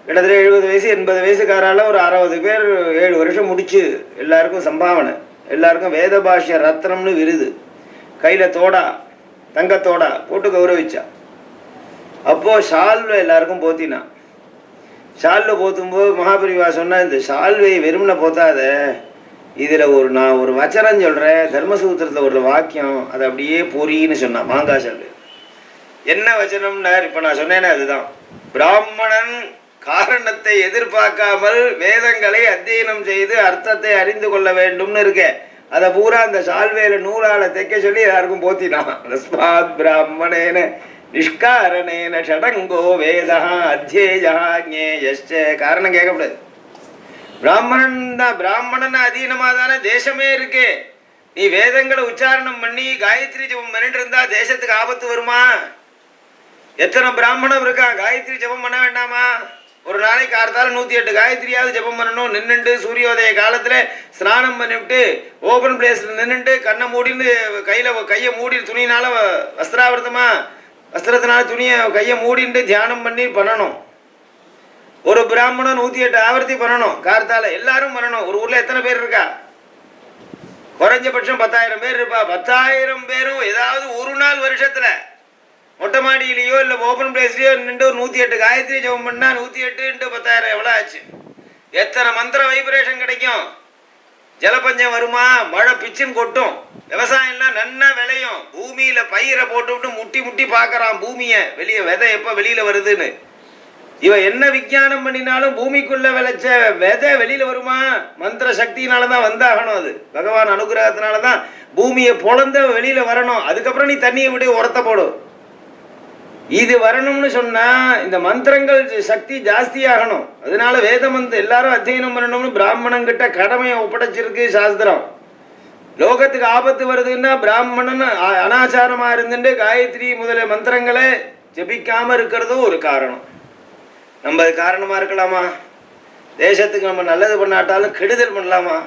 கிட்டத்தட்ட 70 வயசு 80 வயசுக்காரால ஒரு 60 பேர் 7 வருஷம் முடிச்சு எல்லாருக்கும் சம்பாவனை, எல்லாருக்கும் வேத பாஷ்ய ரத்னம்னு விருது, கையில் தோடா தங்கத்தோடா போட்டு கௌரவிச்சா. அப்போது ஷால்வை எல்லாருக்கும் போத்தினா. ஷால்வை போத்தும்போது மகாபரிவா சொன்னால் இந்த ஷால்வை வெறுமனை போத்தாத, இதில் நான் ஒரு வச்சனம் சொல்கிறேன், தர்மசூத்திரத்தில் ஒரு வாக்கியம், அதை அப்படியே பொறின்னு சொன்னான். மாங்காய் ஷால்வை என்ன வச்சனம்னார்? இப்போ நான் சொன்னேனே அதுதான். பிராமணன் காரணத்தை எதிர்பார்க்காமல் வேதங்களை அத்தியனம் செய்து அர்த்தத்தை அறிந்து கொள்ள வேண்டும்னு இருக்க, அதை பூரா அந்த ஷால்வேல நூலால தைக்க சொல்லி எல்லாருக்கும் போத்தினான். தஸ்மாத் பிராமணேன நிஷ்காரணேன ஷடங்கோ வேதா அத்தியேயா ஜ்ஞேயஸ்ச. காரணம் கேட்கக்கூடாது. பிராமணன் அதீனமாக தானே தேசமே இருக்கு. நீ வேதங்களை உச்சாரணம் பண்ணி காயத்ரி ஜபம் பண்ணிட்டு இருந்தா தேசத்துக்கு ஆபத்து வருமா? எத்தனை பிராமணம் இருக்கா? காயத்ரி ஜபம் பண்ண வேண்டாமா? ஒரு நாளைக்கு கார்த்தால 108 காயத்ரியாவது ஜபம் பண்ணணும். நின்றுட்டு சூரியோதய காலத்துல ஸ்நானம் பண்ணிவிட்டு ஓபன் பிளேஸ்ல நின்றுட்டு கண்ணை மூடின்னு கையை மூடி துணினால வஸ்திரத்தினால துணியை கையை மூடிட்டு தியானம் பண்ணி பண்ணணும். ஒரு பிராமணன் 108 ஆவர்த்தி பண்ணணும். கார்த்தால எல்லாரும் பண்ணணும். ஒரு ஊர்ல எத்தனை பேர் இருக்கா? குறைஞ்சபட்சம் 10,000 பேர் இருப்பா. 10,000 பேரும் ஏதாவது ஒரு நாள் வருஷத்துல மொட்டை மாடியிலையோ இல்லை ஓப்பன் பிளேஸ்லையோ நின்று ஒரு 108 காயத்ரி ஜபம் பண்ணா 108 × 10,000 எவ்வளோ ஆச்சு? எத்தனை மந்திர வைப்ரேஷன் கிடைக்கும்? ஜலப்பஞ்சம் வருமா? மழை பிச்சுன்னு கொட்டும், விவசாயம்லாம் நன்னா விளையும். பூமியில பயிரை போட்டு முட்டி முட்டி பார்க்கறான் பூமியை, வெளியே விதை எப்போ வெளியில வருதுன்னு. இவன் என்ன விஞ்ஞானம் பண்ணினாலும் பூமிக்குள்ள விளைச்ச விதை வெளியில வருமா? மந்திர சக்தியினாலதான் வந்தாகணும். அது பகவான் அனுகிரகத்தினாலதான் பூமியை பொழந்த வெளியில வரணும். அதுக்கப்புறம் நீ தண்ணியை விட்டு உரத்த போடும். இது வரணும்னு சொன்னா இந்த மந்திரங்கள் சக்தி ஜாஸ்தியாகணும். அதனால வேத எல்லாரும் அத்தியனம் பண்ணணும்னு பிராமணங்கிட்ட கடமையை ஒப்படைச்சிருக்கு சாஸ்திரம். லோகத்துக்கு ஆபத்து வருதுன்னா பிராமணன் அனாச்சாரமா இருந்துட்டு காயத்ரி முதலிய மந்திரங்களை ஜபிக்காம இருக்கிறதும் ஒரு காரணம். நம்ம அது காரணமா இருக்கலாமா? தேசத்துக்கு நம்ம நல்லது பண்ணாட்டாலும் கெடுதல் பண்ணலாமா?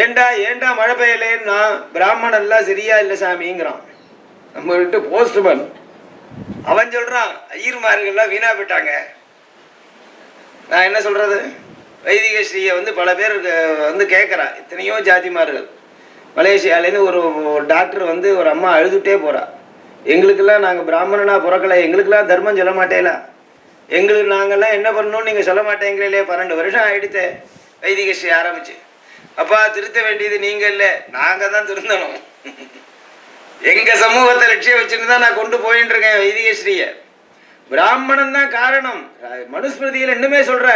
ஏண்டா மழை பெய்யலேன்னா பிராமணன் எல்லாம் சரியா இல்லை சாமிங்கிறான். நம்ம விட்டு போஸ்ட்மேன் அவன் சொல்றான் ஐயர்மார்கள்லாம் வீணா போயிட்டாங்க. நான் என்ன சொல்றது? வைதிக ஸ்ரீயை பல பேர் கேட்குறா. இத்தனையோ ஜாதிமார்கள் மலேசியாலேருந்து ஒரு டாக்டர் ஒரு அம்மா அழுதுகிட்டே போகிறா. எங்களுக்கெல்லாம் நாங்கள் பிராமணனா பிறக்கலை, எங்களுக்கெல்லாம் தர்மம் சொல்ல மாட்டேல, எங்களுக்கு நாங்கள்லாம் என்ன பண்ணணும்னு நீங்கள் சொல்ல மாட்டேங்கிறீங்களே. 12 வருஷம் ஆகிடுத்து வைதிக ஸ்ரீ ஆரம்பிச்சு. அப்பா திருத்த வேண்டியது நீங்கள் இல்லை, நாங்கள் தான் திருந்தணும். எங்கள் சமூகத்தை லட்சியம் வச்சுன்னு தான் நான் கொண்டு போயின்னு இருக்கேன் வைதிக ஸ்ரீயை. பிராமணன் தான் காரணம். மனுஸ்மிருதியில் இன்னுமே சொல்ற,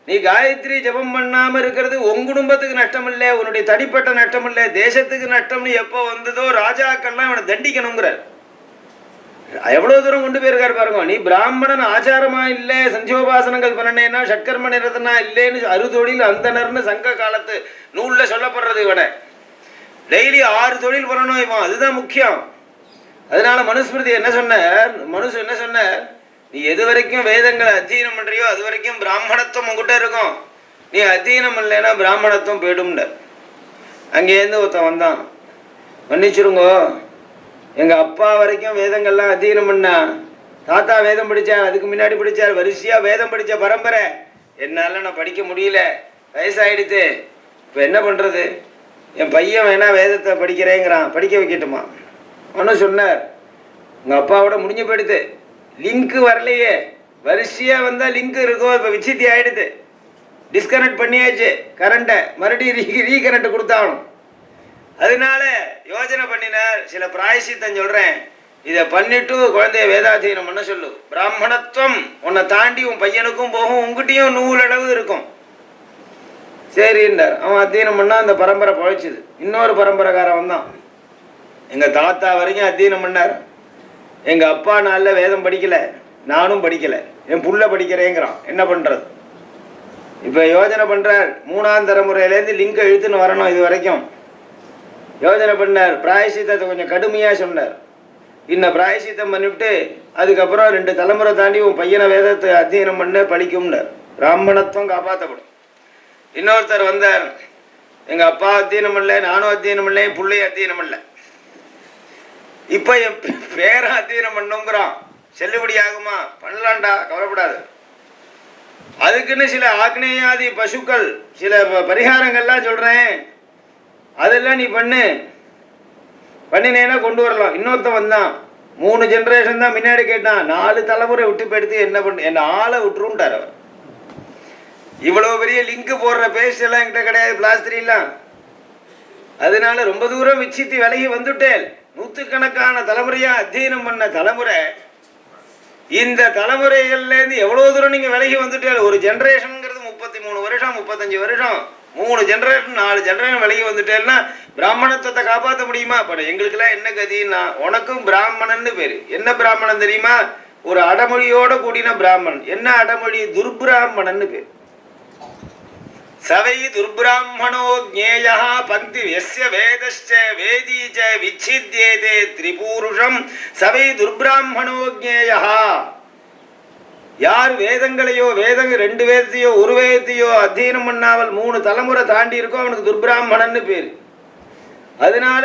நீ காயத்ரி ஜபம் பண்ணாம இருக்கிறது உன் குடும்பத்துக்கு நஷ்டம் இல்லை, உன்னுடைய தனிப்பட்ட நஷ்டம் இல்லை, தேசத்துக்கு நஷ்டம்னு எப்போ வந்ததோ ராஜாக்கள்லாம் இவனை தண்டிக்கணுங்கிற எவ்வளவு தூரம் கொண்டு போயிருக்காரு பாருங்க. நீ பிராமணன் ஆச்சாரமா இல்லை, சந்தியோபாசனங்கள் பண்ணனேன்னா ஷட்கர்ம நிறதனா இல்லைன்னு அறுதொழில் அந்தனர்னு சங்க காலத்து நூல்ல சொல்லப்படுறது. இவனை டெய்லி 6 தொழில் பண்ணணும் இவன், அதுதான் முக்கியம். அதனால மனுஸ்மிருதி என்ன சொன்ன, என்ன சொன்ன, நீ எது வரைக்கும் வேதங்களை அத்தியனம் பண்றியோ அது வரைக்கும் பிராமணத்துவம் உங்ககிட்ட இருக்கும். நீ அத்தீனம் இல்லைன்னா பிராமணத்துவம் போயிடும்னார். அங்கேருந்து ஒருத்தன் வந்தான், மன்னிச்சிருங்கோ, எங்கள் அப்பா வரைக்கும் வேதங்கள்லாம் அத்தீனம் பண்ணா, தாத்தா வேதம் படித்தார், அதுக்கு முன்னாடி படித்தார், வரிசையாக வேதம் படித்த பரம்பரை, என்னால் நான் படிக்க முடியல, வயசாகிடுது, இப்போ என்ன பண்ணுறது, என் பையன் வேணா வேதத்தை படிக்கிறேங்கிறான், படிக்க வைக்கட்டுமா? ஒன்றும் சொன்னார், உங்கள் அப்பாவோட முடிஞ்சு போயிடுது, லிங்க்கு வரலையே, வரிசையாக வந்தால் லிங்க் இருக்கும், இப்போ விசித்தி ஆகிடுது, டிஸ்கனெக்ட் பண்ணியாச்சு கரண்ட்டை, மறுபடியும் ரீகனெக்ட் கொடுத்தாகணும். அதனால யோஜனை பண்ணினார், சில பிராயசித்தம் சொல்கிறேன், இதை பண்ணிட்டு குழந்தைய வேதாத்தியனம் பண்ண சொல்லு, பிராமணத்துவம் உன்னை தாண்டி உன் பையனுக்கும் போகும், உங்ககிட்டையும் நூலளவு இருக்கும். சரின்றார். அவன் அத்தியனம் பண்ணால் அந்த பரம்பரை பழைச்சிது. இன்னொரு பரம்பரைக்காரன் வந்தான், எங்கள் தாத்தா வரைக்கும் அத்தியனம் பண்ணார், எங்கள் அப்பா நாளில் வேதம் படிக்கலை, நானும் படிக்கலை, என் புள்ள படிக்கிறேங்கிறான், என்ன பண்ணுறது? இப்போ யோஜனை பண்ணுறார், 3ஆம் தலைமுறையிலேருந்து லிங்கை இழுத்துன்னு வரணும். இது வரைக்கும் யோஜனை பண்ணார், பிராயசித்தத்தை கொஞ்சம் கடுமையாக சொன்னார். இன்னும் பிராயசித்தம் பண்ணிவிட்டு அதுக்கப்புறம் 2 தலைமுறை தாண்டி உன் பையனை வேதத்தை அத்தியனம் பண்ண பழிக்கும்னார். பிராமணத்துவம் காப்பாற்றப்படும். இன்னொருத்தர் வந்தார், எங்கள் அப்பா அத்தியனம் பண்ணல, நானும் அத்தியனம் பண்ணல, என் பிள்ளைய அத்தியனம் பண்ணல, இப்போ என் பேரை அத்தியனம் பண்ணுங்கிறான், செல்லுபடி ஆகுமா? பண்ணலான்டா, கவலைப்படாது. அதுக்குன்னு சில ஆக்னேயாதி பசுக்கள் சில பரிகாரங்கள்லாம் சொல்கிறேன், அதெல்லாம் நீ பண்ணினேன்னா கொண்டு வரலாம். இன்னொருத்தன் வந்தான், 3 ஜென்ரேஷன் தான் முன்னாடி கேட்டான், 4 தலைமுறை விட்டு போயிடுத்து, என்ன பண்ணு, என்ன ஆளை விட்டுருன்ட்டார் அவர். இவ்வளோ பெரிய லிங்க் போடுற பேஸ்ட் எல்லாம் என்கிட்ட கிடையாது, பிளாஸ்திரிலாம். அதனால ரொம்ப தூரம் விச்சித்தி விலகி வந்துட்டேன். 100கணக்கான தலைமுறையாக அத்தியனம் பண்ண தலைமுறை, இந்த தலைமுறைகள்லேருந்து எவ்வளோ தூரம் நீங்கள் விலகி வந்துட்டேன். ஒரு ஜென்ரேஷனுங்கிறது 33 வருஷம், 35 வருஷம், 3 ஜென்ரேஷன் 4 ஜென்ரேஷன் விலகி வந்துட்டேன்னா பிராமணத்துவத்தை காப்பாற்ற முடியுமா? அப்போ எங்களுக்கெல்லாம் என்ன கதின்னா, உனக்கும் பிராமணன்னு பேர். என்ன பிராமணன் தெரியுமா? ஒரு அடமொழியோட கூடின பிராமணன். என்ன அடமொழி? துர்பிராமணன்னு பேர். சவை துர்பிராமணோ ஜ்ஞேயா பந்தி எஸ்ய வேதஸ்ச வேதீச்ச விச்சித்யேதே திரிபூருஷம் சவை துர்பிராமணோ ஜ்ஞேயா. யார் வேதங்களையோ 2 வேதத்தையோ 1 வேதத்தையோ அத்தியனம் பண்ணாமல் 3 தலைமுறை தாண்டி இருக்கோ அவனுக்கு துர்பிராமணன்னு பேர். அதனால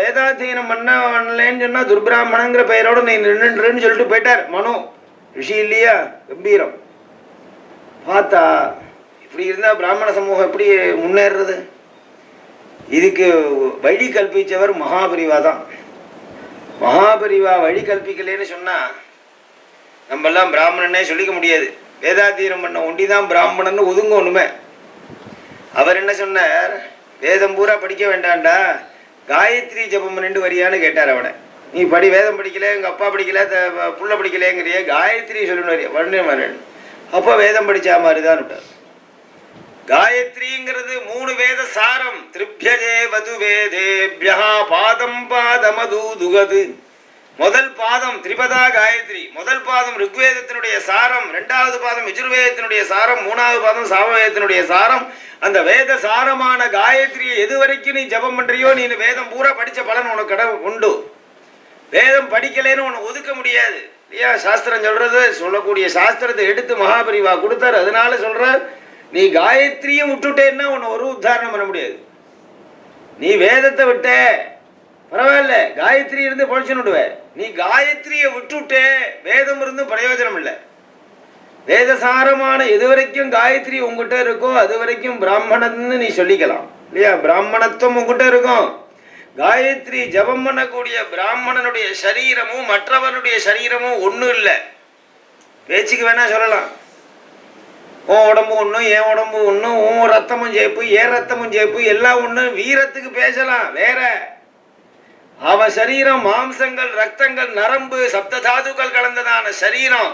வேதாத்தியனம் பண்ணலன்னு சொன்னா துர்பிராமணங்கிற பெயரோட நீ நின்றுன்னு சொல்லிட்டு போயிட்டார் மனு ரிஷி இல்லையா? கம்பீரம். பார்த்தா இப்படி இருந்தா பிராமண சமூகம் எப்படி முன்னேறது? இதுக்கு வழி கல்பிச்சவர் மகாபரிவா தான். மகாபரிவா வழி கல்பிக்கலன்னு சொன்னா நம்மெல்லாம் பிராமணனே சொல்லிக்க முடியாது. வேதாத்தியனம் பண்ண ஒண்டிதான் பிராமணன்னு ஒதுங்க ஒண்ணுமே. அவர் என்ன சொன்னார்? வேதம் பூரா படிக்க வேண்டாண்டா, காயத்ரி ஜபம் 2 வரியான்னு கேட்டார் அவனை. நீ வேதம் படிக்கல, எங்க அப்பா படிக்கல, புள்ள படிக்கலங்கிறிய, காயத்ரி சொல்லணும். அப்போ வேதம் படிச்சா மாதிரிதான் விட்டார். காயத்ரிங்கிறது 3 வேத சாரம். திரிப்யஜே வது வேதேப்யா பாதம் பாதமதுதுகது. முதல் பாதம் திரிபதா காயத்ரி. முதல் பாதம் ருக்வேதத்தினுடைய சாரம், 2வது பாதம் யஜுர்வேதத்தினுடைய சாரம், 3வது பாதம் சாமவேதத்தினுடைய சாரம். அந்த வேத சாரமான காயத்ரியை எது வரைக்கும் நீ ஜபம் பண்றியோ, நீ வேதம் பூரா படிச்ச பலன் உனக்கு உண்டு. வேதம் படிக்கலைன்னு உன்னை ஒதுக்க முடியாது இல்லையா? சாஸ்திரம் சொல்றது, சொல்லக்கூடிய சாஸ்திரத்தை எடுத்து மகாபரிவா கொடுத்தாரு. அதனால சொல்ற, நீ காயத்ரியும் விட்டுட்டேன்னா உன்னை ஒரு உத்தாரணம் பண்ண முடியாது. நீ வேதத்தை விட்ட பரவாயில்ல, காயத்ரி இருந்து பொழைச்சுன்னு விடுவ. நீ காயத்ரியை விட்டுட்டே வேதம் இருந்து பிரயோஜனம் இல்லை. வேதசாரமான எது வரைக்கும் காயத்ரி உங்ககிட்ட இருக்கோ அது வரைக்கும் பிராமணன்னு நீ சொல்லிக்கலாம் இல்லையா? பிராமணத்துவம் உங்ககிட்ட இருக்கும். காயத்ரி ஜபம் பண்ணக்கூடிய பிராமணனுடைய சரீரமும் மற்றவனுடைய சரீரமும் ஒன்றும் இல்லை. பேச்சுக்கு வேணா சொல்லலாம், உன் உடம்பு ஒன்றும் என் உடம்பு ஒன்றும், உன் ரத்தமும் சேப்பு ஏன் ரத்தமும் சேப்பு எல்லாம் ஒன்று, வீரத்துக்கு பேசலாம். வேற அவன் சரீரம் மாம்சங்கள் ரத்தங்கள் நரம்பு சப்ததாதுக்கள் கலந்ததான சரீரம்.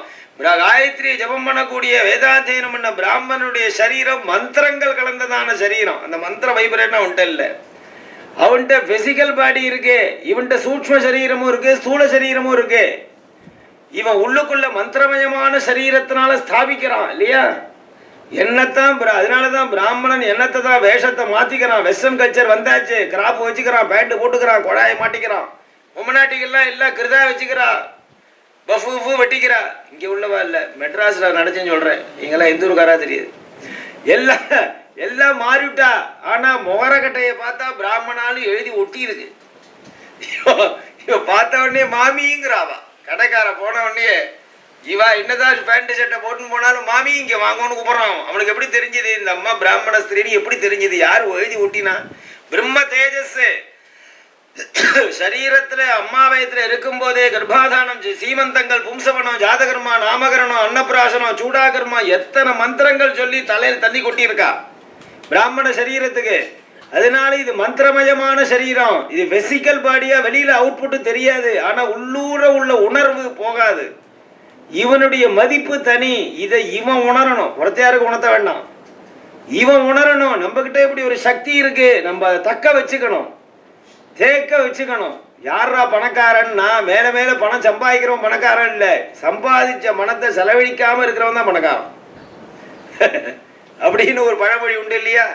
காயத்ரி ஜபம் பண்ணக்கூடிய வேதாத்தியனம் பண்ண பிராமணனுடைய சரீரம் மந்திரங்கள் கலந்ததான சரீரம். அந்த மந்திர வைப்ரேட்னா அவன்கிட்ட இல்லை. அவன்கிட்ட பிசிக்கல் பாடி இருக்கு, இவன்கிட்ட சூக்ஷ்ம சரீரமும் இருக்கு, ஸ்தூல சரீரமும் இருக்கு. இவன் உள்ளுக்குள்ள மந்திரமயமான சரீரத்தினால ஸ்தாபிக்கிறான் இல்லையா? என்னத்தான் அதனாலதான் பிராமணன் என்னத்தை தான் வேஷத்தை மாத்திக்கிறான். வெஸ்டர்ன் கல்ச்சர் வந்தாச்சு, கிராப் வச்சுக்கிறான், பேண்ட் போட்டுக்கிறான், கொடாயை மாட்டிக்கிறான், பொம்மநாட்டிகள்லாம் எல்லாம் கிருதா வச்சுக்கிறா, பஃபு வெட்டிக்கிறா. இங்கே உள்ளவா இல்லை, மெட்ராஸில் நடச்சுன்னு சொல்கிறேன், இங்கெல்லாம் எந்த ஊருக்காரா தெரியுது. எல்லாம் எல்லாம் மாறிவிட்டா. ஆனா முகரக்கட்டையை பார்த்தா பிராமணாலும் எழுதி ஒட்டி இருக்கு. இவ பார்த்த உடனே மாமிங்கிறாவா. கடைக்கார போன உடனே இவா என்னதான் பேண்ட் ஷர்ட்டை போட்டுன்னு போனாலும் மாமி இங்க வாங்கன்னு கூப்பிடுறான். அவனுக்கு எப்படி தெரிஞ்சது இந்த அம்மா பிராமண ஸ்திரீன்னு? எப்படி தெரிஞ்சது? யார் எழுதி ஒட்டினா? பிரம்ம தேஜஸ் சரீரத்துல அம்மாவயத்துல இருக்கும் போதே கர்ப்பாதானம், சீமந்தங்கள், பும்சவனம், ஜாதகர்மா, நாமகரணம், அன்னப்பிராசனம், சூடாகர்மா, எத்தனை மந்திரங்கள் சொல்லி தலையில் தண்ணி கொட்டி இருக்கா பிராமண சரீரத்துக்கு. அதனால இது மந்திரமயமான சரீரம். இது வெசிக்கல் பாடியா வெளியில அவுட்புட் தெரியாது. ஆனா உள்ளூர உள்ள உணர்வு போகாது. இவனுடைய மதிப்பு தனி. இதை இவன் உணரணும். ஒருத்தையாருக்கு உணர்த்த வேண்டாம். இவன் உணரணும். நம்ம கிட்ட இப்படி ஒரு சக்தி இருக்கு, நம்ம தக்க வச்சுக்கணும், தேக்க வச்சுக்கணும். யாரா பணக்காரன்னா மேல மேல பணம் சம்பாதிக்கிறவன் பணக்காரன் இல்ல, சம்பாதிச்ச பணத்தை செலவழிக்காம இருக்கிறவன் தான் பணக்காரன். அப்படின்னு ஒரு பழமொழி உண்டு இல்லையா?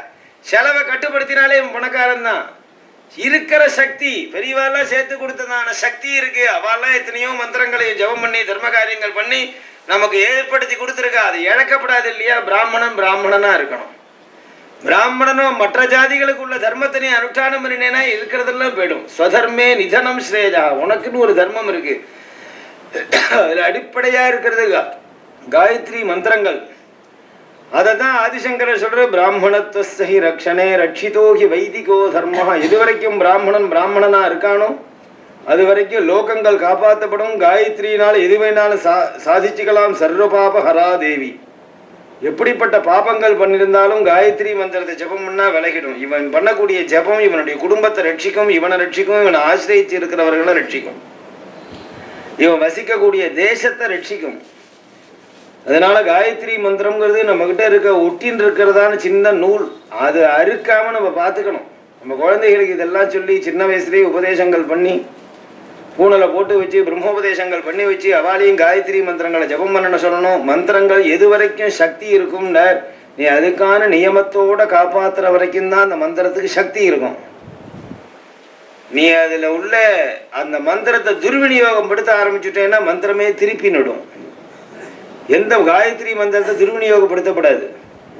செலவை கட்டுப்படுத்தினாலே பணக்காரன் தான். இருக்கிற சக்தி பெரியவாலாம் சேர்த்து கொடுத்ததான சக்தி இருக்கு. அவெல்லாம் எத்தனையோ மந்திரங்களையும் ஜபம் பண்ணி தர்ம காரியங்கள் பண்ணி நமக்கு ஏற்படுத்தி கொடுத்துருக்கா. அது இழக்கப்படாது இல்லையா? பிராமணன் பிராமணனா இருக்கணும். பிராமணனும் மற்ற ஜாதிகளுக்கு உள்ள தர்மத்தினை அனுஷ்டானம் பண்ணினேன்னா இருக்கிறதெல்லாம் போயிடும். ஸ்வதர்மே நிதனம் ஸ்ரேஜா. உனக்குன்னு ஒரு தர்மம் இருக்கு. அதுல அடிப்படையா இருக்கிறது காயத்ரி மந்திரங்கள். அதை தான் ஆதிசங்கரர் சொல்ற, பிராமணத்துவஸ்ஸஹி ரக்ஷணே ரட்சிதோஹி வைதிகோ தர்மஹ. எது வரைக்கும் பிராமணன் பிராமணனா இருக்கானோ அது வரைக்கும் லோகங்கள் காப்பாற்றப்படும். காயத்ரியினால் எது வேணாலும் சாதிச்சுக்கலாம். சர்வபாப ஹராதேவி. எப்படிப்பட்ட பாபங்கள் பண்ணியிருந்தாலும் காயத்ரி மந்திரத்தை ஜபம் பண்ணா விலகிடும். இவன் பண்ணக்கூடிய ஜபம் இவனுடைய குடும்பத்தை ரட்சிக்கும், இவனை ரட்சிக்கும், இவனை ஆசிரியச்சு இருக்கிறவர்களை ரட்சிக்கும், இவன் வசிக்கக்கூடிய தேசத்தை ரட்சிக்கும். அதனால காயத்ரி மந்திரம்ங்கிறது நம்ம கிட்ட இருக்க ஒட்டின்னு இருக்கிறதான சின்ன நூல். அது அறுக்காம நம்ம பார்த்துக்கணும். நம்ம குழந்தைகளுக்கு இதெல்லாம் சொல்லி சின்ன வயசுலேயே உபதேசங்கள் பண்ணி பூனலை போட்டு வச்சு பிரம்மோபதேசங்கள் பண்ணி வச்சு அவாலையும் காயத்ரி மந்திரங்களை ஜபம் பண்ண சொல்லணும். மந்திரங்கள் எது வரைக்கும் சக்தி இருக்கும்னா நீ அதுக்கான நியமத்தோட காப்பாற்றுற வரைக்கும் தான் அந்த மந்திரத்துக்கு சக்தி இருக்கும். நீ அதில் உள்ள அந்த மந்திரத்தை துர்விநியோகம் படுத்த ஆரம்பிச்சுட்டேன்னா மந்திரமே திருப்பி நடும். எந்த காயத்ரி மந்திரத்தை துர்விநியோகப்படுத்தப்படாது.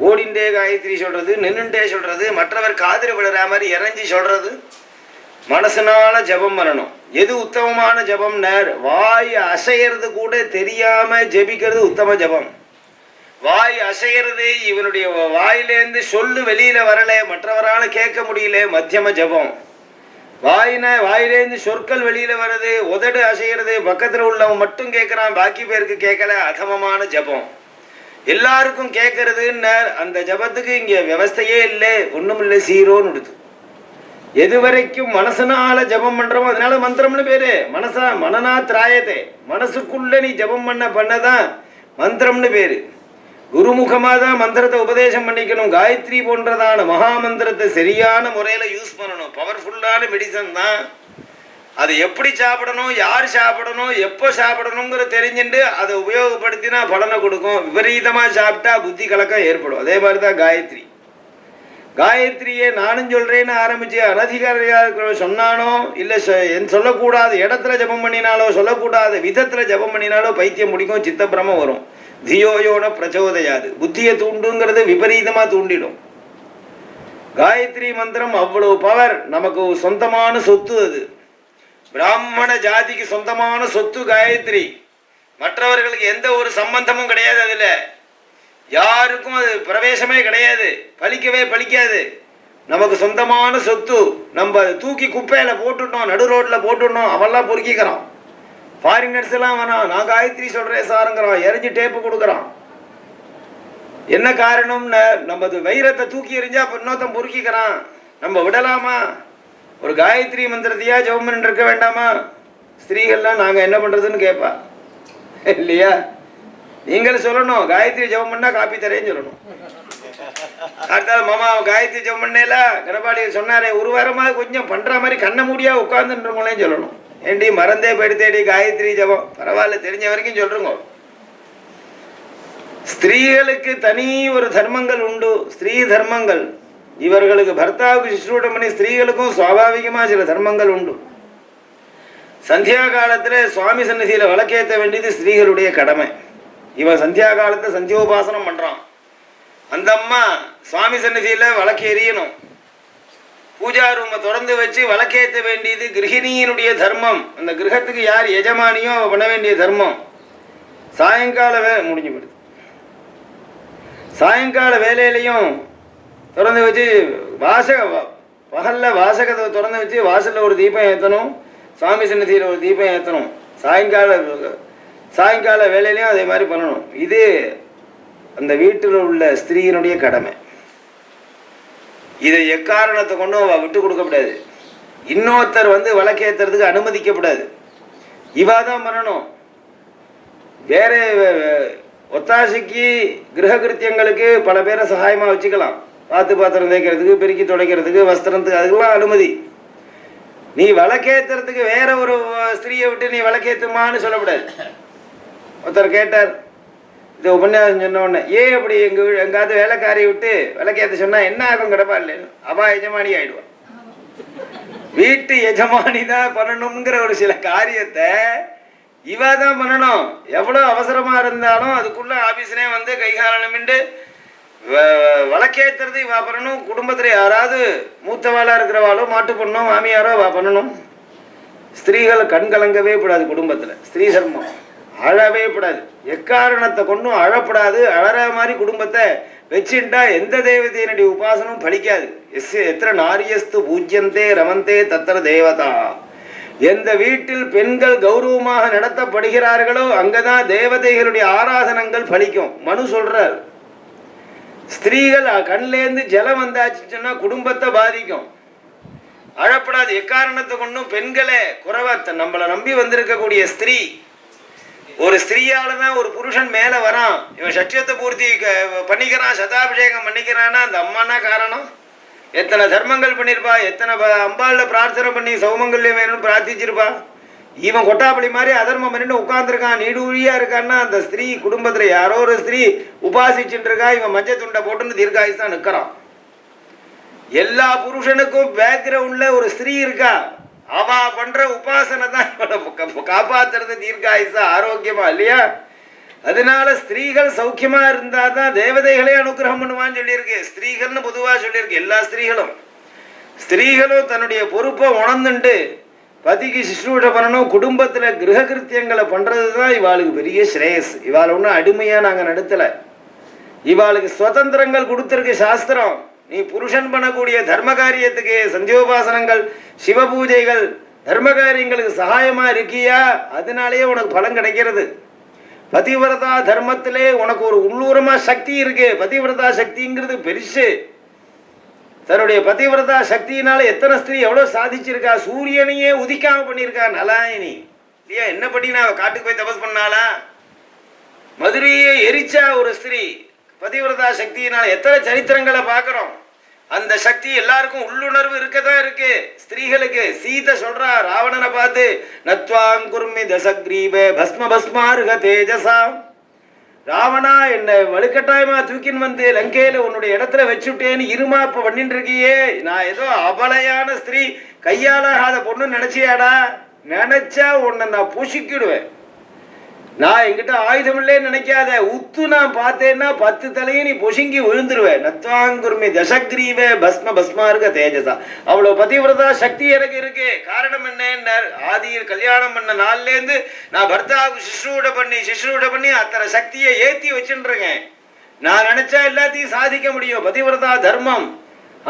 ஓடிண்டே காயத்ரி சொல்றது, நின்னுண்டே சொல்றது, மற்றவர் காதில் விழுற மாதிரி இறஞ்சி சொல்றது, மனசனால ஜபம் பண்ணணும். எது உத்தமமான ஜபம்னா வாய் அசைகிறது கூட தெரியாம ஜபிக்கிறது உத்தம ஜபம். வாய் அசைகிறது, இவனுடைய வாயிலேருந்து சொல்லு வெளியில வரல, மற்றவரால கேட்க முடியல, மத்தியம ஜபம். வாயிலேருந்து சொற்கள் வெளியில வருது, உதடு அசைகிறது, பக்கத்துல உள்ளவன் மட்டும் கேட்கிறான், பாக்கி பேருக்கு கேட்கல, அதமமான ஜபம். எல்லாருக்கும் கேட்கறதுன்னு அந்த ஜபத்துக்கு இங்க விவஸ்தையே இல்லை, ஒண்ணும் இல்லை, சீரோன்னு எடுத்து. எது வரைக்கும் மனசனால ஜபம் பண்றோமோ அதனால மந்திரம்னு பேரு. மனனா திராயத்தை, மனசுக்குள்ள நீ ஜபம் பண்ணதான் மந்திரம்னு பேரு. குருமுகமாக தான் மந்திரத்தை உபதேசம் பண்ணிக்கணும். காயத்ரி போன்றதான மகா மந்திரத்தை சரியான முறையில் யூஸ் பண்ணணும். பவர்ஃபுல்லான மெடிசன் தான். அதை எப்படி சாப்பிடணும், யார் சாப்பிடணும், எப்போ சாப்பிடணுங்கிற தெரிஞ்சுட்டு அதை உபயோகப்படுத்தினா பலனை கொடுக்கும். விபரீதமாக சாப்பிட்டா புத்தி கலக்கம் ஏற்படும். அதே மாதிரி தான் காயத்ரி. காயத்ரியை நானும் சொல்றேன்னு ஆரம்பிச்சு அனதிகாரியாக சொன்னானோ இல்லை சொல்லக்கூடாத இடத்துல ஜபம் பண்ணினாலோ சொல்லக்கூடாத விதத்தில் ஜபம் பண்ணினாலோ பைத்தியம் முடிக்கும், சித்தப்பிரமம் வரும். தியோயோட பிரச்சோதையாது. புத்தியை தூண்டுங்கிறது விபரீதமா தூண்டிடும். காயத்ரி மந்திரம் அவ்வளவு பவர். நமக்கு சொந்தமான சொத்து. அது பிராமண ஜாதிக்கு சொந்தமான சொத்து காயத்ரி. மற்றவர்களுக்கு எந்த ஒரு சம்பந்தமும் கிடையாது. அதுல யாருக்கும் அது பிரவேசமே கிடையாது, பலிக்காது. நமக்கு சொந்தமான சொத்து. நம்ம தூக்கி குப்பையில போட்டுட்டோம், நடு ரோட்ல போட்டுட்டோம், அவெல்லாம் பொறுக்கிக்கிறான். ஃபாரினர்ஸ் எல்லாம் வேணாம், நான் காயத்ரி சொல்றேன் சாருங்கிறான், எரிஞ்சு டேப்பு கொடுக்குறான். என்ன காரணம்னு நம்ம வைரத்தை தூக்கி எறிஞ்சா இன்னொருத்தன் பொறுக்கிக்கிறான். நம்ம விடலாமா? ஒரு காயத்ரி மந்திரத்தையா ஜெபம் பண்ணிட்டு இருக்க வேண்டாமா? ஸ்திரீகள்லாம் நாங்க என்ன பண்றதுன்னு கேட்பா இல்லையா? நீங்கள் சொல்லணும், காயத்ரி ஜெபம் பண்ணா காப்பி தரேன்னு சொல்லணும். அடுத்தாலும் மாமா காயத்ரி ஜெபம் பண்ணல கணபாடி சொன்னாரே, ஒரு வாரமாக கொஞ்சம் பண்ற மாதிரி கண்ண மூடியா உட்கார்ந்துன்றவங்களேன்னு சொல்லணும். ஏண்டி மறந்தே போயிடுத்தேடி காயத்ரி ஜபம், பரவாயில்ல தெரிஞ்ச வரைக்கும் சொல்றோங்க. ஸ்திரீகளுக்கு தனி ஒரு தர்மங்கள் உண்டு, ஸ்திரீ தர்மங்கள். இவர்களுக்கு பர்த்தாவுக்கு சுஷ்ரூடம் பண்ணி ஸ்திரீகளுக்கும் சுவாபாவிகமா சில தர்மங்கள் உண்டு. சந்தியா காலத்துல சுவாமி சன்னதியில விளக்கேற்ற வேண்டியது ஸ்திரீகளுடைய கடமை. இவன் சந்தியா காலத்தை சந்தியோபாசனம் பண்றான். அந்த அம்மா சுவாமி சன்னதியில் விளக்கு எரியணும். பூஜா ரூமை திறந்து வச்சு விளக்கேற்ற வேண்டியது கிரகிணியினுடைய தர்மம். அந்த கிரகத்துக்கு யார் எஜமானியோ அவ பண்ண வேண்டிய தர்மம். சாயங்கால வேலை முடிஞ்சு போயிடுது. சாயங்கால வேலையிலையும் திறந்து வச்சு பகலில் வாசகத்தை திறந்து வச்சு வாசலில் ஒரு தீபம் ஏற்றணும், சாமி சன்னதியில் ஒரு தீபம் ஏற்றணும். சாயங்கால வேலையிலையும் அதே மாதிரி பண்ணணும். இது அந்த வீட்டில் உள்ள ஸ்திரீயினுடைய கடமை. இதை எக்காரணத்தை கொண்டும் அவள் விட்டு கொடுக்கப்படாது. இன்னொருத்தர் வந்து விளக்கேற்றுறதுக்கு அனுமதிக்கப்படாது. இவா தான் பண்ணணும். வேற ஒத்தாசைக்கு கிரக கிருத்தியங்களுக்கு பல பேரை சகாயமாக வச்சுக்கலாம். பாத்திரம் தேய்க்கிறதுக்கு, பெருக்கி துடைக்கிறதுக்கு, வஸ்திரத்துக்கு, அதுக்கெல்லாம் அனுமதி. நீ விளக்கேற்றுறதுக்கு வேற ஒரு ஸ்திரீயை விட்டு நீ விளக்கேற்றுமான்னு சொல்லக்கூடாது. ஒருத்தர் கேட்டார், இந்த உபன்யாசம் சொன்ன உடனே, ஏன் அப்படி எங்காவது வேலைக்காரியை விட்டு விளக்கேற்ற சொன்னால் என்ன ஆகும் கிடப்பா இல்லைன்னு? அவா எஜமானி ஆயிடுவான். வீட்டு எஜமானி தான் பண்ணணுங்கிற ஒரு சில காரியத்தை இவா தான் பண்ணணும். எவ்வளோ அவசரமாக இருந்தாலும் அதுக்குள்ளே ஆஃபீஸ்லேயே வந்து கைகாலமிண்டு விளக்கேற்றுறது இவா பண்ணணும். குடும்பத்தில் யாராவது மூத்தவாளாக இருக்கிறவாளோ, மாட்டு பொண்ணோ, மாமியாரோ வா பண்ணணும். ஸ்திரீகள் கண் கலங்கவே கூடாது. குடும்பத்தில் ஸ்திரீ தர்மம் அழவே கூடாது. எக்காரணத்தை கொண்டும் அழப்படாது. அழற மாதிரி குடும்பத்தை வச்சுட்டா எந்த தேவதையினுடைய உபாசனமும் பலிக்காது. எத்திர நாரியஸ்து பூஜ்யந்தே ரமந்தே தத்திர தேவதா. எந்த வீட்டில் பெண்கள் கௌரவமாக நடத்தப்படுகிறார்களோ அங்கதான் தேவதைகளுடைய ஆராதனங்கள் பலிக்கும். மனு சொல்றார், ஸ்திரீகள் கண்லேருந்து ஜலம் வந்தாச்சுன்னு சொன்னா குடும்பத்தை பாதிக்கும். அழப்படாது. எக்காரணத்தை கொண்டும் பெண்களை குறைவா, நம்மளை நம்பி வந்திருக்கக்கூடிய ஸ்திரீ, ஒரு ஸ்திரீயால தான் ஒரு புருஷன் மேல வரான். இவன் சட்சியத்தை பூர்த்தி பண்ணிக்கிறான், சதாபிஷேகம் பண்ணிக்கிறான்னா அந்த அம்மானா காரணம். எத்தனை தர்மங்கள் பண்ணியிருப்பா, எத்தனை அம்பாளில் பிரார்த்தனை பண்ணி சௌமங்கல்யம் வேணும்னு பிரார்த்திச்சிருப்பா. இவன் கொட்டாப்பள்ளி மாதிரி அதர்மம் பண்ணிட்டு உட்காந்துருக்கான், நீடூழியா இருக்கான்னா அந்த ஸ்திரீ குடும்பத்துல யாரோ ஒரு ஸ்திரீ உபாசிச்சுட்டு இருக்கா. இவன் மஞ்சள் துண்டை போட்டுன்னு தீர்காயுஸ் தான் நிற்கிறான். எல்லா புருஷனுக்கும் பேக்ரவுண்ட்ல ஒரு ஸ்திரீ இருக்கா. அவ பண்ற உபாசனை தான் காப்பாத்துறது தீர்காயுசா, ஆரோக்கியமா இல்லையா? அதனால ஸ்திரீகள் சௌக்கியமா இருந்தா தான் தேவதைகளே அனுகிரகம் பண்ணுவான்னு சொல்லியிருக்கு. ஸ்திரீகள்னு பொதுவா சொல்லியிருக்கு. எல்லா ஸ்திரீகளும் தன்னுடைய பொறுப்பை உணர்ந்துட்டு பதிக்கு சிசுவிட பண்ணணும். குடும்பத்துல கிரக கிருத்தியங்களை பண்றதுதான் இவாளுக்கு பெரிய ஸ்ரேயஸ். இவாள் ஒன்றும் அடிமையா நாங்க நடத்தல. இவாளுக்கு சுதந்திரங்கள் கொடுத்திருக்கு சாஸ்திரம். நீ புருஷன் பண்ணக்கூடிய தர்ம காரியத்துக்கு சந்தியோபாசனங்கள், சிவ பூஜைகள், தர்ம காரியங்களுக்கு சகாயமா இருக்கியா, அதனாலேயே உனக்கு பலன் கிடைக்கிறது. பதிவிரதா தர்மத்திலே உனக்கு ஒரு உள்ளூரமா சக்தி இருக்கு. பதிவிரதா சக்திங்கிறது பெருசு. தன்னுடைய பதிவிரதா சக்தியினால எத்தனை ஸ்திரீ எவ்வளவு சாதிச்சிருக்கா. சூரியனையே உதிக்காம பண்ணியிருக்கா நலாயினி இல்லையா? என்ன பண்ணினா காட்டுக்கு போய் தபஸ் பண்ணாலா? மதுரையே எரிச்சா ஒரு ஸ்திரீ பதிவிரதா சக்தியினால. எத்தனை சரித்திரங்களை பார்க்கிறோம். அந்த சக்தி எல்லாருக்கும் உள்ளுணர்வு இருக்கதான் இருக்கு. ஸ்திரீகளுக்கு சீதை சொல்றா ராவணனை பார்த்து, நத்வாங்குர்மி தசக்ரீப பஸ்ம பஸ்மாருக தேஜசா. ராவணா, என்ன வலுக்கட்டாயமா தூக்கின்னு வந்து லங்கையில உன்னுடைய இடத்துல வச்சுட்டேன்னு இருமாப்பு பண்ணிட்டு இருக்கியே. நான் ஏதோ அபலையான ஸ்திரீ, கையாளாகாத பொண்ணு நினைச்சியாடா? நினைச்சா உன்னை நான் பூசிக்கிடுவேன். நான் என்கிட்ட ஆயுதம் இல்லைன்னு நினைக்காத. உத்து நான் பார்த்தேன்னா 10 தலையும் நீ பொசுங்கி விழுந்துருவேன். நத்வாங்குர்மி தசக்ரீவ பஸ்ம பஸ்மாருக தேஜசா. அவ்வளவு பதிவிரதா சக்தி எனக்கு இருக்கு. காரணம் என்ன? ஆதியில் கல்யாணம் பண்ண நாள்லேருந்து நான் பர்த்தாவுக்கு சிசுவிட பண்ணி அத்தனை சக்தியை ஏற்றி வச்சுருக்கேன். நான் நினைச்சா எல்லாத்தையும் சாதிக்க முடியும். பதிவிரதா தர்மம்.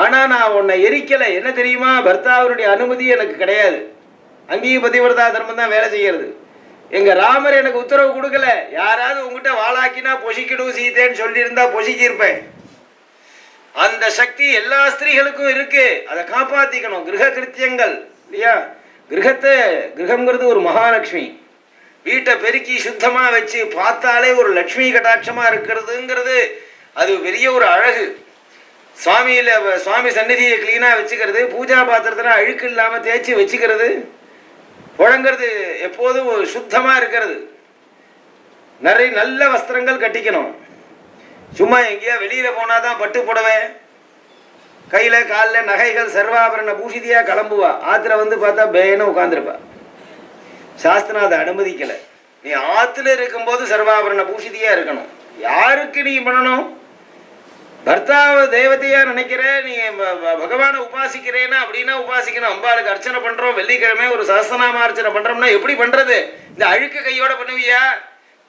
ஆனா நான் உன்னை எரிக்கலை. என்ன தெரியுமா? பர்த்தாவினுடைய அனுமதி எனக்கு கிடையாது. அங்கேயும் பதிவிரதா தர்மம் தான் வேலை செய்யறது. எங்க ராமர் எனக்கு உத்தரவு கொடுக்கல. யாராவது உங்ககிட்ட வாழாக்கினா பொசிக்கிடும் சீத்தேன்னு சொல்லியிருந்தா பொசிக்கிருப்பேன். அந்த சக்தி எல்லா ஸ்திரீகளுக்கும் இருக்கு. அதை காப்பாத்திக்கணும். கிரக கிருத்தியங்கள் இல்லையா? கிரகம்ங்கிறது ஒரு மகாலட்சுமி. வீட்டை பெருக்கி சுத்தமா வச்சு பார்த்தாலே ஒரு லட்சுமி கட்டாட்சமா இருக்கிறதுங்கிறது அது பெரிய ஒரு அழகு. சுவாமி சந்நிதியை கிளீனா வச்சுக்கிறது, பூஜா பாத்திரத்துல அழுக்கு இல்லாம தேய்ச்சி வச்சுக்கிறது, புழங்கிறது எப்போதும் சுத்தமா இருக்கிறது. நிறைய நல்ல வஸ்திரங்கள் கட்டிக்கணும். சும்மா எங்கேயா வெளியில போனாதான் பட்டு புடவை, கையில காலில் நகைகள், சர்வாபரண பூஷிதியா கிளம்புவா. ஆத்துல வந்து பார்த்தா பேன உட்காந்துருப்பா. சாஸ்திரம் அதை அனுமதிக்கல. நீ ஆத்துல இருக்கும்போது சர்வாபரண பூஷிதியா இருக்கணும். யாருக்கு நீ பண்ணணும்? பர்த்தாவை தேவதையா நினைக்கிற நீ பகவானை உபாசிக்கிறேன்னா அப்படின்னா உபாசிக்கணும். அம்பாளுக்கு அர்ச்சனை பண்றோம், வெள்ளிக்கிழமை ஒரு சஹஸ்ரநாம அர்ச்சனை பண்றோம்னா எப்படி பண்றது? இந்த அழுக்கு கையோட பண்ணுவியா?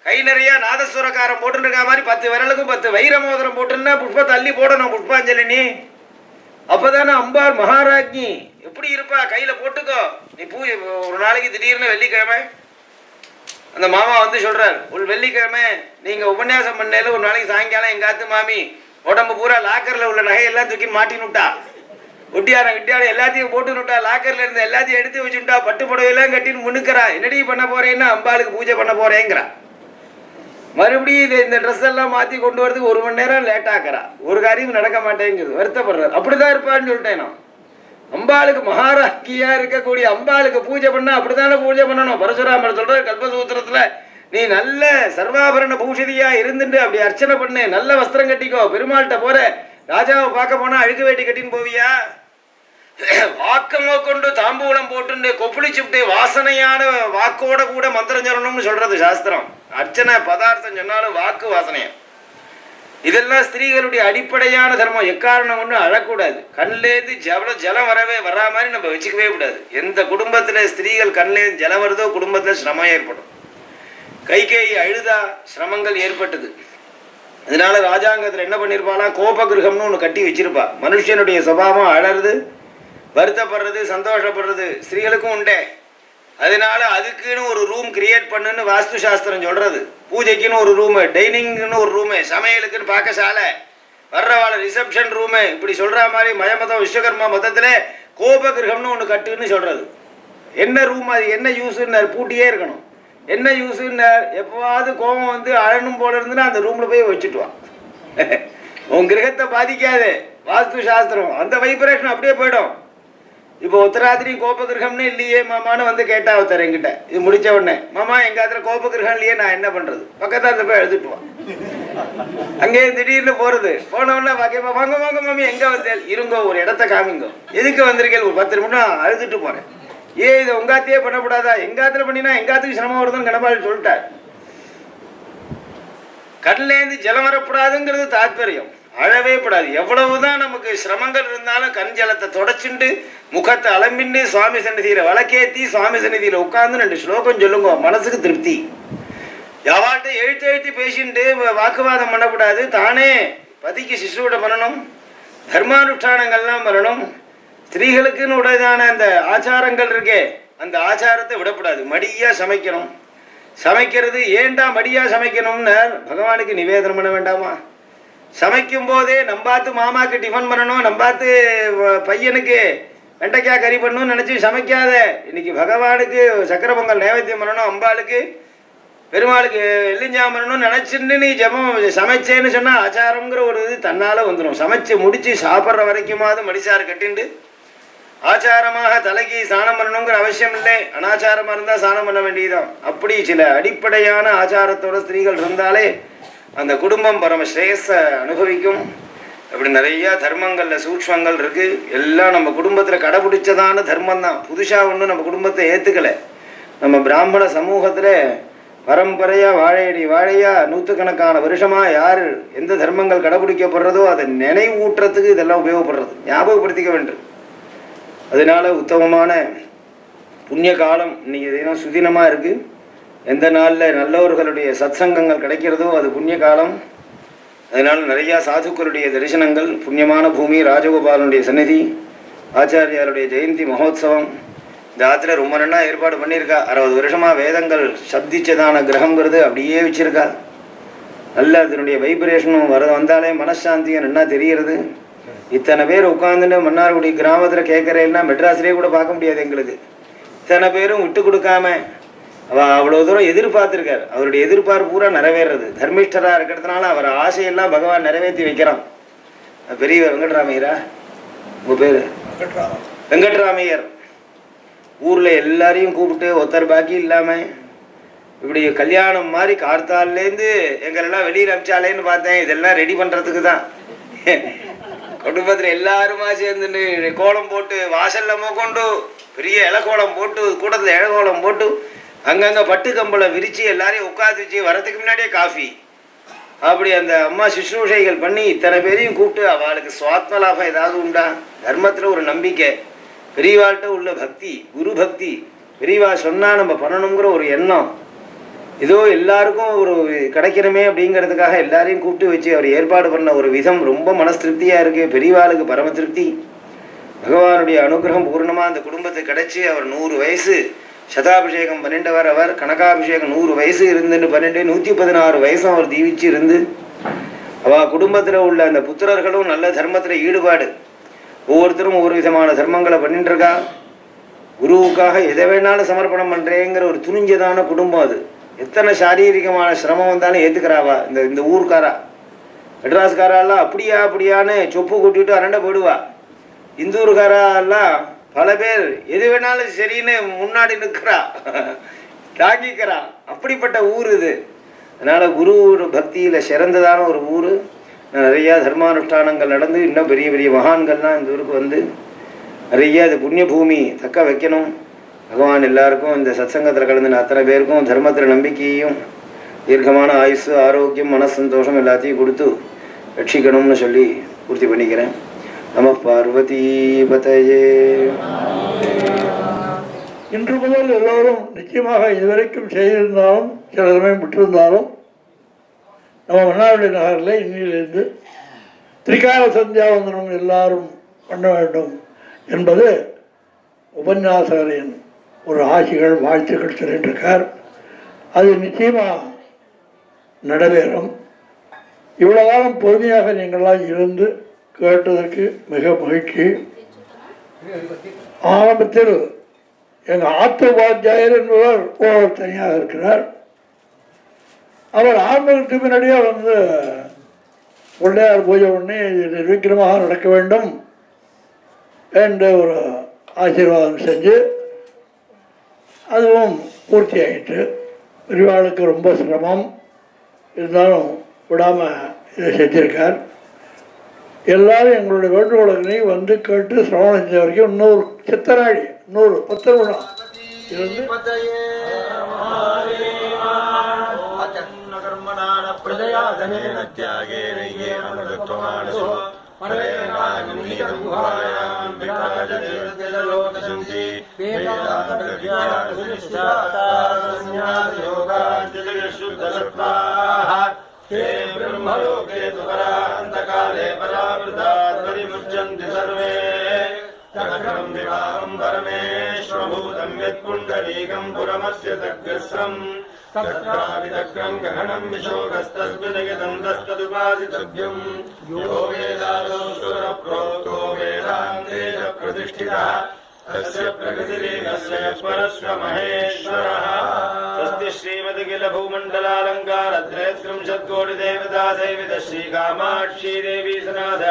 கை நிறைய நாதஸ்வரக்காரம் போட்டுருக்க மாதிரி 10 விரலுக்கும் 10 வைர மோதிரம் போட்டுன்னா புஷ்பத்தை அள்ளி போடணும் புஷ்பாஞ்சலி. நீ அப்பதானே அம்பாள் மகாராஜ்ஞி எப்படி இருப்பா? கையில போட்டுக்கோ. நீ பூஜை ஒரு நாளைக்கு திடீர்னு வெள்ளிக்கிழமை அந்த மாமா வந்து சொல்றார், ஒரு வெள்ளிக்கிழமை நீங்க உபன்யாசம் பண்ணல ஒரு நாளைக்கு சாயங்காலம் எங்காத்து மாமி உடம்பு பூரா லாக்கர்ல உள்ள நகையெல்லாம் தூக்கி மாட்டினுட்டா, ஒட்டியாரம் கிட்டியாரம் எல்லாத்தையும் போட்டுனுட்டா, லாக்கர்ல இருந்து எல்லாத்தையும் எடுத்து வச்சுட்டா, பட்டு புடவையெல்லாம் கட்டின்னு முன்னுக்கிறா. என்னடி பண்ண போறேன்னா அம்பாளுக்கு பூஜை பண்ண போறேங்கிறா. மறுபடியும் இந்த ட்ரெஸ் எல்லாம் மாற்றி கொண்டு வரதுக்கு 1 மணி நேரம் லேட் ஆக்குறா. ஒரு காரியம் நடக்க மாட்டேங்குது, வருத்தப்படுறாரு. அப்படிதான் இருப்பான்னு சொல்லிட்டேன் நான். அம்பாளுக்கு மகாராஜியா இருக்கக்கூடிய அம்பாளுக்கு பூஜை பண்ணா அப்படித்தானே பூஜை பண்ணணும். பரசுராமர் சொல்ற கல்பசூத்திரத்துல, நீ நல்ல சர்வாபரண பூஷிதியா இருந்துட்டு அப்படி அர்ச்சனை பண்ணு, நல்ல வஸ்திரம் கட்டிக்கோ. பெருமாள்கிட்ட போற ராஜாவை பார்க்க போனா அழுக்கு வேட்டி கட்டின்னு போவியா? வாக்கமோ கொண்டு தாம்பூலம் போட்டு கொப்பளிச்சுட்டு வாசனையான வாக்கோட கூட மந்திரம் சொல்லணும்னு சொல்றது சாஸ்திரம். அர்ச்சனை பதார்த்தம் சொன்னாலும் வாக்கு வாசனையா. இதெல்லாம் ஸ்திரீகளுடைய அடிப்படையான தர்மம். எக்காரணம் ஒன்று அழக்கூடாது. கண்லேருந்து ஜலம் வரா மாதிரி நம்ம வச்சுக்கவே கூடாது. எந்த குடும்பத்தில் ஸ்திரீகள் கண்லேருந்து ஜலம் வருதோ குடும்பத்தில் சிரமம் ஏற்படும். கைகேயி அழுதா சிரமங்கள் ஏற்பட்டது. அதனால ராஜாங்கத்தில் என்ன பண்ணியிருப்பாளா, கோபகிரகம்னு ஒன்று கட்டி வச்சிருப்பா. மனுஷனுடைய சுபாவம் அழறது, வருத்தப்படுறது, சந்தோஷப்படுறது ஸ்திரீகளுக்கும் உண்டே. அதனால அதுக்குன்னு ஒரு ரூம் கிரியேட் பண்ணுன்னு வாஸ்து சாஸ்திரம் சொல்றது. பூஜைக்குன்னு ஒரு ரூமு, டைனிங்னு ஒரு ரூமு, சமையலுக்குன்னு பாக்கசாலை, வர்றவாழ ரிசப்ஷன் ரூமு, இப்படி சொல்ற மாதிரி மயமதம் விஸ்வகர்மா மதத்துல கோபகிரகம்னு ஒன்று கட்டுன்னு சொல்றது. என்ன ரூம், அது என்ன யூஸுன்னு பூட்டியே இருக்கணும். என்ன யூஸுன்னு எப்போவாவது கோபம் வந்து அழனும் போல இருந்துன்னா அந்த ரூம்ல போய் வச்சுட்டுவான். உன் கிரகத்தை பாதிக்காது வாஸ்து சாஸ்திரம். அந்த வைப்ரேஷன் அப்படியே போயிடும். இப்போ உத்தராத்திரி கோபகிரகம்னு இல்லையே மாமான்னு வந்து கேட்டா ஒருத்தர் என்கிட்ட. இது முடிச்ச உடனே, மாமா எங்க அதுல கோபகிரகம் இல்லையே, நான் என்ன பண்றது? பக்கத்தாத்துல போய் எழுதிட்டுவான். அங்கே திடீர்னு போறது. போன உடனே வாங்க வாங்க மாமி எங்க வந்தேன்? இருங்கோ ஒரு இடத்த காமிங்கோ. எதுக்கு வந்திருக்கேன்? ஒரு 10 நிமிடம் அழுதுட்டு போறேன். இதை உங்காத்தையே பண்ணக்கூடாதா? எங்காத்துல பண்ணினா எங்காத்துக்கு சிரமம் வருதுன்னு கணபால் சொல்லிட்டார். கண்லேருந்து ஜலம் வரப்படாதுங்கிறது தாத்பரியம். அழவே படாது. எவ்வளவுதான் நமக்கு சிரமங்கள் இருந்தாலும் கண் ஜலத்தை தொடச்சுண்டு முகத்தை அலம்பிண்டு சுவாமி சன்னிதியில வழக்கேத்தி சுவாமி சன்னிதியில உட்கார்ந்து 2 ஸ்லோகம் சொல்லுங்க, மனசுக்கு திருப்தி. யாவாட்ட எழுத்தி பேசிட்டு வாக்குவாதம் பண்ணக்கூடாது. தானே பதிக்கு சிசுவிட பண்ணணும், தர்மானுஷ்டானங்கள்லாம் பண்ணணும். ஸ்திரீகளுக்குன்னு உடையதான அந்த ஆச்சாரங்கள் இருக்கே, அந்த ஆச்சாரத்தை விடக்கூடாது. மடியா சமைக்கணும். சமைக்கிறது ஏண்டா மடியா சமைக்கணும்னு பகவானுக்கு நிவேதனம் பண்ண வேண்டாமா? சமைக்கும் போதே நம்பாத்து மாமாக்கு டிஃபன் பண்ணணும், நம்பாத்து பையனுக்கு வெண்டைக்காய் கறி பண்ணணும்னு நினச்சி சமைக்காத. இன்னைக்கு பகவானுக்கு சக்கரை பொங்கல் நைவேத்தியம் பண்ணணும், அம்பாளுக்கு பெருமாளுக்கு எள்ளிஞ்சாம் பண்ணணும்னு நினச்சிட்டு நீ ஜபம் சமைச்சேன்னு சொன்னால் ஆச்சாரங்கிற ஒரு இது தன்னால் வந்துடும். சமைச்சு முடித்து சாப்பிட்ற வரைக்குமாவது மடிசாறு கட்டிண்டு ஆச்சாரமாக தலைக்கு ஸ்நானம் பண்ணணுங்கிற அவசியம் இல்லை. அனாச்சாரமாக இருந்தால் ஸ்நானம் பண்ண வேண்டியதுதான். அப்படி சில அடிப்படையான ஆச்சாரத்தோட ஸ்திரீகள் இருந்தாலே அந்த குடும்பம் பரம ஸ்ரேயஸை அனுபவிக்கும். அப்படி நிறைய தர்மங்களில் சூக்ஷ்மங்கள் இருக்குது. எல்லாம் நம்ம குடும்பத்தில் கடைபிடிச்சதான தர்மம் தான். புதுசாக ஒன்றும் நம்ம குடும்பத்தை ஏற்றுக்கலை. நம்ம பிராமண சமூகத்தில் பரம்பரையாக வாழையடி வாழையாக நூற்றுக்கணக்கான வருஷமாக யார் எந்த தர்மங்கள் கடைபிடிக்கப்படுறதோ அதை நினைவூட்டுறதுக்கு இதெல்லாம் உபயோகப்படுறது, ஞாபகப்படுத்திக்க வேண்டும். அதனால உத்தமமான புண்ணிய காலம் இன்னைக்கு தினம் சுதினமாக இருக்குது. எந்த நாளில் நல்லவர்களுடைய சத்சங்கங்கள் கிடைக்கிறதோ அது புண்ணிய காலம். அதனால் நிறையா சாதுக்களுடைய தரிசனங்கள், புண்ணியமான பூமி, ராஜகோபாலனுடைய சந்நிதி, ஆச்சாரியாருடைய ஜெயந்தி மகோத்சவம். இந்த ஆற்றுல ரொம்ப நல்லா ஏற்பாடு பண்ணியிருக்கா. 60 வருஷமாக வேதங்கள் சப்திச்சதான கிரகங்கிறது அப்படியே வச்சிருக்கா. நல்ல அதனுடைய வைப்ரேஷனும் வந்தாலே மனசாந்தியும் நல்லா தெரிகிறது. இத்தனை பேர் உட்காந்துட்டு மன்னார்குடி கிராமத்தில் கேட்குறேன்னா மெட்ராஸ்லேயே கூட பார்க்க முடியாது எங்களுக்கு. இத்தனை பேரும் விட்டு கொடுக்காம அவ்வளோ தூரம் எதிர்பார்த்துருக்கார். அவருடைய எதிர்பார்ப்பு பூரா நிறைவேறது. தர்மிஷ்டராக இருக்கிறதுனால அவர் ஆசையெல்லாம் பகவான் நிறைவேற்றி வைக்கிறான். பெரிய வெங்கட்ராமையரா உங்கள் பேர்? வெங்கட்ராமையர். ஊரில் எல்லாரையும் கூப்பிட்டு ஒருத்தர் பாக்கி இல்லாமல் இப்படி கல்யாணம் மாதிரி கார்த்தாலேருந்து எங்களெல்லாம் வெளியில் அமிச்சாலேன்னு பார்த்தேன். இதெல்லாம் ரெடி பண்ணுறதுக்கு தான். குடும்பத்தில் எல்லாருமா சேர்ந்துட்டு கோலம் போட்டு வாசல்ல கொண்டு பெரிய இலக்கோலம் போட்டு கூட்டத்தில் இலக்கோலம் போட்டு அங்கங்கே பட்டு கம்பளை விரித்து எல்லாரையும் உட்காந்து வச்சு வரதுக்கு முன்னாடியே காஃபி அப்படி அந்த அம்மா சிசுஷைகள் பண்ணி இத்தனை பேரையும் கூப்பிட்டு அவளுக்கு சுவாத்ம லாபம் ஏதாவது உண்டா? தர்மத்தில் ஒரு நம்பிக்கை, பெரியவாள்கிட்ட உள்ள பக்தி, குரு பக்தி, பெரியவா சொன்னால் நம்ம பண்ணணுங்கிற ஒரு எண்ணம், ஏதோ எல்லாருக்கும் ஒரு கிடைக்கணுமே அப்படிங்கிறதுக்காக எல்லாரையும் கூப்பிட்டு வச்சு அவர் ஏற்பாடு பண்ண ஒரு விதம் ரொம்ப மனசு திருப்தியாக இருக்குது. பெரியவாளுக்கு பரம திருப்தி. பகவானுடைய அனுகிரகம் பூர்ணமாக அந்த குடும்பத்துக்கு கிடைச்சி அவர் 100 வயசு சதாபிஷேகம் பண்ணிண்டவர். அவர் கனகாபிஷேகம் 100 வயசு இருந்துன்னு 116 வயசும் அவர் தீவிச்சு இருந்து அவள் குடும்பத்தில் உள்ள அந்த புத்திரர்களும் நல்ல தர்மத்தில் ஈடுபாடு, ஒவ்வொருத்தரும் ஒவ்வொரு விதமான தர்மங்களை பண்ணிட்டு இருக்கா. குருவுக்காக எதை வேணாலும் சமர்ப்பணம் பண்ணுறேங்கிற ஒரு துணிஞ்சதான குடும்பம் அது. எத்தனை சாரீரிகமான சிரமம் வந்தாலும் ஏற்றுக்கிறாவா. இந்த ஊர்க்காரா மெட்ராஸ்காரெல்லாம் அப்படியான்னு சொப்பு கொட்டிட்டு அரண்ட போயிடுவா. இந்தூர்காரெல்லாம் பல பேர் எது வேணாலும் சரின்னு முன்னாடி நிற்கிறா, தாங்கிக்கிறா. அப்படிப்பட்ட ஊர் இது. அதனால் குரு பக்தியில் சிறந்ததான ஒரு ஊர். நிறையா தர்மானுஷ்டானங்கள் நடந்து இன்னும் பெரிய பெரிய மகான்கள்லாம் இந்த ஊருக்கு வந்து நிறைய இது புண்ணிய பூமி தக்க வைக்கணும். பகவான் எல்லாருக்கும் இந்த சத்சங்கத்தில் கலந்து அத்தனை பேருக்கும் தர்மத்தில் நம்பிக்கையும் தீர்க்கமான ஆயுசு, ஆரோக்கியம், மன சந்தோஷம் எல்லாத்தையும் கொடுத்து ரட்சிக்கணும்னு சொல்லி பூர்த்தி பண்ணிக்கிறேன். நம பார்வதி பதயே. இன்று முதல் எல்லோரும் நிச்சயமாக இதுவரைக்கும் செய்திருந்தாலும் சில சமயம் விட்டிருந்தாலும் நம்ம மன்னார்குடி நகரில் இன்னிலிருந்து திரிகால சந்தியாவந்தனம் எல்லாரும் பண்ண வேண்டும் என்பது உபன்யாசகரின் ஒரு ஆசிகள், வாழ்த்துக்கள் சொல்லிட்டுருக்கார். அது நிச்சயமாக நடைபெறும். இவ்வளோ காலம் பொறுமையாக நீங்களாம் இருந்து கேட்டதற்கு மிக மகிழ்ச்சி. ஆரம்பத்தில் எங்கள் ஆத்திரோபாத்தியாயர் என்பவர் ஒருவர் தனியாக இருக்கிறார். அவர் ஆரம்பத்துக்கு முன்னாடியே வந்து பிள்ளையார் பூஜை பண்ணி நிர்விக்கிரமாக நடக்க வேண்டும் என்ற ஒரு ஆசீர்வாதம் செஞ்சு அதுவும் பூர்த்தி ஆகிட்டு. பெரியவாளுக்கு ரொம்ப சிரமம் இருந்தாலும் விடாமல் இதை செஞ்சிருக்கார். எல்லாரும் எங்களுடைய வேண்டுகோளை வந்து கேட்டு சிரவணம் செஞ்ச வரைக்கும் இன்னொரு சித்தராழி, இன்னொரு 10 நிமிடம் இருந்து ब्रह्मलोके तुपरान्तकाले परावृतात् परिमुच्यन्ति सर्वे तक्रं विवाहं परमेश्वरभूतं यत्पुण्डरीकं पुरमस्य तग्रस्रं तत्राविदक्रं गहनं विशोकस्तस्मिन् तस्तदुपासितव्यं यो वेदालोऽसुरप्रोक्तो वेदान्ते च प्रतिष्ठितः तस्य प्रकृतिरेकस्य परस्य महेश्वरः। स्वस्ति श्रीमद्किल भूमण्डलालङ्कारत्रयस्त्रिंशत्कोटिदेवता सेवित श्रीकामाक्षी देवी सनाथ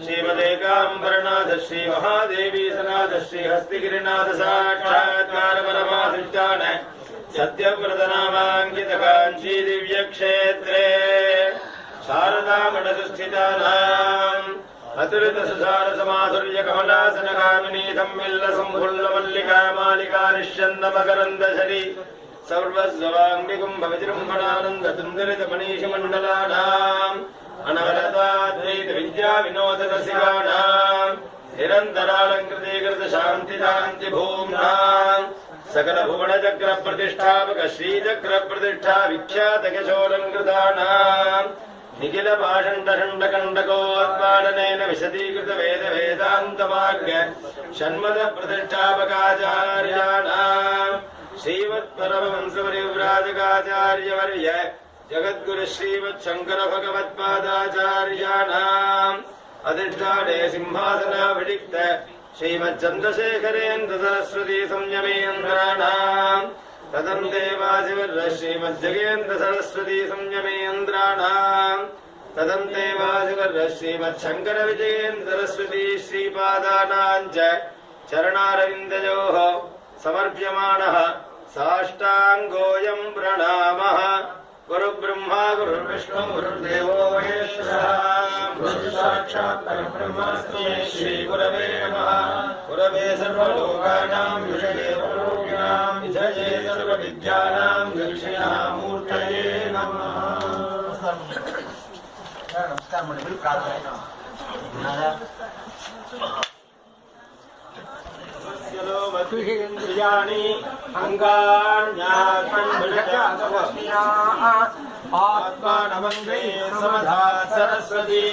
श्रीमदेकाम्बरनाथ श्रीमहादेवी सनाथ श्रीहस्तिगिरिनाथ साक्षात्कार परमाधिष्ठान सत्यव्रतनामाङ्कित काञ्ची दिव्यक्षेत्रे शारदामठस्थितानाम् अतुलित सुधार समाधुर्य कमलासन कामिनी सम्मिल्ल संभुल्ल मल्लिका मालिका निश्चन्द मकरन्द शरी सर्वस्वाङ्गिकुम्भ विजृम्भणानन्द तुन्दरित मनीष मण्डलानाम् अनवरताद्वैत विद्या विनोद रसिकानाम् निरन्तरालङ्कृतीकृत शान्तिदान्ति भूम्नाम् सकल भुवन चक्र प्रतिष्ठापक श्रीचक्र प्रतिष्ठा विख्यात किशोरङ्कृतानाम् निखिल पाषण्ड षण्ड कण्डकोत्पादनेन विशदीकृत वेद वेदान्त मार्ग षण्मद प्रतिष्ठापकाचार्याणाम् श्रीमत्परमहंस परिव्राजकाचार्यवर्य जगद्गुरु श्रीमच्छङ्कर भगवत्पादाचार्याणाम् अधिष्ठाने सिंहासनाभिषिक्त श्रीमच्चन्द्रशेखरेन्द्र सरस्वती संयमेन्द्राणाम् तदं देवासिवर्य श्रीमज्जगेन्द्र सरस्वती संयमेन्द्राणाम् तदं देवासिवर्य श्रीमच्छङ्कर विजयेन्द्र सरस्वती श्रीपादानां च चरणारविन्दयोः समर्प्यमाणः साष्टाङ्गोऽयं प्रणामः। गुरुब्रह्मा गुरुर्विष्णु गुरुर्देवो महेश्वरः गुरुसाक्षात् परब्रह्मस्मै श्रीगुरवे नमः। गुरवे सर्वलोकानां विषये वरोगिणां विजये सर्वविद्यानां दक्षिणामूर्तये नमः। நமஸ்காரம் பண்ணி பிரார்த்தனை இந்திரியாணி ஆத்மானமங்கே சமதா சரஸ்வதி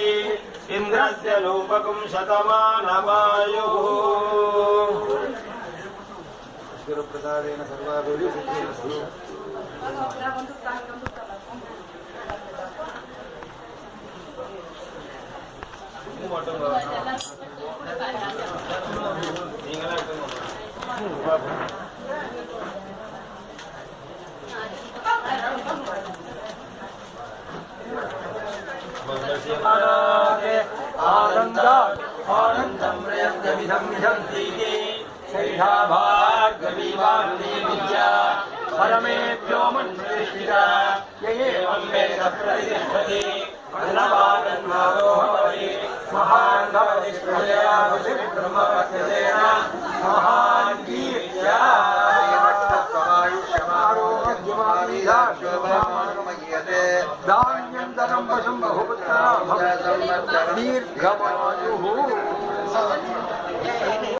இந்திரஸ்ய ரூபகம் சதமானமாயுः பிரசாதேன சர்வாபூரி சித்திரஸ்து ஆனந்தம் பிரயந்தமிதம் விதந்தி சைஷா பார்கவீவாந்தி வித்யா பரமேभ्यो மன்வேஷிதா யயேவம் வேத பிரதிஷ்டதி அன்னவாதன்மாதோ பவதி மகான் பவதி ஸ்ரேயாபதி பிரம்மபத்யேன மகான் கீர்த்யா தான்யந்தரம் பசம் பகுபுத்திரா தீர்க்கமாயுः